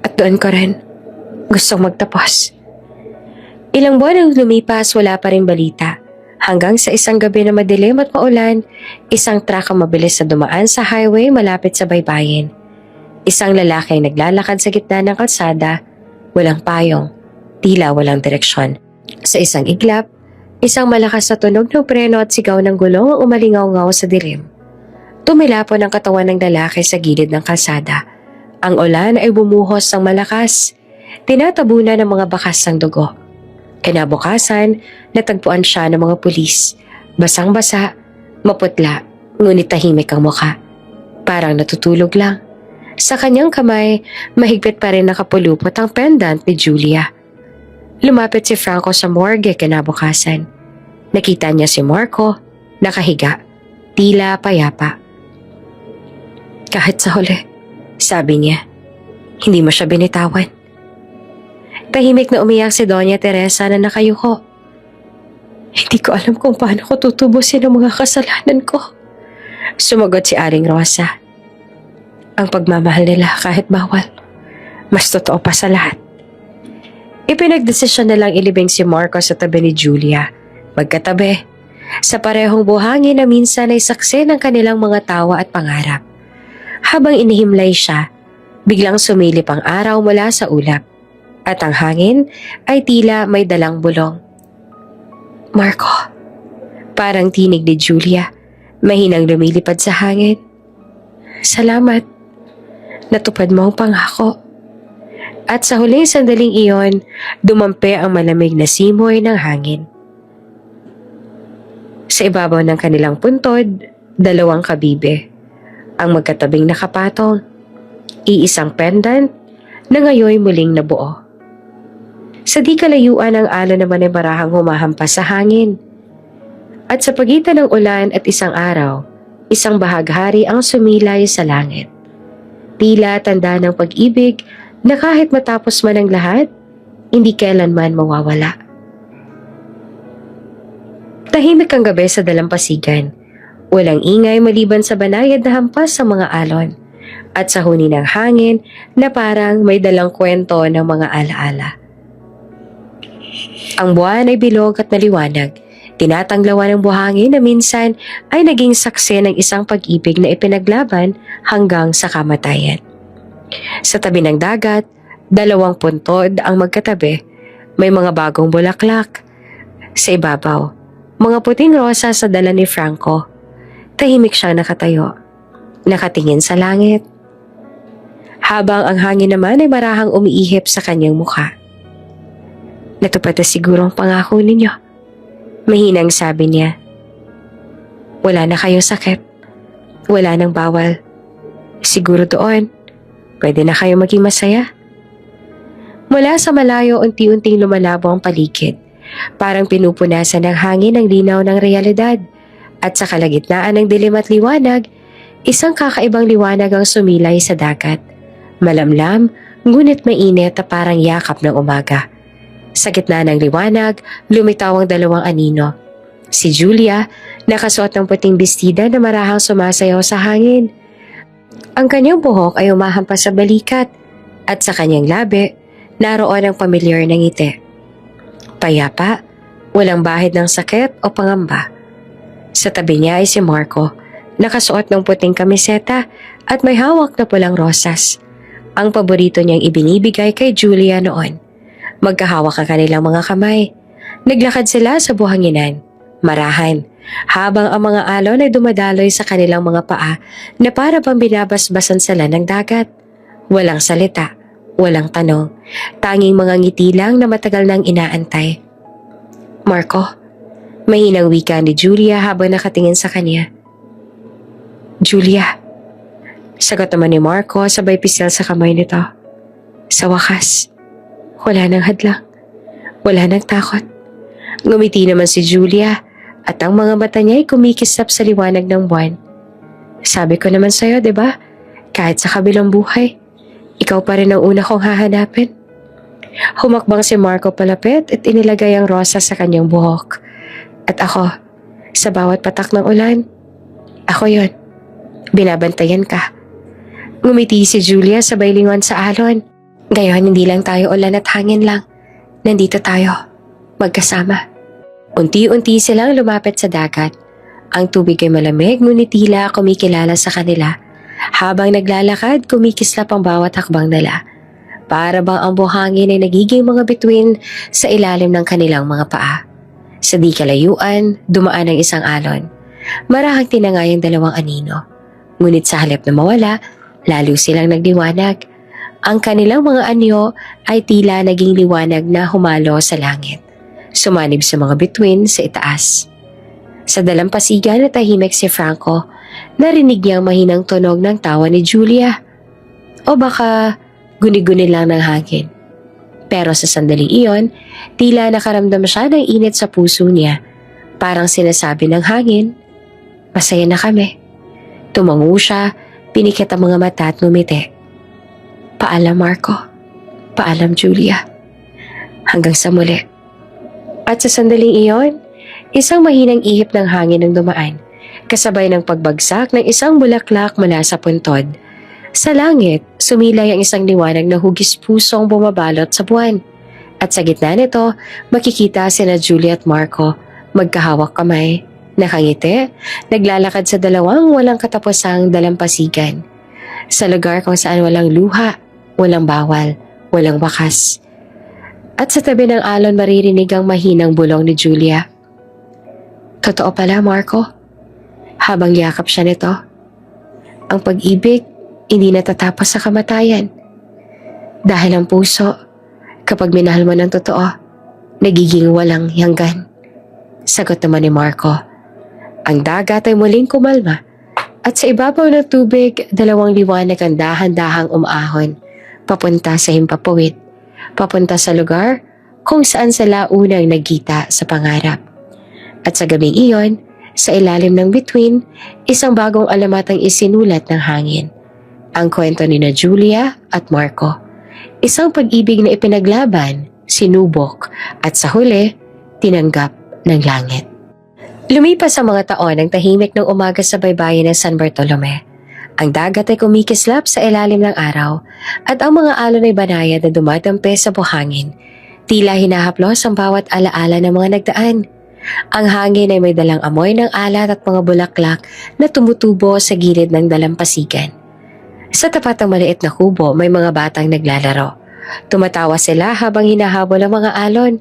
At doon ko rin gustong magtapos. Ilang buwan ang lumipas, wala pa rin balita. Hanggang sa isang gabi na madilim at maulan, isang truck ang mabilis na dumaan sa highway malapit sa baybayin. Isang lalaki ay naglalakad sa gitna ng kalsada, walang payong, tila walang direksyon. Sa isang iglap, isang malakas na tunog ng preno at sigaw ng gulong ang umalingaw-ngaw sa dilim. Tumilapon ang katawan ng lalaki sa gilid ng kalsada. Ang ulan ay bumuhos ng malakas, tinatabunan ng mga bakas ng dugo. Kinabukasan, natagpuan siya ng mga pulis. Basang-basa, maputla, ngunit tahimik ang mukha. Parang natutulog lang. Sa kanyang kamay, mahigpit pa rin nakapulupot ang pendant ni Julia. Lumapit si Franco sa morgue kinabukasan. Nakita niya si Marco, nakahiga, tila payapa. Kahit sa huli, sabi niya, hindi mo siya binitawan. Tahimik na umiyak si Doña Teresa na nakayuko. Hindi ko alam kung paano ko tutubusin ang mga kasalanan ko. Sumagot si Aling Rosa. Ang pagmamahal nila kahit bawal, mas totoo pa sa lahat. Ipinagdesisyon na lang ilibing si Marco sa tabi ni Julia. Magkatabi, sa parehong buhangin na minsan ay saksi ng kanilang mga tawa at pangarap. Habang inihimlay siya, biglang sumilip ang araw mula sa ulap. At ang hangin ay tila may dalang bulong. Marco, parang tinig ni Julia, mahinang lumilipad sa hangin. Salamat, natupad mo ang pangako. At sa huling sandaling iyon, dumampi ang malamig na simoy ng hangin. Sa ibabaw ng kanilang puntod, dalawang kabibe. Ang magkatabing nakapatong, iisang pendant na ngayon muling nabuo. Sa di kalayuan ang alon naman ay marahang humahampas sa hangin. At sa pagitan ng ulan at isang araw, isang bahaghari ang sumilay sa langit. Tila tanda ng pag-ibig na kahit matapos man ang lahat, hindi kailanman mawawala. Tahimik ang gabi sa dalampasigan. Walang ingay maliban sa banayad na hampas sa mga alon. At sa huni ng hangin na parang may dalang kwento ng mga alaala. Ang buwan ay bilog at maliwanag. Tinatanglawan ng buhangin na minsan ay naging saksi ng isang pag-ibig na ipinaglaban hanggang sa kamatayan. Sa tabi ng dagat, dalawang puntod ang magkatabi. May mga bagong bulaklak. Sa ibabaw, mga puting rosa sa dala ni Franco. Tahimik siyang nakatayo, nakatingin sa langit. Habang ang hangin naman ay marahang umiihip sa kanyang mukha. Natupad na siguro ang pangako ninyo. Mahinang sabi niya. Wala na kayong sakit. Wala nang bawal. Siguro doon, pwede na kayo maging masaya. Mula sa malayo, unti-unting lumalabo ang paligid. Parang pinupunasan ng hangin ang linaw ng realidad. At sa kalagitnaan ng dilim at liwanag, isang kakaibang liwanag ang sumilay sa dagat. Malamlam, ngunit mainit na parang yakap ng umaga. Sa gitna ng liwanag, lumitaw ang dalawang anino. Si Julia, nakasuot ng puting bestida na marahang sumasayaw sa hangin. Ang kanyang buhok ay umahampas sa balikat at sa kanyang labi, naroon ang pamilyar na ngiti. Payapa, walang bahid ng sakit o pangamba. Sa tabi niya ay si Marco, nakasuot ng puting kamiseta at may hawak na pulang rosas. Ang paborito niyang ibinibigay kay Julia noon. Magkahawak ang kanilang mga kamay. Naglakad sila sa buhanginan, marahan, habang ang mga alon ay dumadaloy sa kanilang mga paa na para bang binabasbasan sila ng dagat. Walang salita, Walang tanong, tanging mga ngiti lang na matagal nang inaantay. Marco, mahinang wika ni Julia habang nakatingin sa kanya. Julia, sagot naman ni Marco sabay pisil sa kamay nito. Sa wakas, wala nang hadlang, wala nang takot. Ngumiti naman si Julia at ang mga mata niya ay kumikislap sa liwanag ng buwan. Sabi ko naman sa'yo, diba? Kahit sa kabilang buhay, ikaw pa rin ang una kong hahanapin. Humakbang si Marco palapit at inilagay ang rosa sa kanyang buhok. At ako, sa bawat patak ng ulan, ako yon. Binabantayan ka. Ngumiti si Julia sabay lingon sa alon. Ngayon, hindi lang tayo ulan at hangin lang. Nandito tayo, magkasama. Unti-unti silang lumapit sa dagat. Ang tubig ay malamig ngunit tila kumikilala sa kanila. Habang naglalakad, kumikislap ang bawat hakbang nila. Para bang ang buhangin ay nagiging mga bituin sa ilalim ng kanilang mga paa. Sa di kalayuan, dumaan ang isang alon. Marahang tinangay ang dalawang anino. Ngunit sa halip na mawala, lalo silang nagdiwanag. Ang kanilang mga anyo ay tila naging liwanag na humalo sa langit. Sumanib sa mga bituin sa itaas. Sa dalampasigan na tahimik si Franco, narinig niya ang mahinang tunog ng tawa ni Julia. O baka guni-guni lang ng hangin. Pero sa sandaling iyon, tila nakaramdam siya ng init sa puso niya. Parang sinasabi ng hangin, masaya na kami. Tumango siya, pinikit ang mga mata at ngumiti. Paalam Marco, paalam Julia. Hanggang sa muli. At sa sandaling iyon, isang mahinang ihip ng hangin ang dumaan, kasabay ng pagbagsak ng isang bulaklak mula sa puntod. Sa langit, sumilay ang isang liwanag na hugis pusong bumabalot sa buwan. At sa gitna nito, makikita sina Julia at Marco, magkahawak kamay, nakangiti, naglalakad sa dalawang walang katapusang dalampasigan. Sa lugar kung saan walang luha, walang bawal, walang wakas. At sa tabi ng alon maririnig ang mahinang bulong ni Julia. Totoo pala, Marco. Habang yakap siya nito, ang pag-ibig hindi natatapos sa kamatayan. Dahil ang puso, kapag minahal mo ng totoo, nagiging walang hanggan. Sagot naman ni Marco. Ang dagat ay muling kumalma at sa ibabaw ng tubig, dalawang liwanag ang dahan-dahang umaahon, papunta sa himpapawid. Papunta sa lugar kung saan sila unang nagkita sa pangarap. At sa gabing iyon, sa ilalim ng bituin, isang bagong alamat ang isinulat ng hangin. Ang kwento ni na Julia at Marco. Isang pag-ibig na ipinaglaban, sinubok, at sa huli, tinanggap ng langit. Lumipas ang mga taon ng tahimik ng umaga sa baybayin ng San Bartolome. Ang dagat ay kumikislap sa ilalim ng araw at ang mga alon ay banayad na dumadampi sa buhangin. Tila hinahaplos ang bawat alaala ng mga nagdaan. Ang hangin ay may dalang amoy ng alat at mga bulaklak na tumutubo sa gilid ng dalampasigan. Sa tapat ng maliit na kubo may mga batang naglalaro. Tumatawa sila habang hinahabol ang mga alon.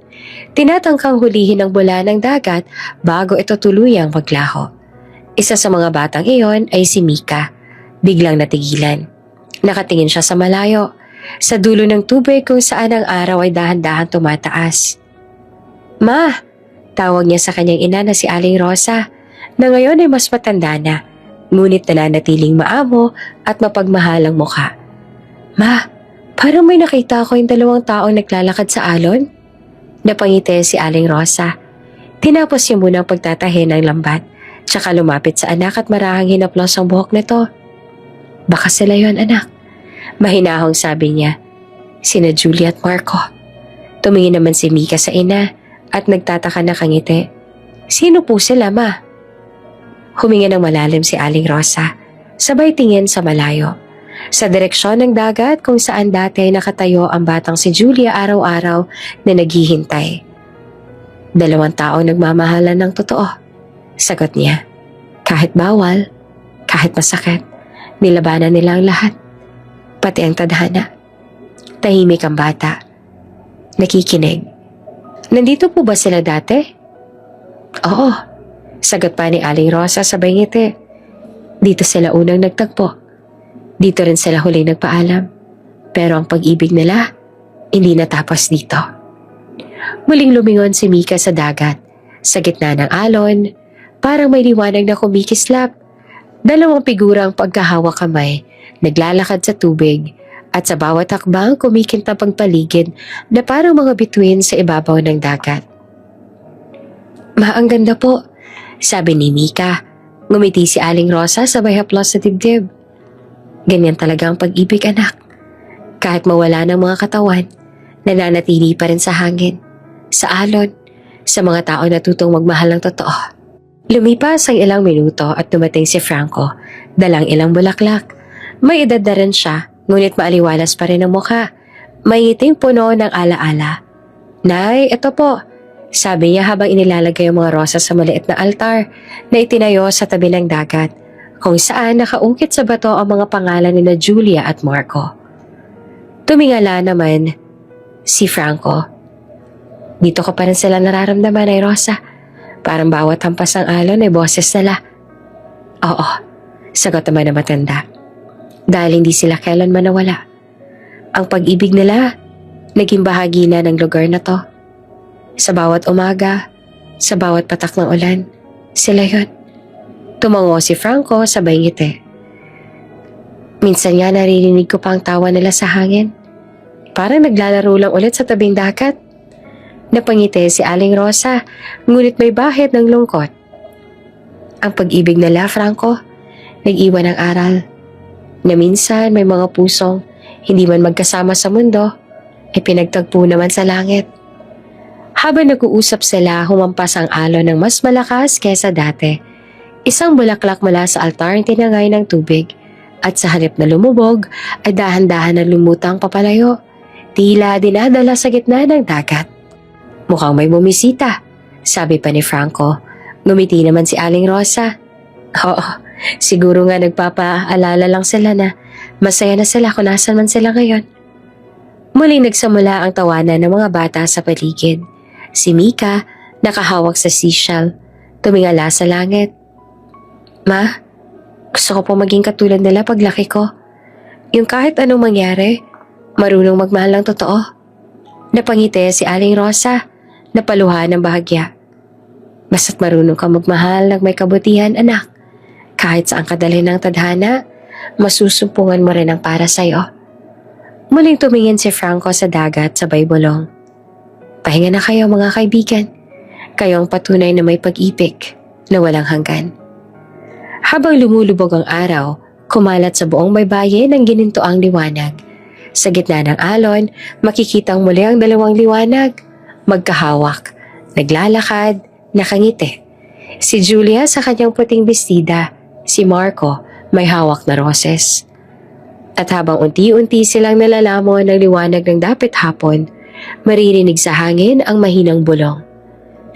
Tinatangkang hulihin ang bula ng dagat bago ito tuluyang maglaho. Isa sa mga batang iyon ay si Mika. Biglang natigilan. Nakatingin siya sa malayo, sa dulo ng tubig kung saan ang araw ay dahan-dahan tumataas. Ma! Tawag niya sa kanyang ina na si Aling Rosa, na ngayon ay mas matanda na, ngunit nananatiling maamo at mapagmahalang mukha. Ma, parang may nakita ko yung dalawang taong naglalakad sa alon. Napangiti si Aling Rosa. Tinapos niya muna ang pagtatahi ng lambat, tsaka lumapit sa anak at marahang hinaplos ang buhok nito. Baka sila yon, anak. Mahinahong sabi niya. Sina Julia at Marco. Tumingin naman si Mika sa ina at nagtataka na kangiti. Sino po sila, ma? Huminga ng malalim si Aling Rosa, sabay tingin sa malayo. Sa direksyon ng dagat kung saan dati ay nakatayo ang batang si Julia araw-araw na naghihintay. Dalawang tao nagmamahalan ng totoo. Sagot niya. Kahit bawal, kahit masakit. Nilabanan nila ang lahat, pati ang tadhana. Tahimik ang bata. Nakikinig. Nandito po ba sila dati? Oo, sagot pa ni Aling Rosa sabay ngiti. Dito sila unang nagtagpo. Dito rin sila huling nagpaalam. Pero ang pag-ibig nila, hindi natapos dito. Muling lumingon si Mika sa dagat, sa gitna ng alon, parang may liwanag na kumikislap. Dalawang figura ang pagkahawak kamay, naglalakad sa tubig, at sa bawat hakbang kumikintab ang paligid na parang mga bituin sa ibabaw ng dagat. Ang ganda po, sabi ni Mika. Ngumiti si Aling Rosa sabay haplos sa dibdib. Ganyan talaga ang pag-ibig, anak. Kahit mawala ng mga katawan, nananatili pa rin sa hangin, sa alon, sa mga tao na tutong magmahal ng totoo. Lumipas ang ilang minuto at dumating si Franco, dalang ilang bulaklak. May edad na rin siya, ngunit maaliwalas pa rin ang mukha. May ngiting puno ng alaala. Nay, ito po, sabi niya habang inilalagay ang mga rosas sa maliit na altar na itinayo sa tabi ng dagat, kung saan nakaungkit sa bato ang mga pangalan ni Julia at Marco. Tumingala naman si Franco. Dito ko pa rin sila nararamdaman, ay Rosa. Parang bawat hampas ng alon ay boses nila. Oo, sagot naman na matanda. Dahil hindi sila kailanman nawala. Ang pag-ibig nila, naging bahagi na ng lugar na to. Sa bawat umaga, sa bawat patak ng ulan, sila yun. Tumango si Franco sabay ngiti. Minsan nga naririnig ko pa ang tawa nila sa hangin. Parang naglalaro lang ulit sa tabing dagat. Napangiti si Aling Rosa, ngunit may bahid ng lungkot. Ang pag-ibig nila, Franco, nag-iwan ng aral. Na minsan may mga pusong hindi man magkasama sa mundo, ay pinagtagpo naman sa langit. Habang nag-uusap sila, humampas ang alon ng mas malakas kesa dati. Isang bulaklak mula sa altar ang tinangay ng tubig, at sa halip na lumubog ay dahan-dahan na lumutang papalayo, tila dinadala sa gitna ng dagat. Mukhang may bumisita, sabi pa ni Franco. Ngumiti naman si Aling Rosa. Oo, siguro nga nagpapaalala lang sila na masaya na sila kung nasan man sila ngayon. Muling nagsamula ang tawanan ng mga bata sa paligid. Si Mika, nakahawak sa seashell, tumingala sa langit. Ma, gusto ko po maging katulad nila paglaki ko. Yung kahit anong mangyari, marunong magmahal ng totoo. Napangiti si Aling Rosa, napaluha ng bahagya. Basta't marunong ka magmahal ng may kabutihan, anak. Kahit saan kadalhin ng tadhana, masusumpungan mo rin ang para sa'yo. Muling tumingin si Franco sa dagat sabay bulong. Pahinga na kayo mga kaibigan. Kayo ang patunay na may pag-ibig na walang hanggan. Habang lumulubog ang araw, kumalat sa buong baybayin ang ginintoang liwanag. Sa gitna ng alon, makikitang muli ang dalawang liwanag. Magkahawak, naglalakad, nakangiti. Si Julia sa kanyang puting bestida, si Marco may hawak na roses. At habang unti-unti silang nalalamon ng liwanag ng dapit hapon, maririnig sa hangin ang mahinang bulong.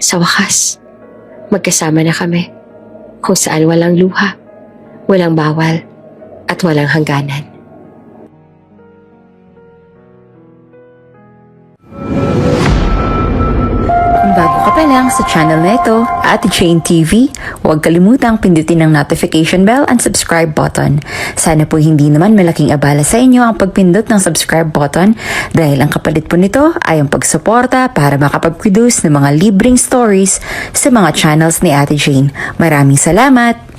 Sa wakas, magkasama na kami, kung saan walang luha, walang bawal, at walang hangganan. Kung bago ka pa lang sa channel na ito, Ate Jane TV, huwag kalimutang pindutin ang notification bell and subscribe button. Sana po hindi naman malaking abala sa inyo ang pagpindot ng subscribe button dahil ang kapalit po nito ay ang pagsuporta para makapag-produce ng mga libreng stories sa mga channels ni Ate Jane. Maraming salamat!